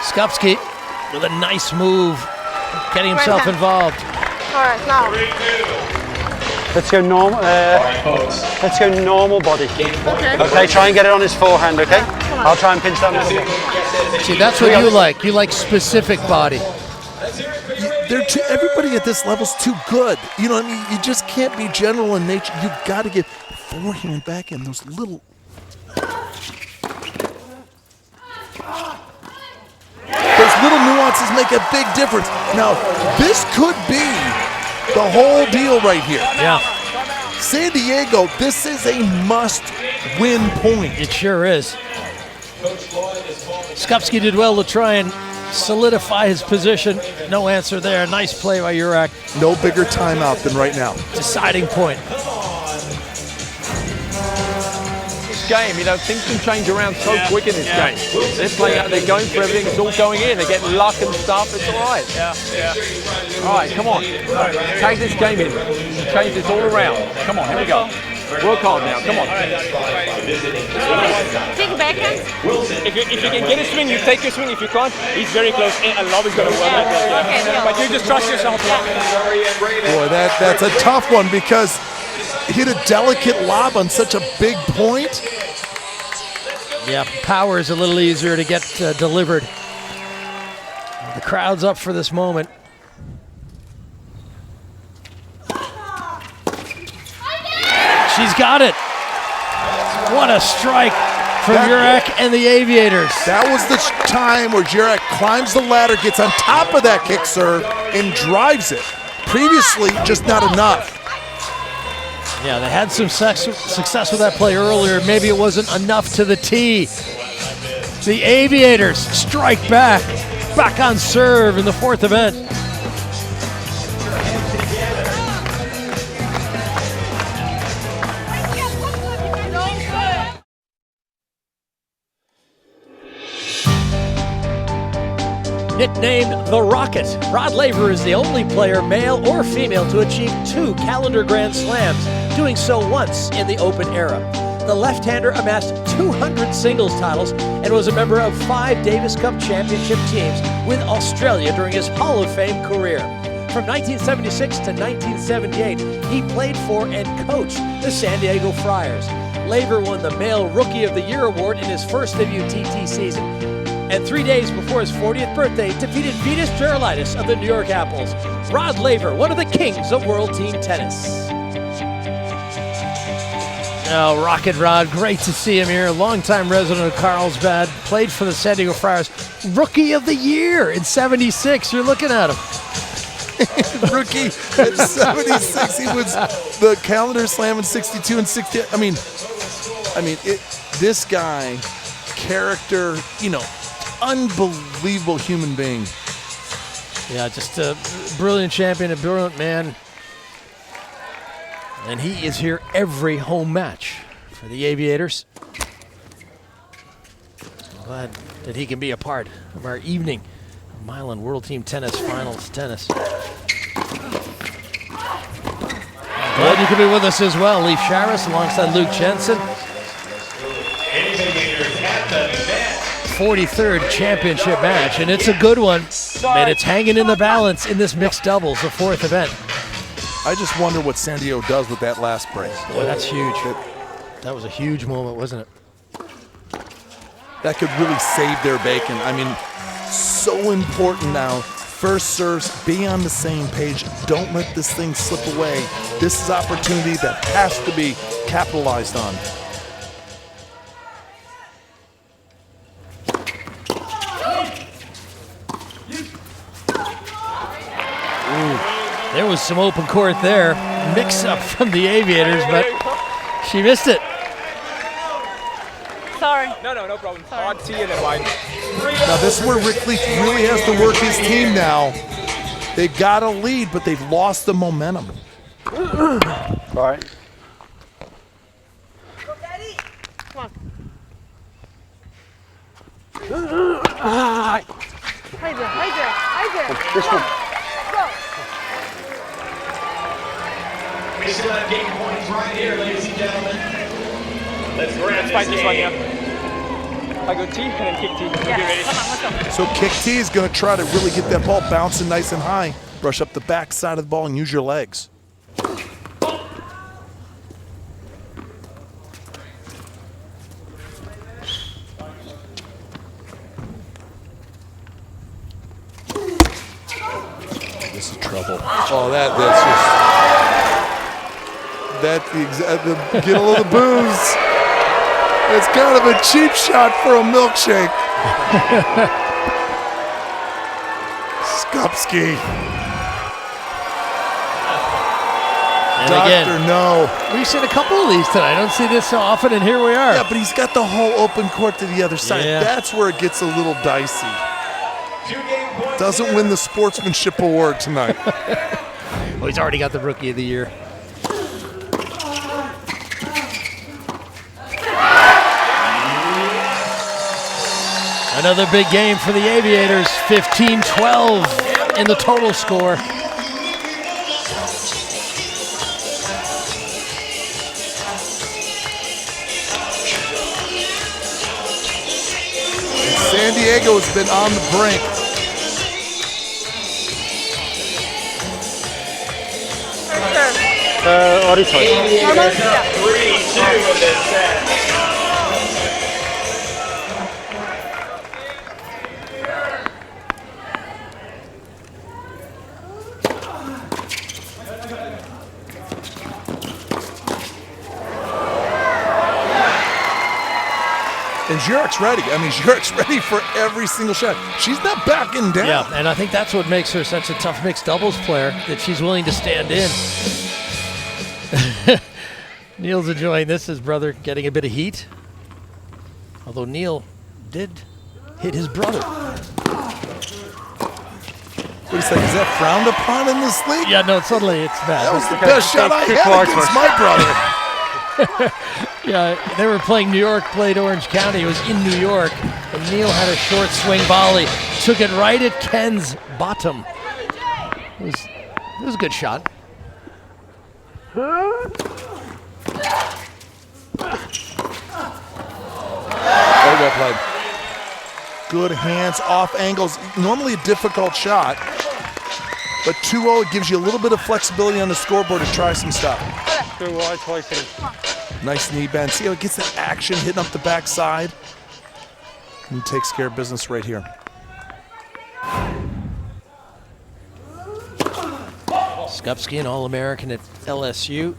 Skupski with a nice move, getting himself involved. All right, now. Let's go normal. Let's go normal body. Okay, try and get it on his forehand. Okay, I'll try and pinch that middle. See, that's what you like. You like specific body. Everybody at this level's too good. You know what I mean? You just can't be general in nature. You've got to get forehand back in those little. Those little nuances make a big difference. Now, this could be the whole deal right here. Yeah. San Diego, this is a must-win point. It sure is. Skupski did well to try and solidify his position. No answer there. Nice play by Jurak. No bigger timeout than right now. Deciding point. This game, you know, things can change around so quick in this game. They're playing out, they're going for everything, it's all going in, they're getting luck and stuff, it's all right. All right, come on. Take this game in. Change this all around. Come on, here we go. Work hard now, come on. Take backhand. If you can get a swing, you take your swing. If you can't, he's very close. A lob is going to work. But you just trust yourself. Boy, that's a tough one because hit a delicate lob on such a big point. Yeah, power is a little easier to get delivered. The crowd's up for this moment. She's got it. What a strike from Jurak and the Aviators. That was the time where Jurak climbs the ladder, gets on top of that kick serve, and drives it. Previously, just not enough. Yeah, they had some success with that play earlier. Maybe it wasn't enough to the tee. The Aviators strike back on serve in the fourth event. Nicknamed the Rocket, Rod Laver is the only player, male or female, to achieve 2 calendar Grand Slams, doing so once in the Open era. The left-hander amassed 200 singles titles and was a member of 5 Davis Cup championship teams with Australia during his Hall of Fame career. From 1976 to 1978, he played for and coached the San Diego Friars. Laver won the Male Rookie of the Year award in his first WTT season, and 3 days before his 40th birthday, defeated Vitas Gerulaitis of the New York Apples. Rod Laver, one of the kings of World Team Tennis. Oh, Rocket Rod, great to see him here. Longtime resident of Carlsbad, played for the San Diego Friars. Rookie of the Year in '76, you're looking at him. Rookie at 76, he was the calendar slam in 62 and 60. I mean, this guy, character, you know, unbelievable human being. Yeah, just a brilliant champion, a brilliant man. And he is here every home match for the Aviators. I'm glad that he can be a part of our evening Mylan World Team Tennis Finals tennis. Glad you can be with us as well. Leif Sharis alongside Luke Jensen. 43rd championship match, and it's a good one. And it's hanging in the balance in this mixed doubles, the 4th event. I just wonder what San Diego does with that last break. Boy, that's huge. That was a huge moment, wasn't it? That could really save their bacon. I mean, so important now. First serves, be on the same page. Don't let this thing slip away. This is opportunity that has to be capitalized on. There was some open court there. Mix-up from the Aviators, but she missed it. Sorry. No problem. Hard tee and then wide. Now this is where Rick Leach really has to work his team now. They've got a lead, but they've lost the momentum. All right. Come on. Ah. Right there. This one. We still have game points right here, ladies and gentlemen. Let's fight this one, yeah. I go tee and then kick tee. Yeah, come on, let's go. So kick tee is going to try to really get that ball bouncing nice and high. Brush up the back side of the ball and use your legs. This is trouble. Oh, that's just... get a little booze. It's kind of a cheap shot for a milkshake. Skupski. And Doctor, again, no. We've seen a couple of these tonight. I don't see this so often, and here we are. Yeah, but he's got the whole open court to the other side. Yeah. That's where it gets a little dicey. Doesn't win the sportsmanship award tonight. Well, he's already got the Rookie of the Year. Another big game for the Aviators, 15-12 in the total score. San Diego has been on the brink. What is it? Normal? Yeah. 3-2 in this set. And Zhurek's ready. I mean, Zhurek's ready for every single shot. She's not backing down. Yeah, and I think that's what makes her such a tough mixed doubles player, that she's willing to stand in. Neil's enjoying this, his brother getting a bit of heat. Although Neil did hit his brother. What do you say, is that frowned upon in this league? Yeah, no, suddenly it's bad. That was the best shot I had against my brother. Yeah, they were playing New York, played Orange County. It was in New York, and Neil had a short swing volley. Took it right at Ken's bottom. It was a good shot. Very well played. Good hands, off angles. Normally a difficult shot, but 2-0, it gives you a little bit of flexibility on the scoreboard to try some stuff. Too wide, twice in. Nice knee bend. See how it gets that action hitting up the backside? And takes care of business right here. Skupski, an All-American at LSU.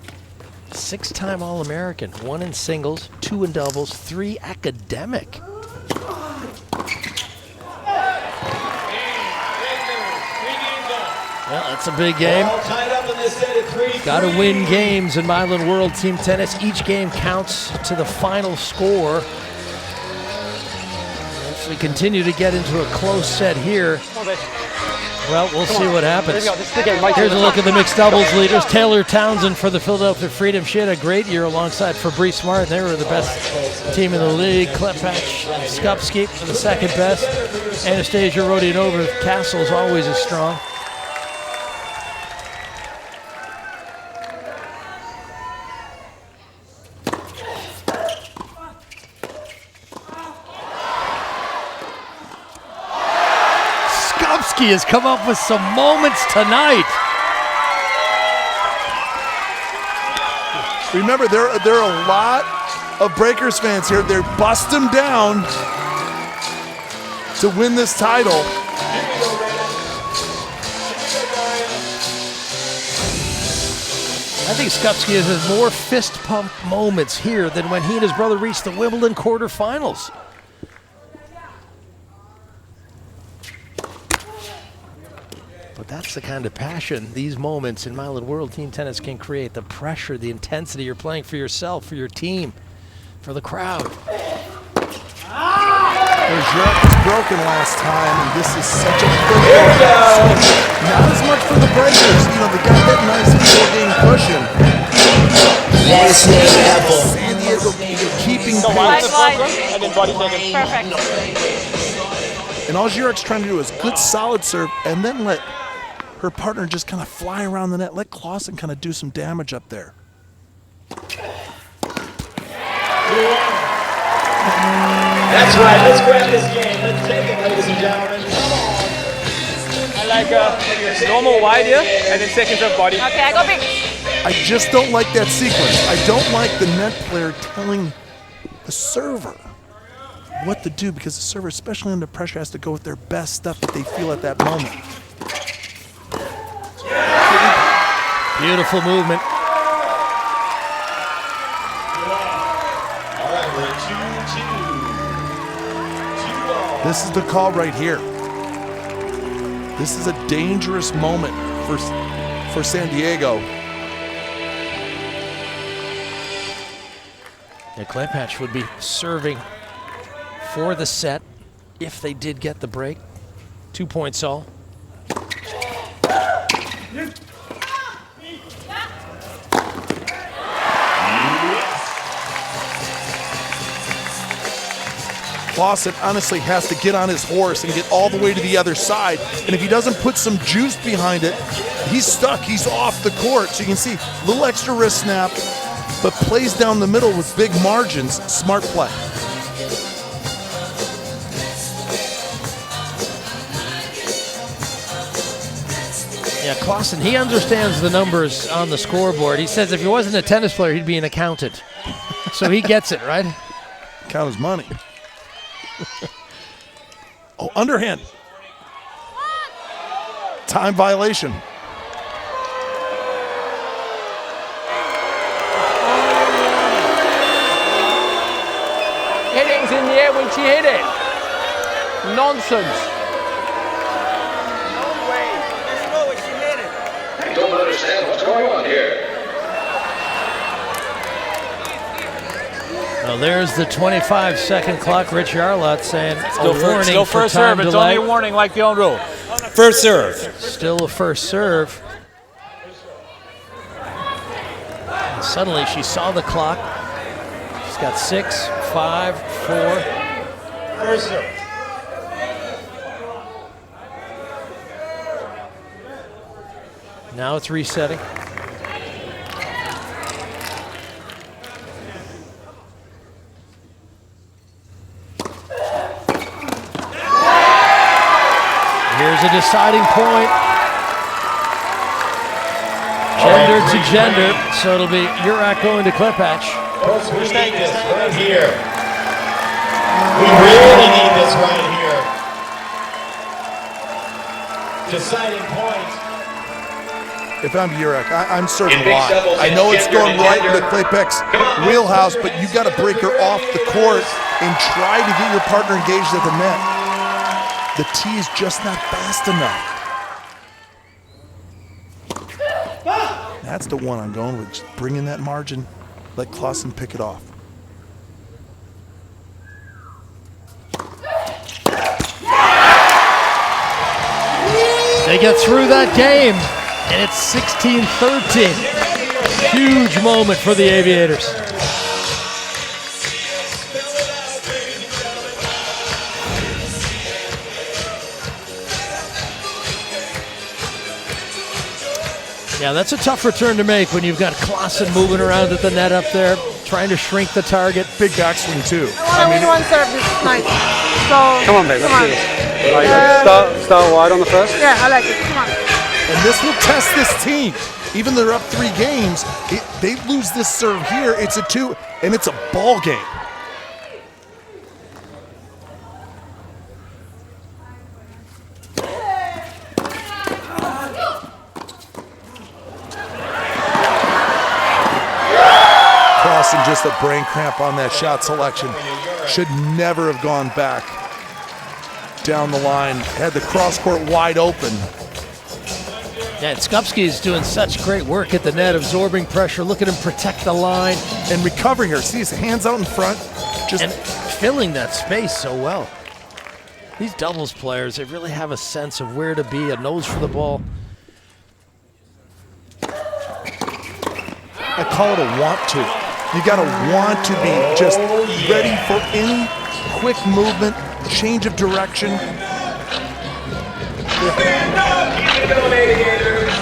6-time All-American. 1 in singles, 2 in doubles, 3 academic. Well, that's a big game. Got to win games in Mylan World Team Tennis. Each game counts to the final score. If we continue to get into a close set here, well, we'll see what happens. Here's a look at the mixed doubles leaders. Taylor Townsend for the Philadelphia Freedom. She had a great year alongside Fabrice Smart. They were the best team in the league. Klepach and Skupski for the second best. Anastasia Rodionova Castle is always as strong. Has come up with some moments tonight. Remember, there are a lot of Breakers fans here. They're busting them down to win this title. I think Skupski has more fist pump moments here than when he and his brother reached the Wimbledon quarterfinals. But that's the kind of passion these moments in Mylan World Team Tennis can create. The pressure, the intensity. You're playing for yourself, for your team, for the crowd. Zhurek was broken last time, and this is such a good game. Not as much for the Breakers. You know, they got that nice 4-game cushion. San Diego keeping pace. And then body second. Perfect. And all Zhurek's trying to do is good, solid serve, and then let her partner just kind of fly around the net. Let Clausen kind of do some damage up there. That's right, let's grab this game. Let's take it, ladies and gentlemen. I like normal wide here, and then second serve body. Okay, I go big. I just don't like that sequence. I don't like the net player telling the server what to do, because the server, especially under pressure, has to go with their best stuff that they feel at that moment. Beautiful movement. All right, we're at 2-2. This is the call right here. This is a dangerous moment for San Diego. Yeah, Klepacz would be serving for the set if they did get the break. 2 points all. Clausen honestly has to get on his horse and get all the way to the other side. And if he doesn't put some juice behind it, he's stuck. He's off the court. So you can see a little extra wrist snap, but plays down the middle with big margins. Smart play. Yeah, Clausen, he understands the numbers on the scoreboard. He says if he wasn't a tennis player, he'd be an accountant. So he gets it, right? Count his money. Oh, underhand. Time violation. Hitting's in the air when she hit it. Nonsense. I don't understand what's going on here. Well, there's the 25-second clock. Rich Yarlott saying warning Still for first time serve. It's delay. only a warning like the old rule. First serve. Still a first serve. And suddenly she saw the clock. She's got 6, 5, 4. First serve. Now it's resetting. Here's a deciding point. Gender to gender, so it'll be Urak going to Klepacz. We need this right here. We really need this right here. Deciding point. If I'm Urak, I'm certain why. I know it's going right into Klepacz wheelhouse, but you got to break her off the court and try to get your partner engaged at the net. The tee is just not fast enough. That's the one I'm going with. Just bring in that margin. Let Clausen pick it off. They get through that game, and it's 16-13. Huge moment for the Aviators. Yeah, that's a tough return to make when you've got Clausen moving around at the net up there, trying to shrink the target. Big backswing, too. I want to win one serve this night. So, Come on, babe, let's do this. Start wide on the first? Yeah, I like it. Come on. And this will test this team. Even though they're up 3 games, they lose this serve here, it's a 2, and it's a ball game. Clausen just a brain cramp on that shot selection. Should never have gone back down the line. Had the cross court wide open. Yeah, and Skupski is doing such great work at the net, absorbing pressure. Look at him protect the line. And recovering her. See his hands out in front. Just and filling that space so well. These doubles players, they really have a sense of where to be, a nose for the ball. I call it a want to. You got to want to be just ready for any quick movement, change of direction. Stand up, keep it going, Aviators.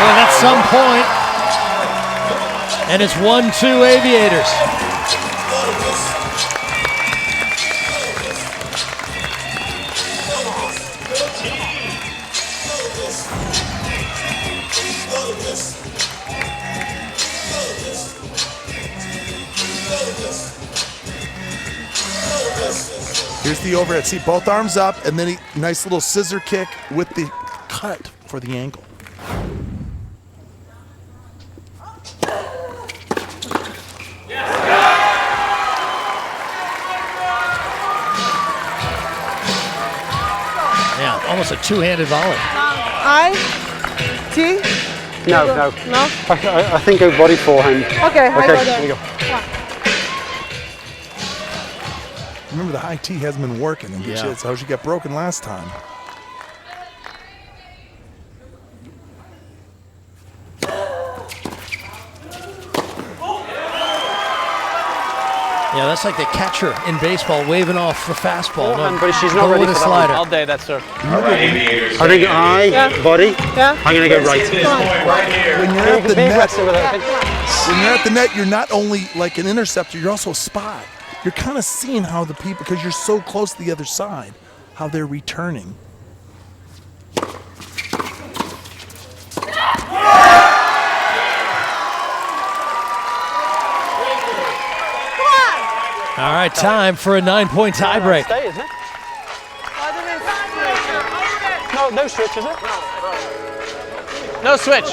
And at some point, and it's 1-2 Aviators. Here's the overhead. See, both arms up, and then a nice little scissor kick with the cut for the ankle. almost a two-handed volley. T? No. No? I think go body forehand. Okay, I go there. There you go. Remember, the high T hasn't been working. And that's how she got broken last time. Yeah, that's like the catcher in baseball waving off the fastball. No, But she's not ready with for a slider. All day, that's her. I think body. Yeah. I'm going to go right. When you're at the net, when you're at the net, you're not only like an interceptor, you're also a spy. You're kind of seeing how the people, because you're so close to the other side, how they're returning. All right, time for a 9-point tiebreak. Stay, isn't it? No switch, is it? No switch.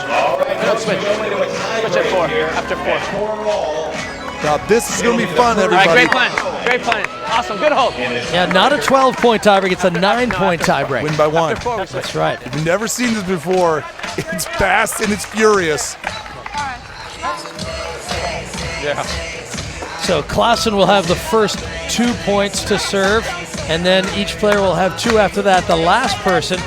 No switch. Switch at 4. After 4. Now this is going to be fun, All everybody. right, great plan. Great plan. Awesome. Good hold. Yeah, not a 12-point tiebreak. It's a 9-point tiebreak. Win by 1. That's right. We've never seen this before. It's fast and it's furious. Yeah. So Klassen will have the first 2 points to serve, and then each player will have 2 after that. The last person,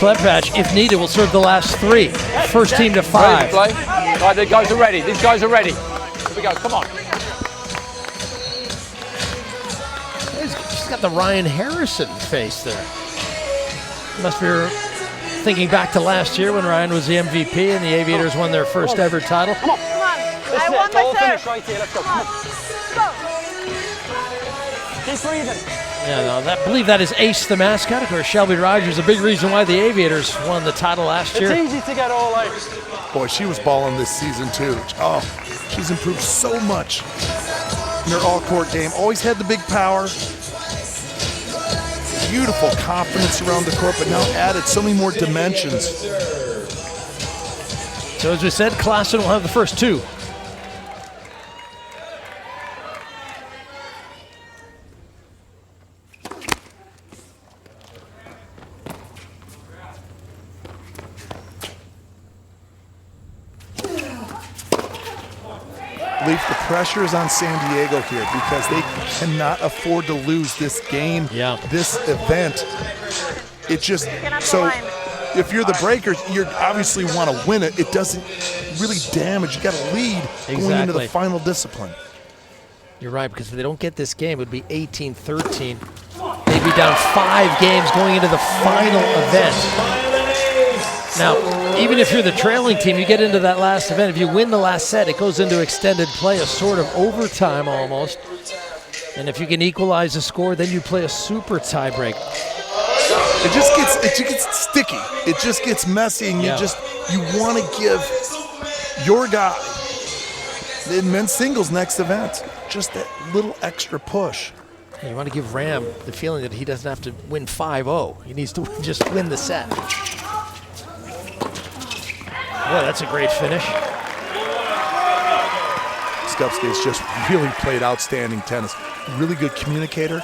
Klepatch, if needed, will serve the last 3. First team to 5. Ready to play? All right, these guys are ready. These guys are ready. Here we go. Come on. She's got the Ryan Harrison face there. Must be thinking back to last year when Ryan was the MVP and the Aviators won their first ever title. Come on. I want my serve. Right here. Let's go. Come on. Keep breathing. Yeah, no, I believe that is Ace, the mascot. Of course, Shelby Rogers, a big reason why the Aviators won the title last year. It's easy to get all out. Boy, she was balling this season too. Oh, she's improved so much in her all-court game. Always had the big power. Beautiful confidence around the court, but now added so many more dimensions. So as we said, Klassen will have the first 2. Leaf, the pressure is on San Diego here because they cannot afford to lose this game, this event. It just, so if you're the Breakers, you obviously want to win it. It doesn't really damage. You got to lead going into the final discipline. You're right, because if they don't get this game, it would be 18-13. They'd be down 5 games going into the final event. Now, even if you're the trailing team, you get into that last event. If you win the last set, it goes into extended play, a sort of overtime almost. And if you can equalize the score, then you play a super tiebreak. It just gets sticky. It just gets messy, and you want to give your guy in men's singles next event just that little extra push. You want to give Ram the feeling that he doesn't have to win 5-0. He needs to just win the set. Boy, that's a great finish. Skupski has just really played outstanding tennis. Really good communicator.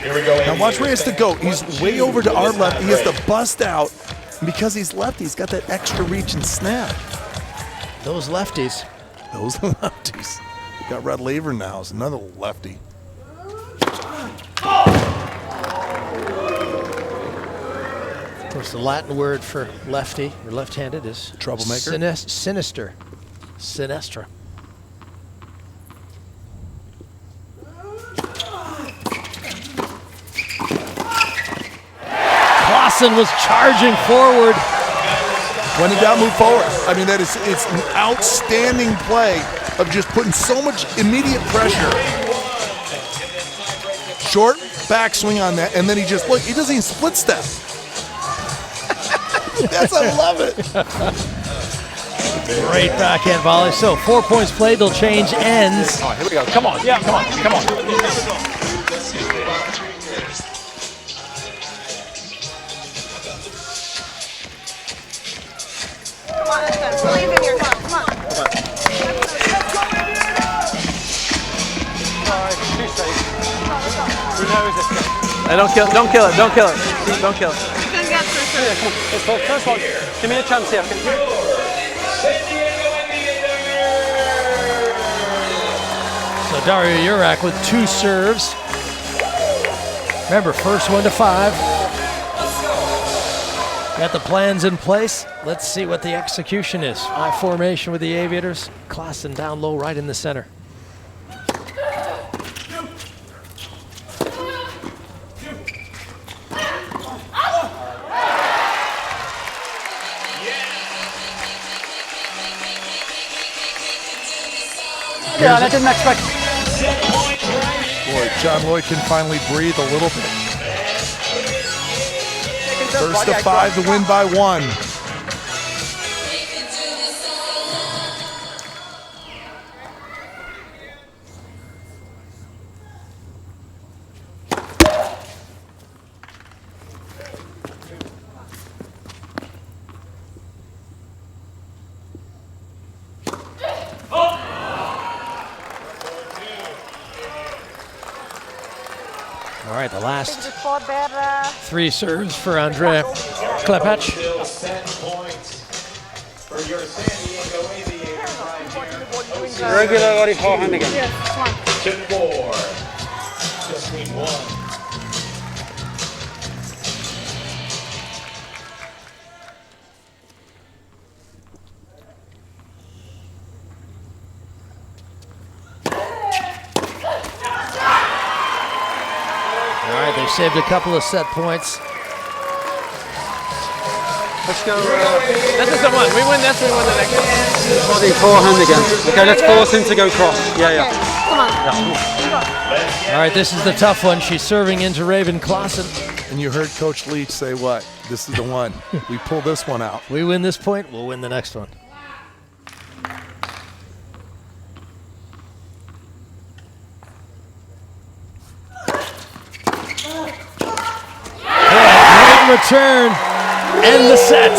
Here we go. Now watch where he has to go. He's way over to our left. He has to bust out. And because he's lefty, he's got that extra reach and snap. Those lefties. Those lefties. We got Red Laver now. Is another lefty. Of course, the Latin word for lefty or left-handed is troublemaker. Sinister. Sinestra. Klassen was charging forward. When in doubt, move forward. I mean, it's an outstanding play of just putting so much immediate pressure. Short backswing on that, and then he doesn't even split step. I love it. Great backhand volley. So 4 points played, they'll change ends. All right, here we go. Come on. Yeah, come on. Come on. All right, 2 safe. Who knows this? Hey, don't kill it. Don't kill it. Don't kill it. Don't kill it. You can get first serve. Yeah, come on. Let's go. First one. Give me a chance here. San Diego Aviators. So Dario Jurak with 2 serves. Remember, first one to 5. Got the plans in place. Let's see what the execution is. I formation with the Aviators. Klassen down low right in the center. Yeah, I didn't expect. Boy, John Lloyd can finally breathe a little bit. First to 5 to win by 1. All right, the last 3 serves for Andrea Klepacz. 7 points for your San Diego Aviators right here. Regular forehand again. Yes, one. To 4. Just need 1. All right, they've saved a couple of set points. Let's go. This is the one. We win this, we win the next one. Body forehand again. Okay, let's force him to go cross. Yeah. Come on. All right, this is the tough one. She's serving into Raven Klassen. And you heard Coach Leach say what? This is the one. We pull this one out. We win this point, we'll win the next one. Great return and the set.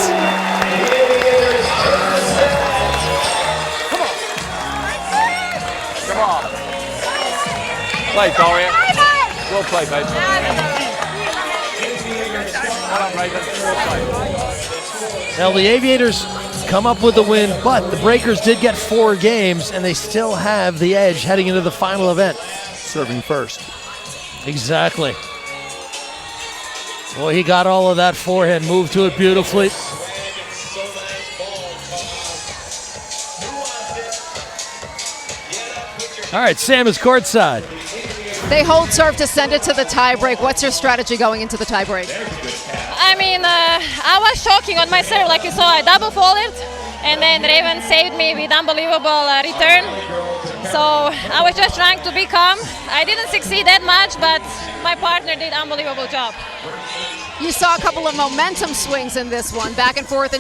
Come on. Play, Daria. Well played, babe. Well done, Raven. Well played. Now the Aviators come up with the win, but the Breakers did get 4 games, and they still have the edge heading into the final event. Serving first. Exactly. Boy, he got all of that forehand, moved to it beautifully. All right, Sam is courtside. They hold serve to send it to the tiebreak. What's your strategy going into the tiebreak? I mean, I was shocking on my serve. Like you saw, I double folded, and then Raven saved me with unbelievable return. So I was just trying to be calm. I didn't succeed that much, but my partner did an unbelievable job. You saw a couple of momentum swings in this one, back and forth,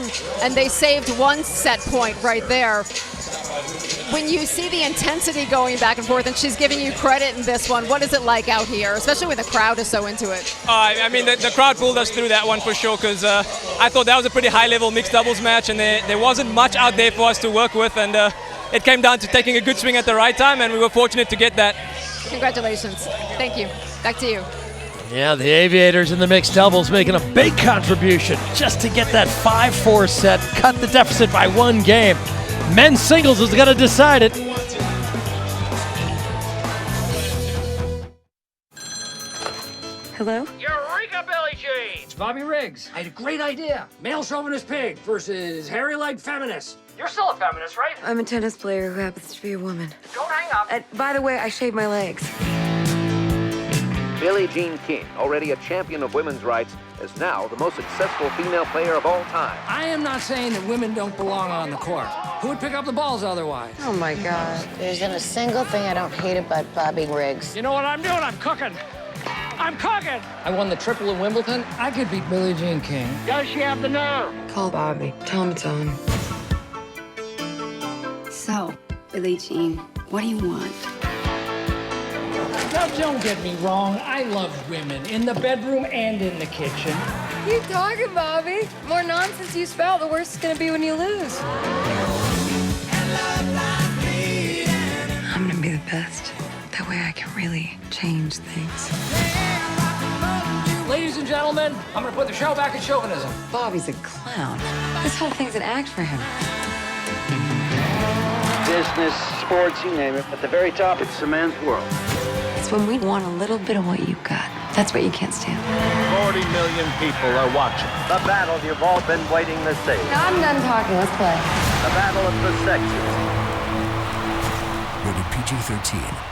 and they saved 1 set point right there. When you see the intensity going back and forth, and she's giving you credit in this one, what is it like out here, especially when the crowd is so into it? I mean, the crowd pulled us through that one for sure, because I thought that was a pretty high-level mixed doubles match, and there wasn't much out there for us to work with, and it came down to taking a good swing at the right time, and we were fortunate to get that. Congratulations. Thank you. Back to you. Yeah, the Aviators in the mixed doubles making a big contribution just to get that 5-4 set, cut the deficit by 1 game. Men's singles is going to decide it. Hello? Eureka, Billie Jean! It's Bobby Riggs. I had a great idea. Male chauvinist pig versus hairy-legged feminist. You're still a feminist, right? I'm a tennis player who happens to be a woman. Don't hang up. By the way, I shave my legs. Billie Jean King, already a champion of women's rights, is now the most successful female player of all time. I am not saying that women don't belong on the court. Who would pick up the balls otherwise? Oh my God. There isn't a single thing I don't hate about Bobby Riggs. You know what I'm doing? I'm cooking. I'm cooking. I won the triple in Wimbledon. I could beat Billie Jean King. Does she have the nerve? Call Bobby. Tell him it's on. So, Billie Jean, what do you want? Now, don't get me wrong. I love women in the bedroom and in the kitchen. You talking, Bobby? More nonsense you spout, the worse it's gonna be when you lose. I'm gonna be the best. That way I can really change things. gentlemen, I'm going to put the show back in chauvinism. Bobby's a clown. This whole thing's an act for him. Business, sports, you name it. At the very top, it's the man's world. It's when we want a little bit of what you've got. That's what you can't stand. 40 million people are watching. The battle you've all been waiting to see. No, I'm done talking. Let's play. The battle of the sexes. Rated PG-13.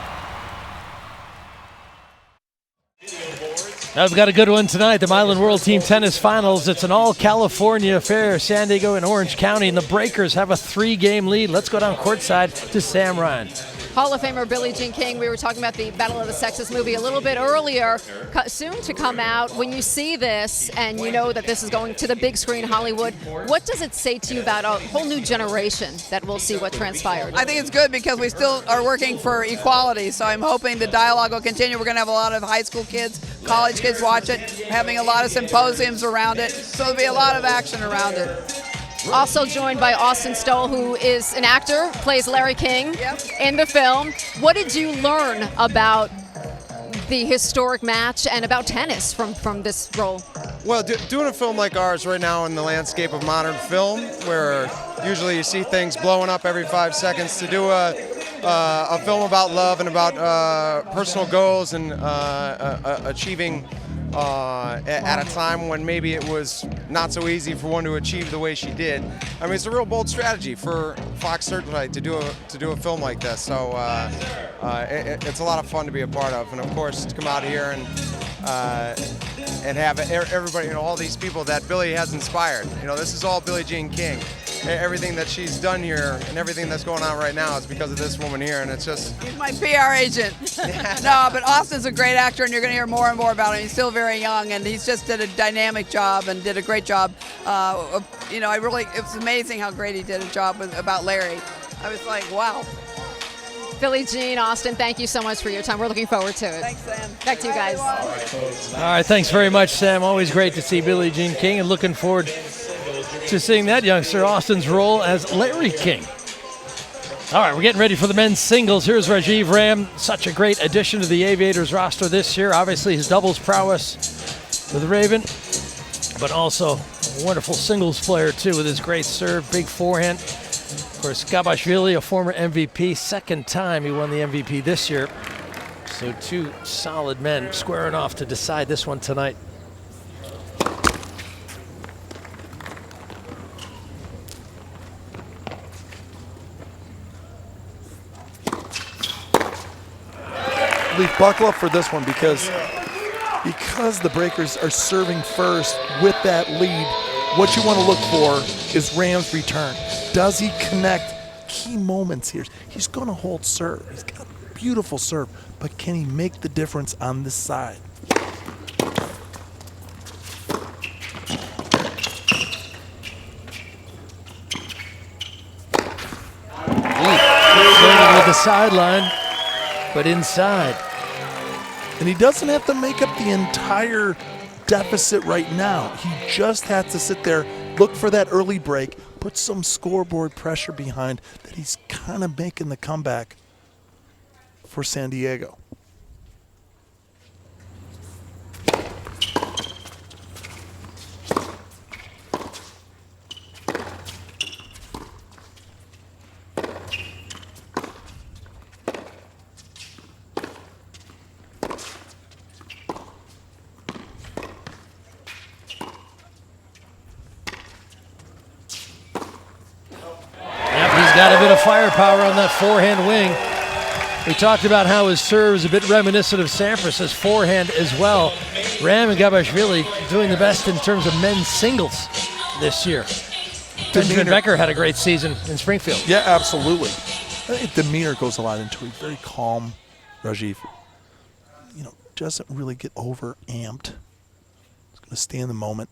Now we've got a good one tonight, the Mylan World Team Tennis Finals. It's an all-California affair, San Diego and Orange County, and the Breakers have a 3-game lead. Let's go down courtside to Sam Ryan. Hall of Famer Billie Jean King, we were talking about the Battle of the Sexes movie a little bit earlier, soon to come out. When you see this and you know that this is going to the big screen Hollywood, what does it say to you about a whole new generation that will see what transpired? I think it's good because we still are working for equality, so I'm hoping the dialogue will continue. We're going to have a lot of high school kids, college kids watch it, having a lot of symposiums around it, so there'll be a lot of action around it. Also joined by Austin Stoll, who is an actor, plays Larry King in the film. What did you learn about the historic match and about tennis from this role? Well, doing a film like ours right now in the landscape of modern film, where usually you see things blowing up every 5 seconds, to do a film about love and about personal goals and achieving at a time when maybe it was not so easy for one to achieve the way she did. I mean, it's a real bold strategy for Fox Searchlight to do a film like this. So it's a lot of fun to be a part of, and of course to come out here and have everybody, all these people that Billie has inspired. This is all Billie Jean King. Everything that she's done here and everything that's going on right now is because of this woman here, and it's just... He's my PR agent. No, but Austin's a great actor, and you're going to hear more and more about him. He's still very young, and he's just did a dynamic job and did a great job. It was amazing how great he did a job about Larry. I was like, wow. Billie Jean, Austin, thank you so much for your time. We're looking forward to it. Thanks, Sam. Back to you guys. All right, thanks very much, Sam. Always great to see Billie Jean King, and looking forward to seeing that youngster, Austin's role as Larry King. All right, we're getting ready for the men's singles. Here's Rajiv Ram, such a great addition to the Aviators roster this year. Obviously, his doubles prowess with Raven, but also a wonderful singles player, too, with his great serve, big forehand. Of course, Gabashvili, a former MVP, second time he won the MVP this year. So two solid men squaring off to decide this one tonight. Leaf, buckle up for this one because the Breakers are serving first with that lead. What you want to look for is Ram's return. Does he connect key moments here? He's going to hold serve. He's got a beautiful serve, but can he make the difference on this side? Leaf with the sideline, but inside. And he doesn't have to make up the entire deficit right now. He just has to sit there, look for that early break, put some scoreboard pressure behind that he's kind of making the comeback for San Diego. Got a bit of firepower on that forehand wing. We talked about how his serve is a bit reminiscent of Sampras's forehand as well. Ram and Gabashvili doing the best in terms of men's singles this year. Benjamin Becker had a great season in Springfield. Yeah, absolutely. I think demeanor goes a lot into it. Very calm, Rajiv. Doesn't really get over amped. He's going to stay in the moment.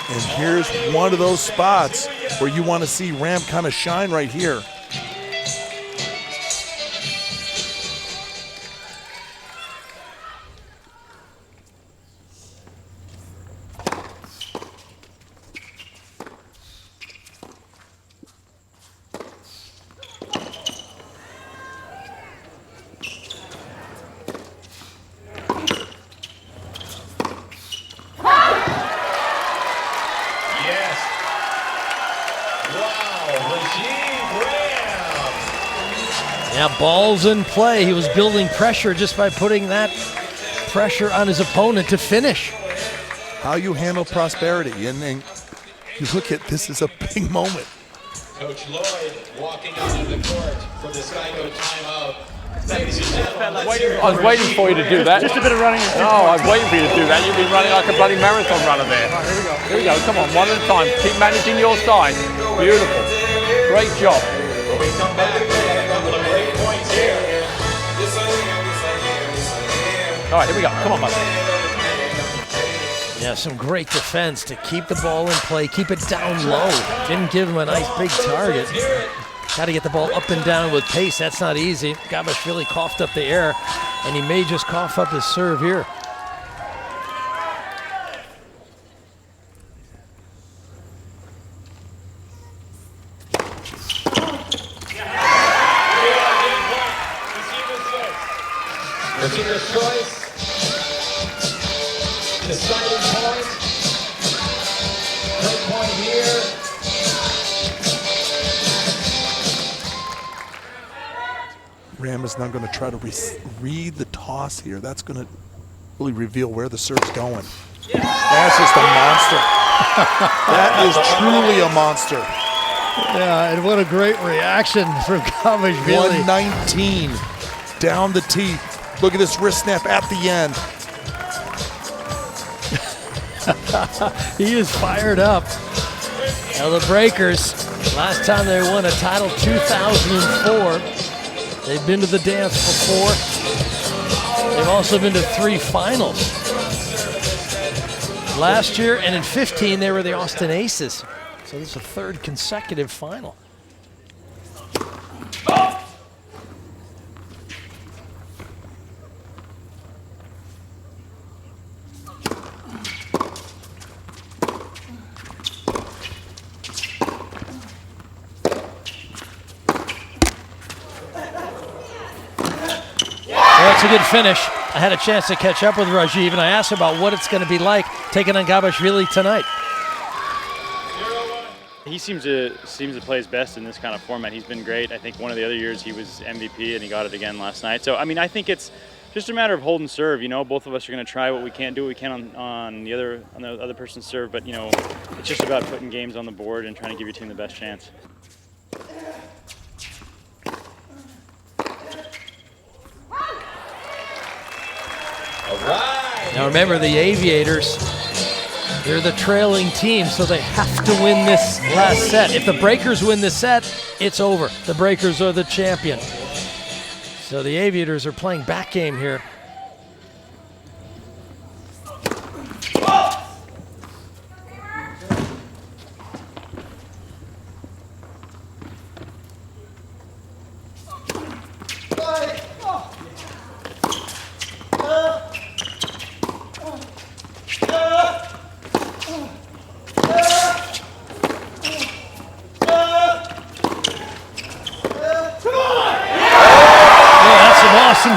And here's one of those spots where you want to see Ram kind of shine right here. Now ball's in play. He was building pressure just by putting that pressure on his opponent to finish. How you handle prosperity, and you look at this is a big moment. Coach Lloyd walking onto the court for the Skygo timeout. Ladies and gentlemen, I was waiting for you to do that. Just a bit of running. No, I was waiting for you to do that. You've been running like a bloody marathon runner there. All right, here we go. Here we go. Come on, one at a time. Keep managing your side. Beautiful. Great job. When we come back, we're going to have a couple of break points here. All right, here we go. Come on, buddy. Yeah, some great defense to keep the ball in play, keep it down low. Didn't give him a nice big target. Got to get the ball up and down with pace. That's not easy. Gabashvili coughed up the air, and he may just cough up his serve here. Receiver's choice. Deciding point. Break point here. Ram is now going to try to read the toss here. That's going to really reveal where the serve's going. That's just a monster. That is truly a monster. Yeah, and what a great reaction from Gabashvili. 119 down the tee. Look at this wrist snap at the end. He is fired up. Now the Breakers, last time they won a title, 2004. They've been to the dance before. They've also been to 3 finals. Last year and in 15, they were the Austin Aces. So this is a 3rd consecutive final. That's a good finish. I had a chance to catch up with Rajiv, and I asked him about what it's going to be like taking on Gabashvili tonight. He seems to play his best in this kind of format. He's been great. I think one of the other years he was MVP, and he got it again last night. So, I mean, I think it's just a matter of hold and serve. You know, both of us are going to try what we can, do what we can on the other person's serve. But, you know, it's just about putting games on the board and trying to give your team the best chance. Now remember, the Aviators, they're the trailing team, so they have to win this last set. If the Breakers win this set, it's over. The Breakers are the champion. So the Aviators are playing back game here.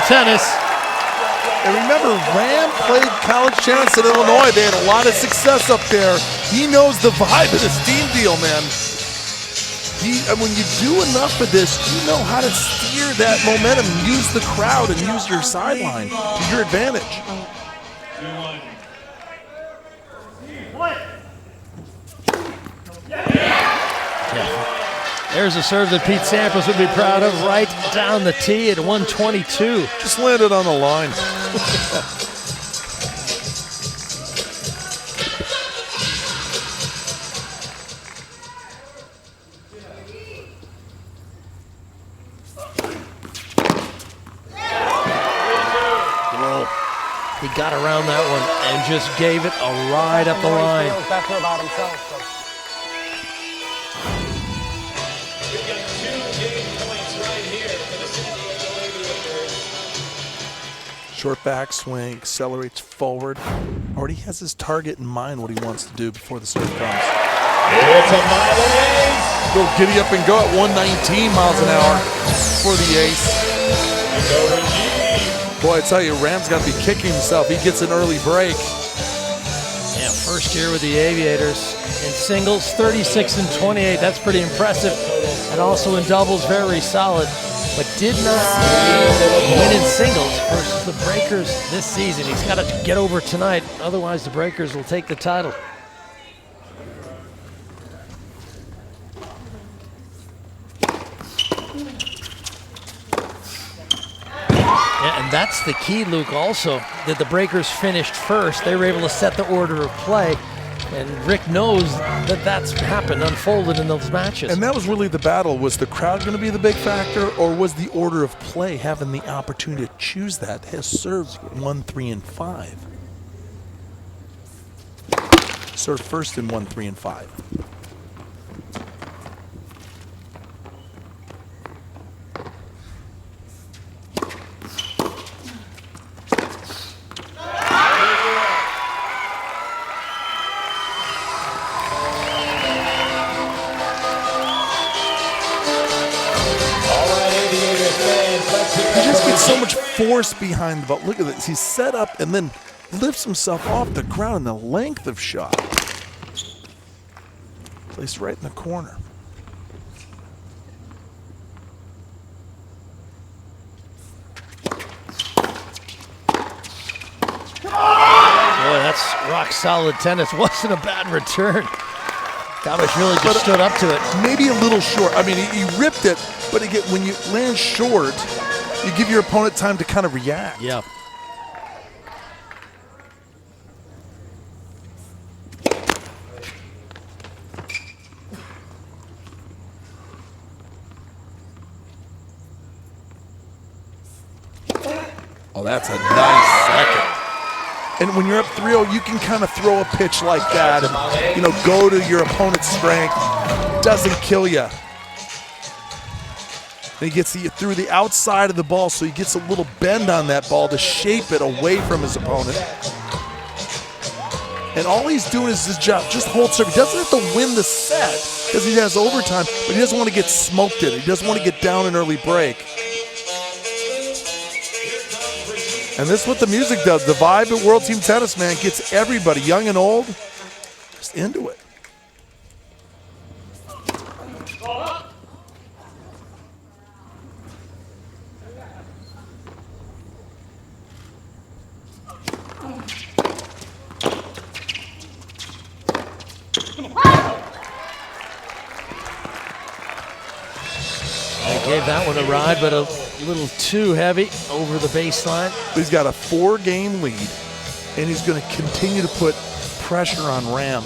Tennis. And remember, Ram played college tennis in Illinois. They had a lot of success up there. He knows the vibe of this team deal, man. When you do enough of this, you know how to steer that momentum, use the crowd, and use your sideline to your advantage. There's a serve that Pete Sampras would be proud of, right down the tee at 122. Just landed on the line. He got around that one and just gave it a ride up the line. Better about himself. So. We've got 2 game points right here for the San Diego Aviators. Short backswing, accelerates forward. Already has his target in mind, what he wants to do before the serve comes. It's a Mylan ace. Go giddy up and go at 119 miles an hour for the ace. Boy, I tell you, Ram's got to be kicking himself. He gets an early break. Yeah, first year with the Aviators. In singles, 36 and 28. That's pretty impressive. And also in doubles, very solid. but did not win in singles versus the Breakers this season. He's got to get over tonight, otherwise the Breakers will take the title. Yeah, and that's the key, Luke, also, that the Breakers finished first. They were able to set the order of play. And Rick knows that that's happened, unfolded in those matches. And that was really the battle. Was the crowd going to be the big factor, or was the order of play having the opportunity to choose that? His serves 1, 3, and 5. Serve first in 1, 3, and 5. So much force behind the ball. Look at this. He's set up and then lifts himself off the ground in the length of shot. Placed right in the corner. Boy, that's rock solid tennis. Wasn't a bad return. Gabish really just stood up to it. Maybe a little short. I mean, he ripped it, but again, when you land short, you give your opponent time to kind of react. Yeah. Oh, that's a nice second. And when you're up 3-0, you can kind of throw a pitch like that and, you know, go to your opponent's strength. Doesn't kill you. And he gets through the outside of the ball, so he gets a little bend on that ball to shape it away from his opponent. And all he's doing is his job, just hold serve. He doesn't have to win the set because he has overtime, but he doesn't want to get smoked in. He doesn't want to get down an early break. And this is what the music does. The vibe at World Team Tennis, man, gets everybody, young and old, just into it. Gave that one a ride, but a little too heavy over the baseline. He's got a 4-game lead, and he's going to continue to put pressure on Ram.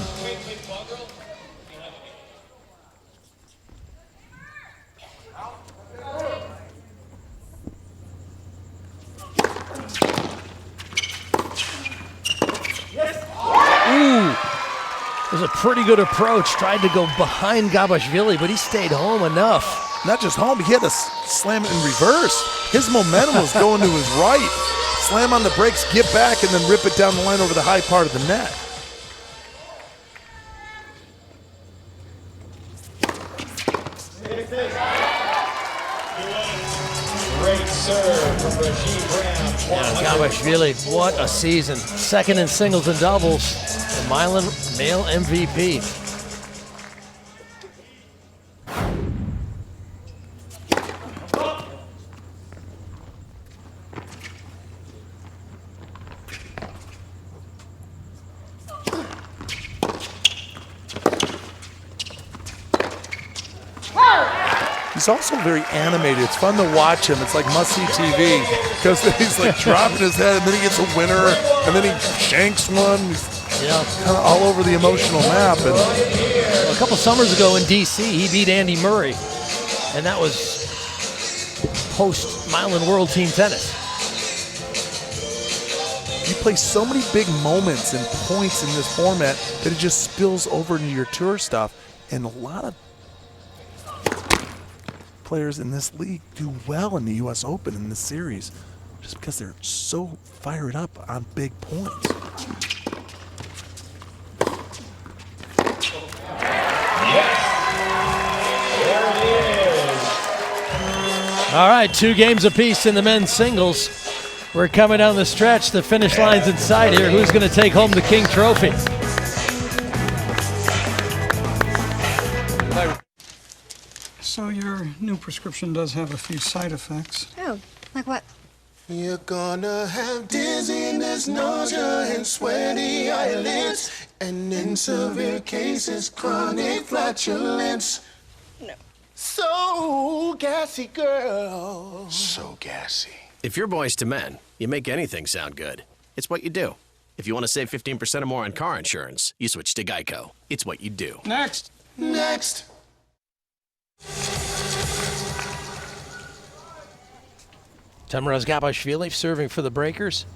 Ooh, it was a pretty good approach. Tried to go behind Gabashvili, but he stayed home enough. Not just home, he had to slam it in reverse. His momentum was going to his right. Slam on the brakes, get back, and then rip it down the line over the high part of the net. Great serve from Rajiv Ram. Yeah, Gabashvili, what a season. Second in singles and doubles. The Mylan male MVP. He's also very animated. It's fun to watch him. It's like must-see TV because he's like dropping his head, and then he gets a winner, and then he shanks one. He's kind of all over the emotional map. And a couple summers ago in D.C., he beat Andy Murray, and that was post-Mylan World Team Tennis. You play so many big moments and points in this format that it just spills over into your tour stuff, and a lot of players in this league do well in the U.S. Open in this series just because they're so fired up on big points. All right, 2 games apiece in the men's singles. We're coming down the stretch. The finish line's in sight here. Who's going to take home the King Trophy? So your new prescription does have a few side effects. Oh, like what? You're gonna have dizziness, nausea, and sweaty eyelids, and in severe cases, chronic flatulence. No. So gassy, girl. So gassy. If you're boys to men, you make anything sound good. It's what you do. If you want to save 15% or more on car insurance, you switch to Geico. It's what you do. Next. Next. Tamarez Gabashvili serving for the Breakers.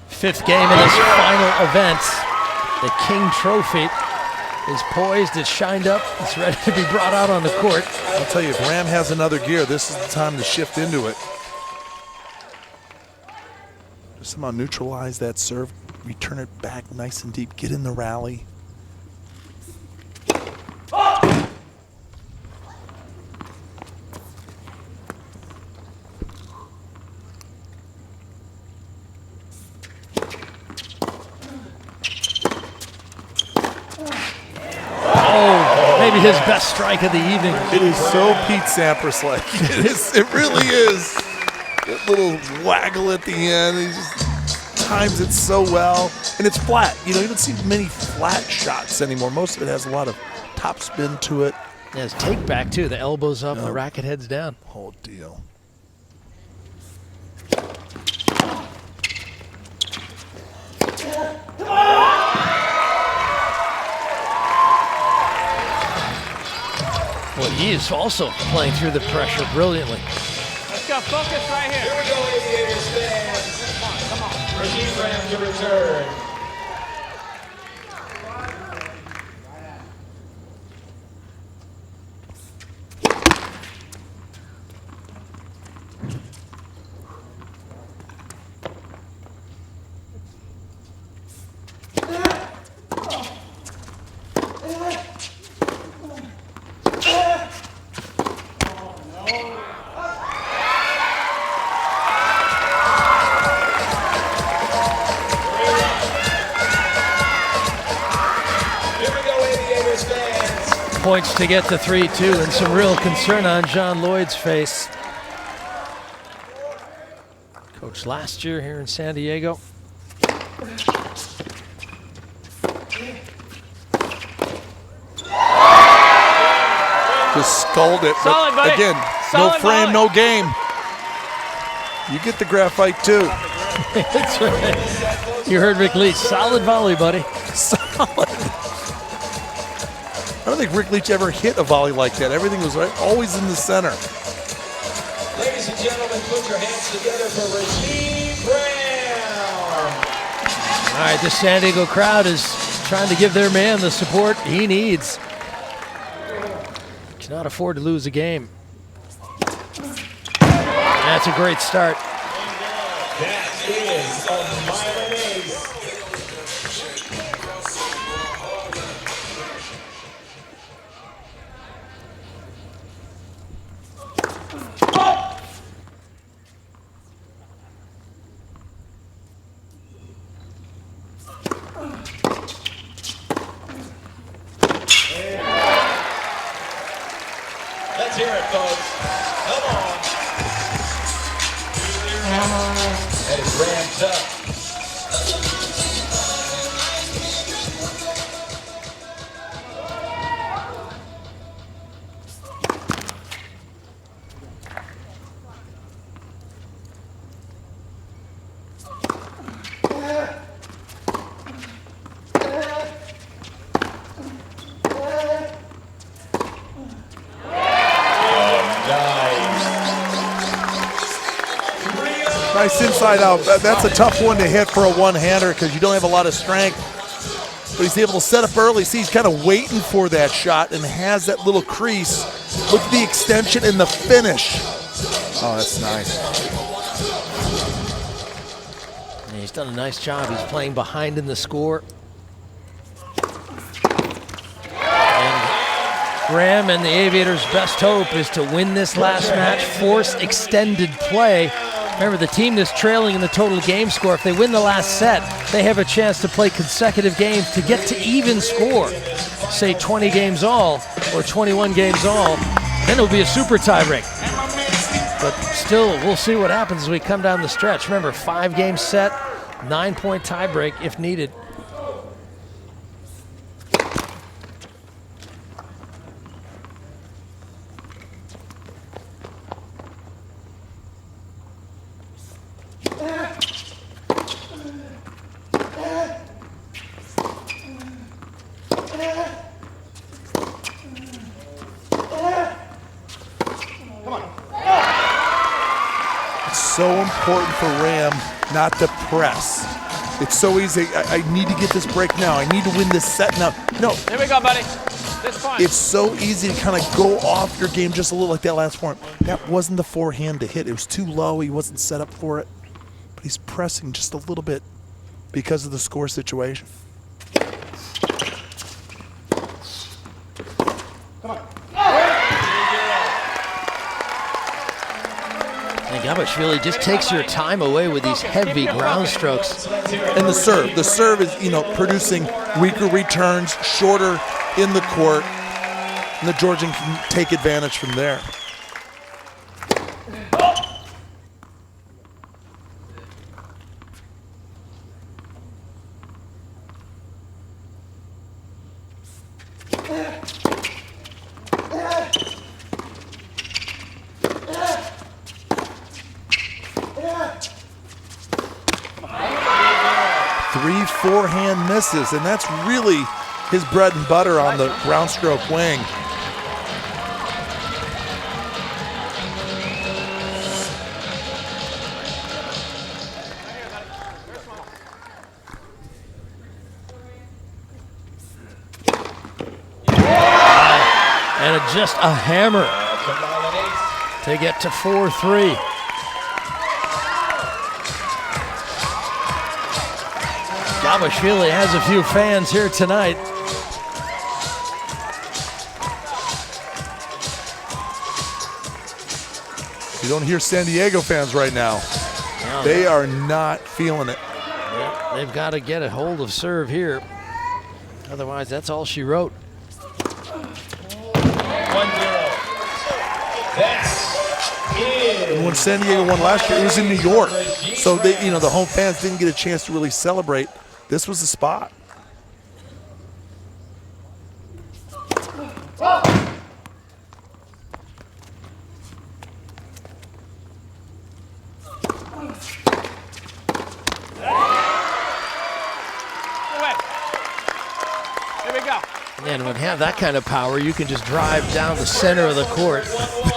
Fifth game in this final event. The King Trophy is poised, it's shined up, it's ready to be brought out on the court. I'll tell you, if Ram has another gear, this is the time to shift into it. Just somehow neutralize that serve, return it back nice and deep, get in the rally. Maybe his best strike of the evening. It is so Pete Sampras-like. It really is. That little waggle at the end. He just times it so well. And it's flat. You know, you don't see many flat shots anymore. Most of it has a lot of top spin to it. Yeah, his take back, too. The elbows up, the racket heads down. Whole deal. Well, he is also playing through the pressure brilliantly. Let's go, focus right here. Here we go, Aviators fans. Come on. Rajiv Ram to return. Points to get to 3-2 and some real concern on John Lloyd's face. Coached last year here in San Diego. Just sculled it. Solid, buddy. Again, Solid no frame, volley. no game. You get the graphite too. That's right. You heard Rick Leach. Solid volley, buddy. Solid. I don't think Rick Leach ever hit a volley like that. Everything was right, always in the center. Ladies and gentlemen, put your hands together for Rajiv Ram. All right, the San Diego crowd is trying to give their man the support he needs. Cannot afford to lose a game. That's a great start. That is a Mylan ace. Let's hear it, folks. Come on. That is ramped up. Nice inside out. That's a tough one to hit for a one-hander because you don't have a lot of strength. But he's able to set up early. See, he's kind of waiting for that shot and has that little crease. Look at the extension and the finish. Oh, that's nice. And he's done a nice job. He's playing behind in the score. And Ram and the Aviators' best hope is to win this last match, force extended play, Remember, the team that's trailing in the total game score, if they win the last set, they have a chance to play consecutive games to get to even score. Say 20 games all or 21 games all, then it'll be a super tiebreak. But still, we'll see what happens as we come down the stretch. Remember, 5-game set, 9-point tiebreak if needed. So important for Ram not to press. It's so easy. I need to get this break now. I need to win this set now. No. Here we go, buddy. This fine. It's so easy to kind of go off your game just a little like that last point. That wasn't the forehand to hit. It was too low. He wasn't set up for it. But he's pressing just a little bit because of the score situation. Come on. And Gabashvili just takes your time away with these heavy ground strokes. And the serve is, producing weaker returns, shorter in the court, and the Georgian can take advantage from there. Three forehand misses, and that's really his bread and butter on the ground stroke wing. And just a hammer to get to 4-3. Gabashvili has a few fans here tonight. You don't hear San Diego fans right now. No, they are not feeling it. Yeah, they've got to get a hold of serve here. Otherwise, that's all she wrote. 1-0. And when San Diego won last year, it was in New York. So they, the home fans didn't get a chance to really celebrate. This was the spot. And when you have that kind of power, you can just drive down the center of the court.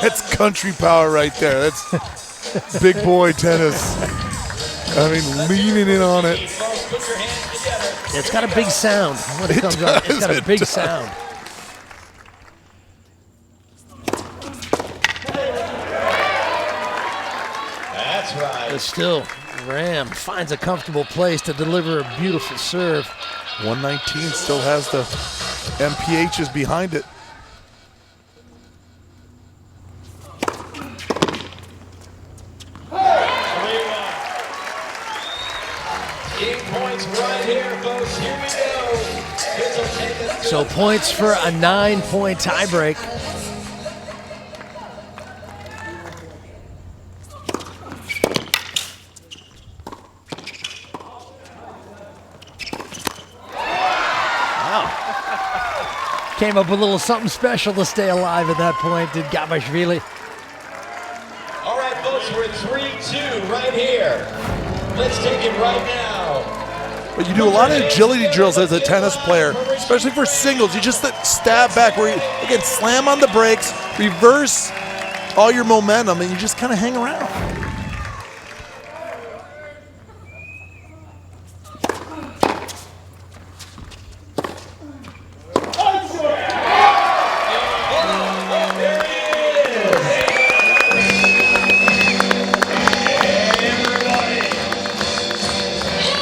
That's country power right there. That's big boy tennis. I mean, leaning in on it. It's got a big sound when it comes on. It's got a big sound. That's right. But still, Ram finds a comfortable place to deliver a beautiful serve. 119 still has the MPHs behind it. So points for a 9-point tiebreak. Wow. Came up with a little something special to stay alive at that point, did Gabashvili. All right, folks, we're 3-2 right here. Let's take it right now. But you do a lot of agility drills as a tennis player, especially for singles. You just stab back where you, again, slam on the brakes, reverse all your momentum, and you just kind of hang around.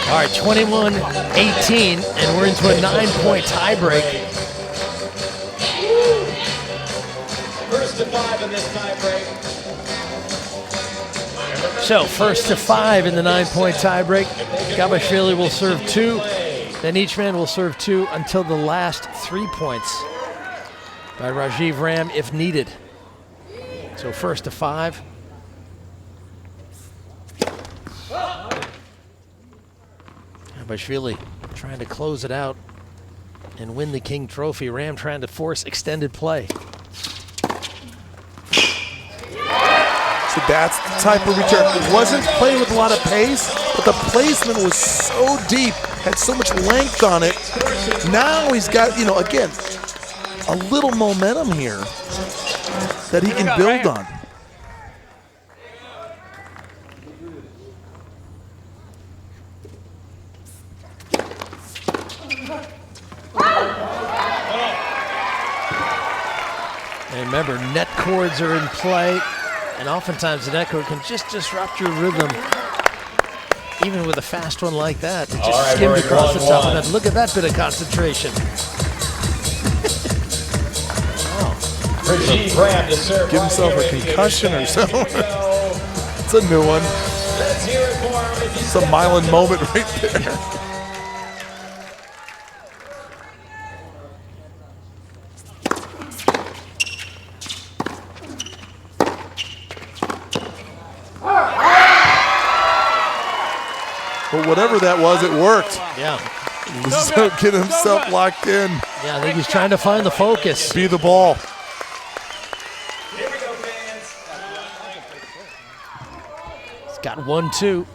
All right, 21-18, and we're into a 9-point tiebreak. First to 5 in this tiebreak. Number So first to 5 in the 9-point tiebreak. Gabashvili will serve 2. Then each man will serve 2 until the last 3 points by Rajiv Ram if needed. So first to 5. Gabashvili trying to close it out and win the King Trophy. Ram trying to force extended play. So that's the type of return. It wasn't playing with a lot of pace, but the placement was so deep, had so much length on it. Now he's got, you know, again, a little momentum here that he can build on. And remember, net cords are in play, and oftentimes the net cord can just disrupt your rhythm. Even with a fast one like that, it just skimmed across the top of that. Look at that bit of concentration. Give himself a concussion or something. It's a new one. It's a Mylan moment right there. But whatever that was, it worked. Yeah. So get himself locked in. Yeah, I think he's trying to find the focus. Be the ball. He's got 1-2.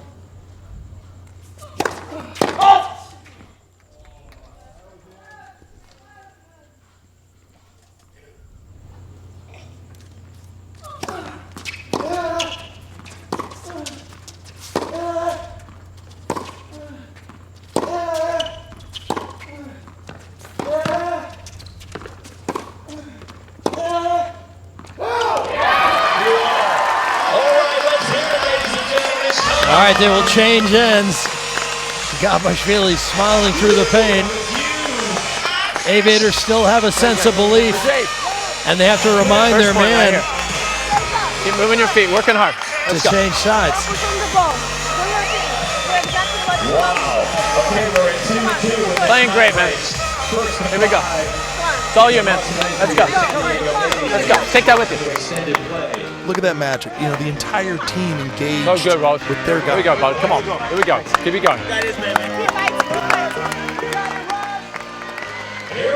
All right, they will change ends. Gabashvili smiling through the pain. Aviators still have a sense of belief, and they have to remind their man Keep moving your feet, working hard. to change sides. Playing great, man. Here we go. It's all you, man. Let's go. Let's go. Take that with you. Look at that magic. You know, the entire team engaged So good, Rose. with their guys. Here we go, bud. Come on. Here we go. Keep it going.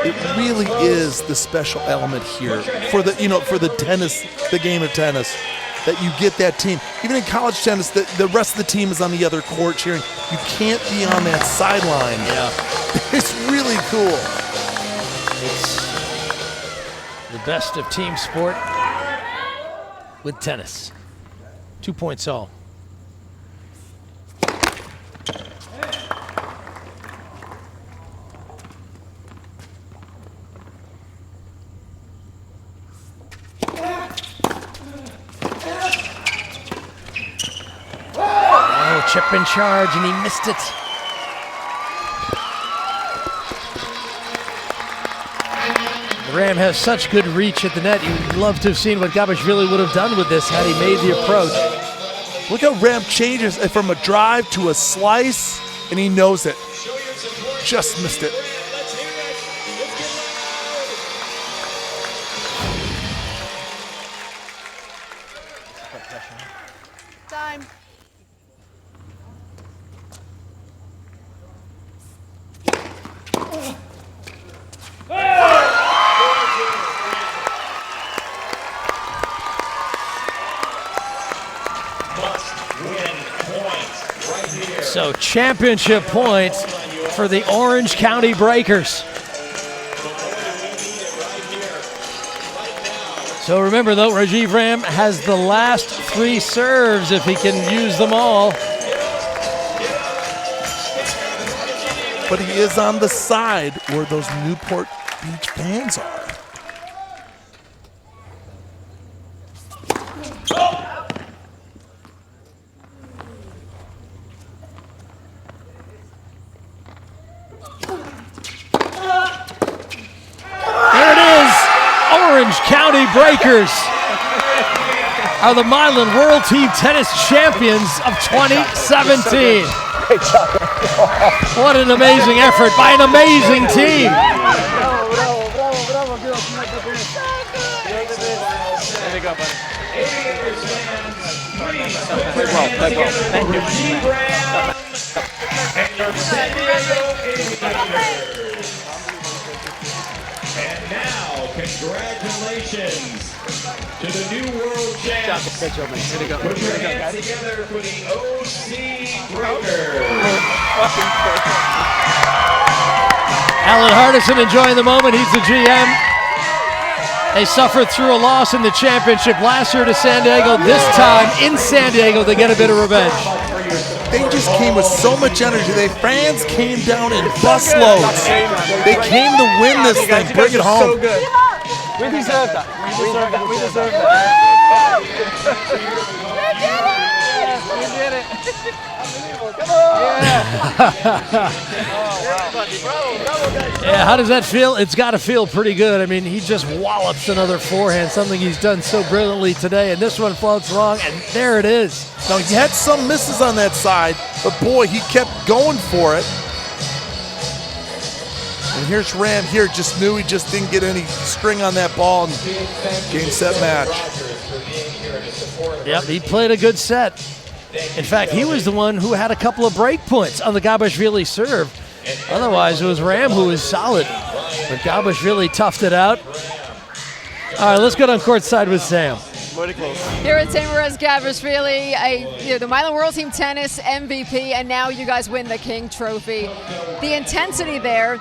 It really is the special element here for the, you know, for the tennis, the game of tennis, that you get that team. Even in college tennis, the rest of the team is on the other court cheering. You can't be on that sideline. Yeah. It's really cool. It's the best of team sport with tennis. 2 points all. Oh, chip in charge, and he missed it. Ram has such good reach at the net. You'd love to have seen what Gabashvili would have done with this had he made the approach. Look how Ram changes from a drive to a slice, and he knows it. Just missed it. Time. So championship points for the Orange County Breakers. So remember though, Rajiv Ram has the last 3 serves if he can use them all. But he is on the side where those Newport Beach fans are. There it is, Orange County Breakers. are the Mylan World Team Tennis Champions of 2017. Great job. What an amazing effort by an amazing team. There you go, buddy. Play well, play well. Thank you. San Diego Aviators. And now, congratulations to the new world champs. Good job, man. Here you go. Put your hands together for the OC Breakers. Alan Hardison enjoying the moment. He's the GM. They suffered through a loss in the championship last year to San Diego. This time in San Diego, they get a bit of revenge. They just came with so much energy. The fans came down in busloads. They came to win this thing, bring it home. So good. We deserve that. We deserve that. We deserve that. We did it. Yeah, how does that feel? It's got to feel pretty good. I mean, he just wallops another forehand, something he's done so brilliantly today, and this one floats long, and there it is. Now, he had some misses on that side, but boy, he kept going for it. And here's Ram here, just knew he just didn't get any string on that ball and game, set, match. Yep, he played a good set. In fact, he was the one who had a couple of break points on the Gabashvili serve. Otherwise, it was Ram who was solid. But Gabashvili toughed it out. All right, let's get on court side with Sam. Here at St. Perez Gabashvili, the Mylan World Team Tennis MVP, and now you guys win the King Trophy. The intensity there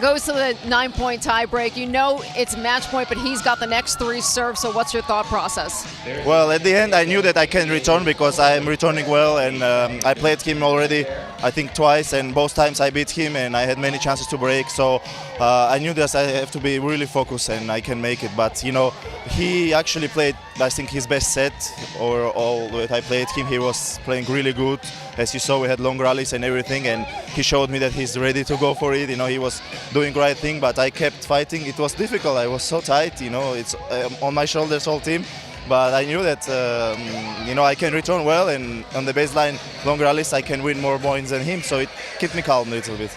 goes to the 9-point tie break. You know it's match point, but he's got the next 3 serves, so what's your thought process? Well, at the end, I knew that I can return because I'm returning well, and I played him already, I think, twice, and both times I beat him, and I had many chances to break, so I knew that I have to be really focused and I can make it. But, you know, he actually played, I think, his best set, or all that I played him. He was playing really good. As you saw, we had long rallies and everything, and he showed me that he's ready to go for it. You know, he was doing the right thing, but I kept fighting. It was difficult. I was so tight, you know, it's on my shoulders whole team. But I knew that, you know, I can return well, and on the baseline, long rallies, I can win more points than him, so it kept me calm a little bit.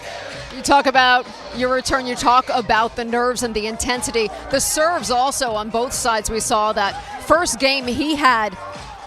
You talk about your return, you talk about the nerves and the intensity. The serves also on both sides. We saw that first game he had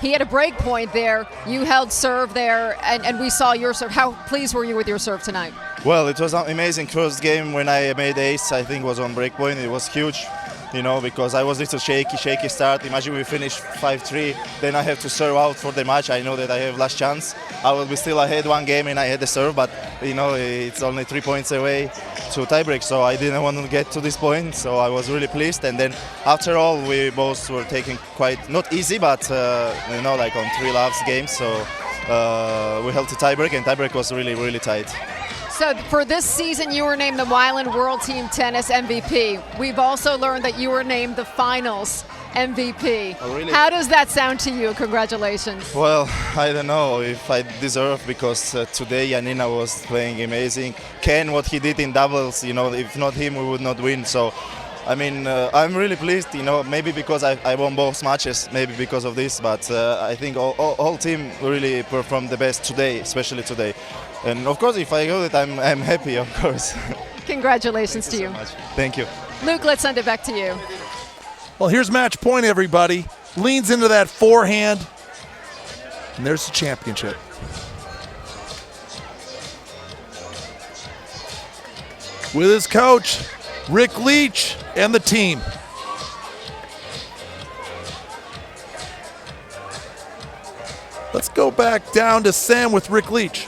a break point there. You held serve there, and we saw your serve. How pleased were you with your serve tonight? Well, it was an amazing first game when I made ace. I think it was on break point. It was huge, you know, because I was a little shaky start. Imagine we finished 5-3, then I have to serve out for the match. I know that I have last chance. I will be still ahead 1 game and I had the serve, but you know, it's only 3 points away to tiebreak, so I didn't want to get to this point, so I was really pleased. And then after all, we both were taking quite, not easy, but you know, like on 3 loves games, so we held the tiebreak, and tiebreak was really, really tight. So for this season, you were named the Mylan World Team Tennis MVP. We've also learned that you were named the Finals MVP. Oh, really? How does that sound to you? Congratulations. Well, I don't know if I deserve, because today Janina was playing amazing. Ken, what he did in doubles, you know, if not him, we would not win. So, I mean, I'm really pleased, you know, maybe because I won both matches, maybe because of this, but I think all team really performed the best today, especially today. And of course, if I go, that I'm happy, of course. Congratulations to you. Thank you. Luke, let's send it back to you. Well, here's match point, everybody. Leans into that forehand, and there's the championship. With his coach, Rick Leach, and the team. Let's go back down to Sam with Rick Leach.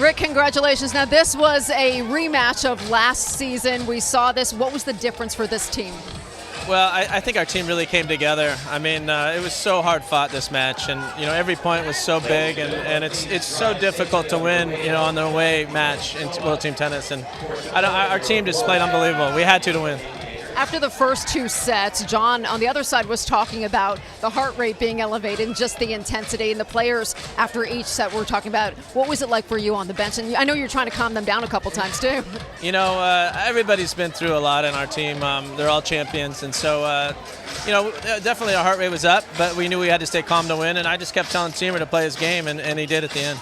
Rick, congratulations. Now, this was a rematch of last season. We saw this. What was the difference for this team? Well, I think our team really came together. I mean, it was so hard fought, this match, and you know, every point was so big, and it's so difficult to win, you know, on the away match in World Team Tennis. And our team just played unbelievable. We had to win. After the first 2 sets, John on the other side was talking about the heart rate being elevated and just the intensity, and the players after each set were talking about what was it like for you on the bench? And I know you're trying to calm them down a couple times too. You know, everybody's been through a lot in our team. They're all champions, and so you know, definitely our heart rate was up, but we knew we had to stay calm to win, and I just kept telling Teamer to play his game, and he did at the end.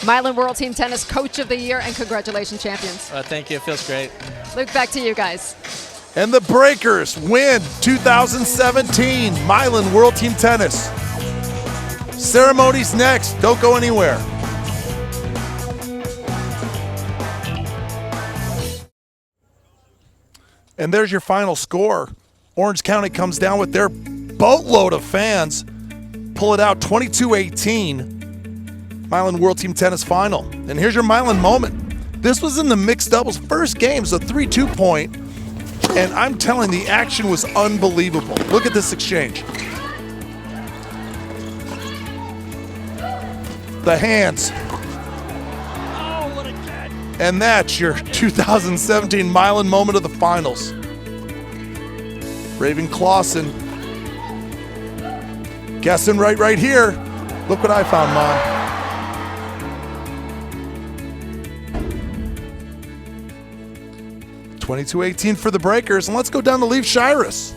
Mylan World Team Tennis Coach of the Year, and congratulations, champions. Thank you. It feels great. Luke, back to you guys. And the Breakers win 2017 Mylan World Team Tennis. Ceremony's next. Don't go anywhere. And there's your final score. Orange County comes down with their boatload of fans. Pull it out 22-18. Mylan World Team Tennis Final. And here's your Mylan moment. This was in the mixed doubles first game. It was a 3-2 point. And I'm telling the action was unbelievable. Look at this exchange. The hands. Oh, what a catch. And that's your 2017 Mylan moment of the finals. Raven Clausen. Guessing right here. Look what I found, Mom. 22-18 for the Breakers, and let's go down to Leaf Shiras.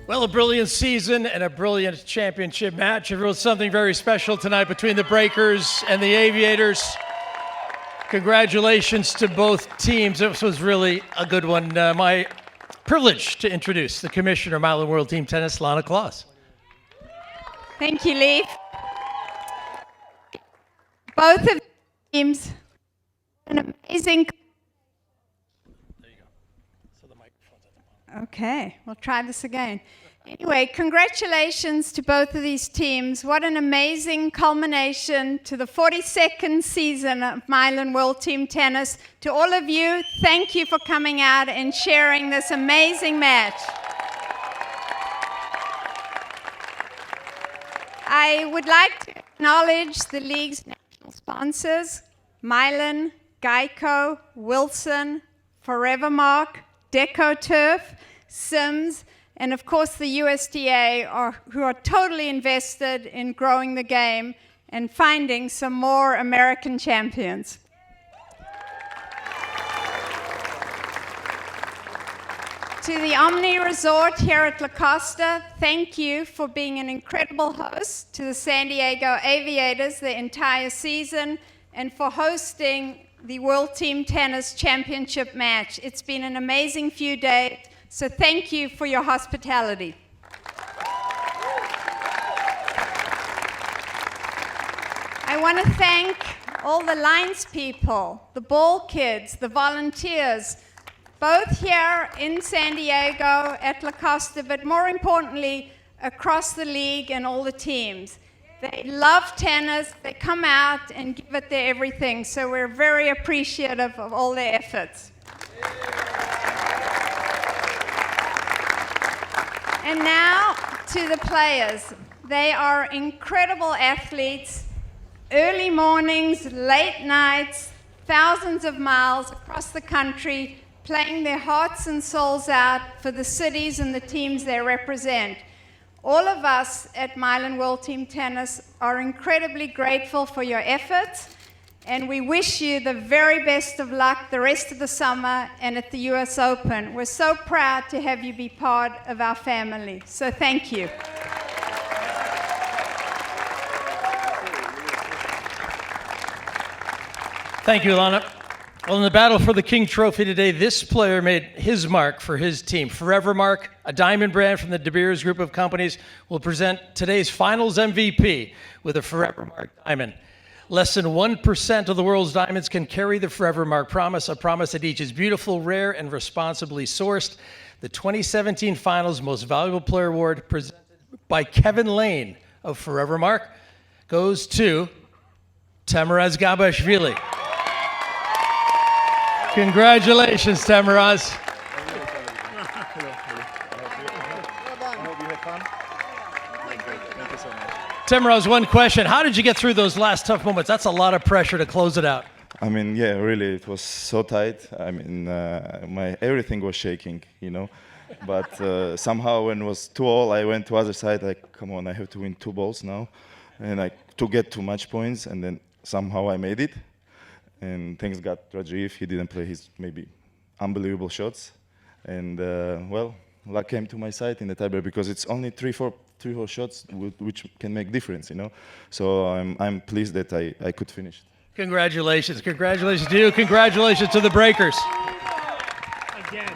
Well, a brilliant season and a brilliant championship match. It was something very special tonight between the Breakers and the Aviators. Congratulations to both teams. This was really a good one. My privilege to introduce the Commissioner of Mylan World Team Tennis, Lana Claus. Thank you, Leaf. Both of the teams, an amazing. Okay, we'll try this again. Anyway, congratulations to both of these teams. What an amazing culmination to the 42nd season of Mylan World Team Tennis. To all of you, thank you for coming out and sharing this amazing match. I would like to acknowledge the league's national sponsors, Mylan, Geico, Wilson, Forevermark, Deco Turf, Sims, and of course the USDA, who are totally invested in growing the game and finding some more American champions. To the Omni Resort here at La Costa, thank you for being an incredible host to the San Diego Aviators the entire season and for hosting the World Team Tennis Championship match. It's been an amazing few days, so thank you for your hospitality. I want to thank all the lines people, the ball kids, the volunteers, both here in San Diego at La Costa, but more importantly, across the league and all the teams. They love tennis, they come out and give it their everything, so we're very appreciative of all their efforts. And now to the players. They are incredible athletes, early mornings, late nights, thousands of miles across the country, playing their hearts and souls out for the cities and the teams they represent. All of us at Mylan World Team Tennis are incredibly grateful for your efforts, and we wish you the very best of luck the rest of the summer and at the US Open. We're so proud to have you be part of our family, so thank you. Thank you, Lana. Well, in the battle for the King Trophy today, this player made his mark for his team. Forevermark, a diamond brand from the De Beers Group of companies, will present today's finals MVP with a Forevermark diamond. Less than 1% of the world's diamonds can carry the Forevermark promise, a promise that each is beautiful, rare, and responsibly sourced. The 2017 Finals Most Valuable Player Award, presented by Kevin Lane of Forevermark, goes to Tamuraz Gabashvili. Congratulations, Tamuraz. Tamuraz, one question. How did you get through those last tough moments? That's a lot of pressure to close it out. I mean, yeah, really, it was so tight. I mean, my everything was shaking, you know. But somehow when it was 2-all, I went to other side, like, come on, I have to win 2 balls now. And to get too much points, and then somehow I made it. And things got Rajiv. He didn't play his maybe unbelievable shots. And, well, luck came to my side in the tiebreak because it's only 3-4 shots which can make difference, you know. So I'm pleased that I could finish. Congratulations. Congratulations to you. Congratulations to the Breakers. Again.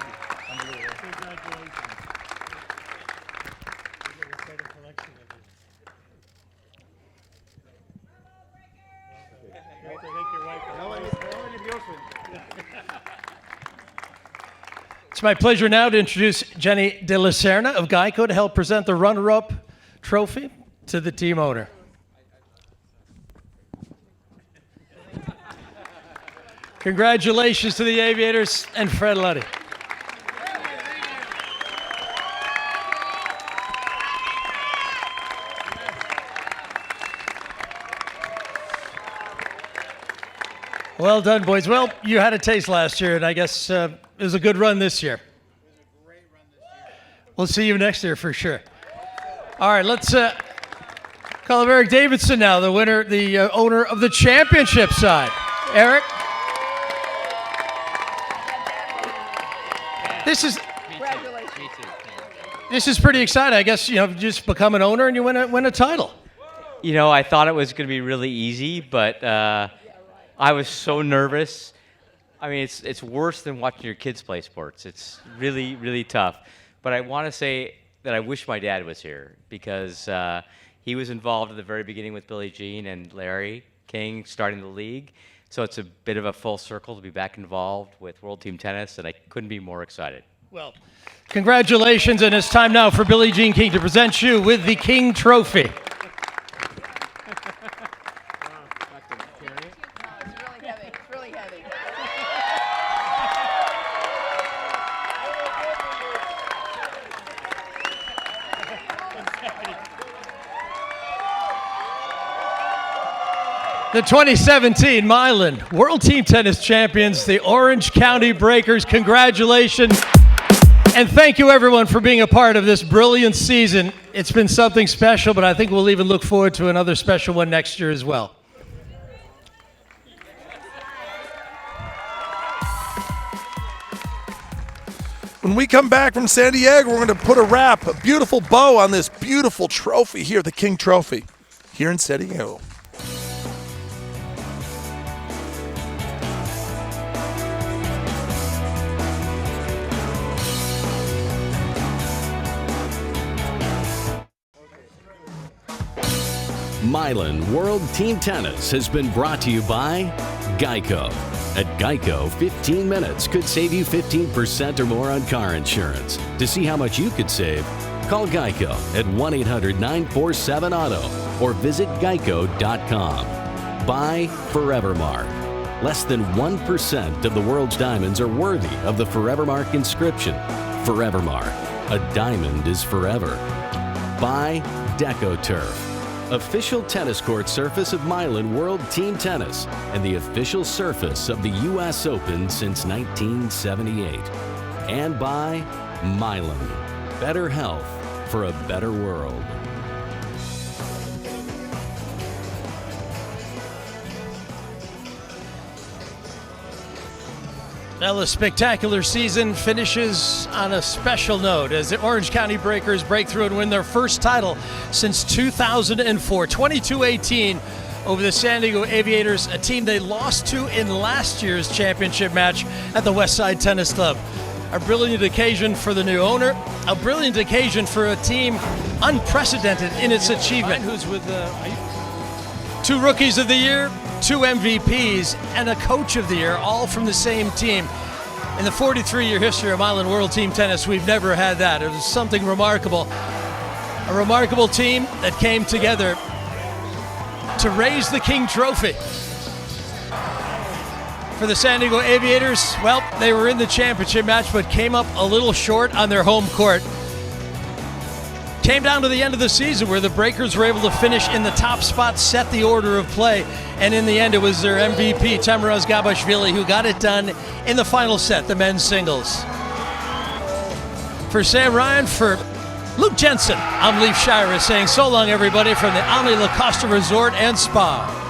It's my pleasure now to introduce Jenny De La Serna of Geico to help present the runner-up trophy to the team owner. Congratulations to the Aviators and Fred Luddy. Well done, boys. Well, you had a taste last year, and I guess it was a good run this year. We'll see you next year for sure. All right, let's call up Eric Davidson now, the winner, the owner of the championship side. Eric? This is pretty exciting. I guess, you know, just become an owner and you win a title. You know, I thought it was going to be really easy, but I was so nervous. I mean, it's worse than watching your kids play sports. It's really, really tough. But I want to say that I wish my dad was here because he was involved at the very beginning with Billie Jean and Larry King starting the league. So it's a bit of a full circle to be back involved with World Team Tennis, and I couldn't be more excited. Well, congratulations, and it's time now for Billie Jean King to present you with the King Trophy. The 2017 Mylan World Team Tennis Champions, the Orange County Breakers. Congratulations. And thank you, everyone, for being a part of this brilliant season. It's been something special, but I think we'll even look forward to another special one next year as well. When we come back from San Diego, we're going to put a beautiful bow on this beautiful trophy here, the King Trophy, here in San Diego. Mylan World Team Tennis has been brought to you by Geico. At Geico, 15 minutes could save you 15% or more on car insurance. To see how much you could save, call Geico at 1-800-947-AUTO or visit geico.com. Buy Forevermark. Less than 1% of the world's diamonds are worthy of the Forevermark inscription. Forevermark. A diamond is forever. Buy DecoTurf. Official tennis court surface of Mylan World Team Tennis and the official surface of the U.S. Open since 1978. And by Mylan. Better health for a better world. Well, the spectacular season finishes on a special note as the Orange County Breakers break through and win their first title since 2004, 22-18 over the San Diego Aviators, a team they lost to in last year's championship match at the Westside Tennis Club. A brilliant occasion for the new owner, a brilliant occasion for a team unprecedented in its achievement. Who's with 2 Rookies of the Year, 2 MVPs, and a Coach of the Year, all from the same team. In the 43-year history of Mylan World Team Tennis, we've never had that. It was something remarkable. A remarkable team that came together to raise the King Trophy. For the San Diego Aviators, well, they were in the championship match, but came up a little short on their home court. Came down to the end of the season where the Breakers were able to finish in the top spot, set the order of play, and in the end it was their MVP, Tamuraz Gabashvili, who got it done in the final set, the men's singles. For Sam Ryan, for Luke Jensen, I'm Leif Shira saying so long, everybody, from the Omni La Costa Resort and Spa.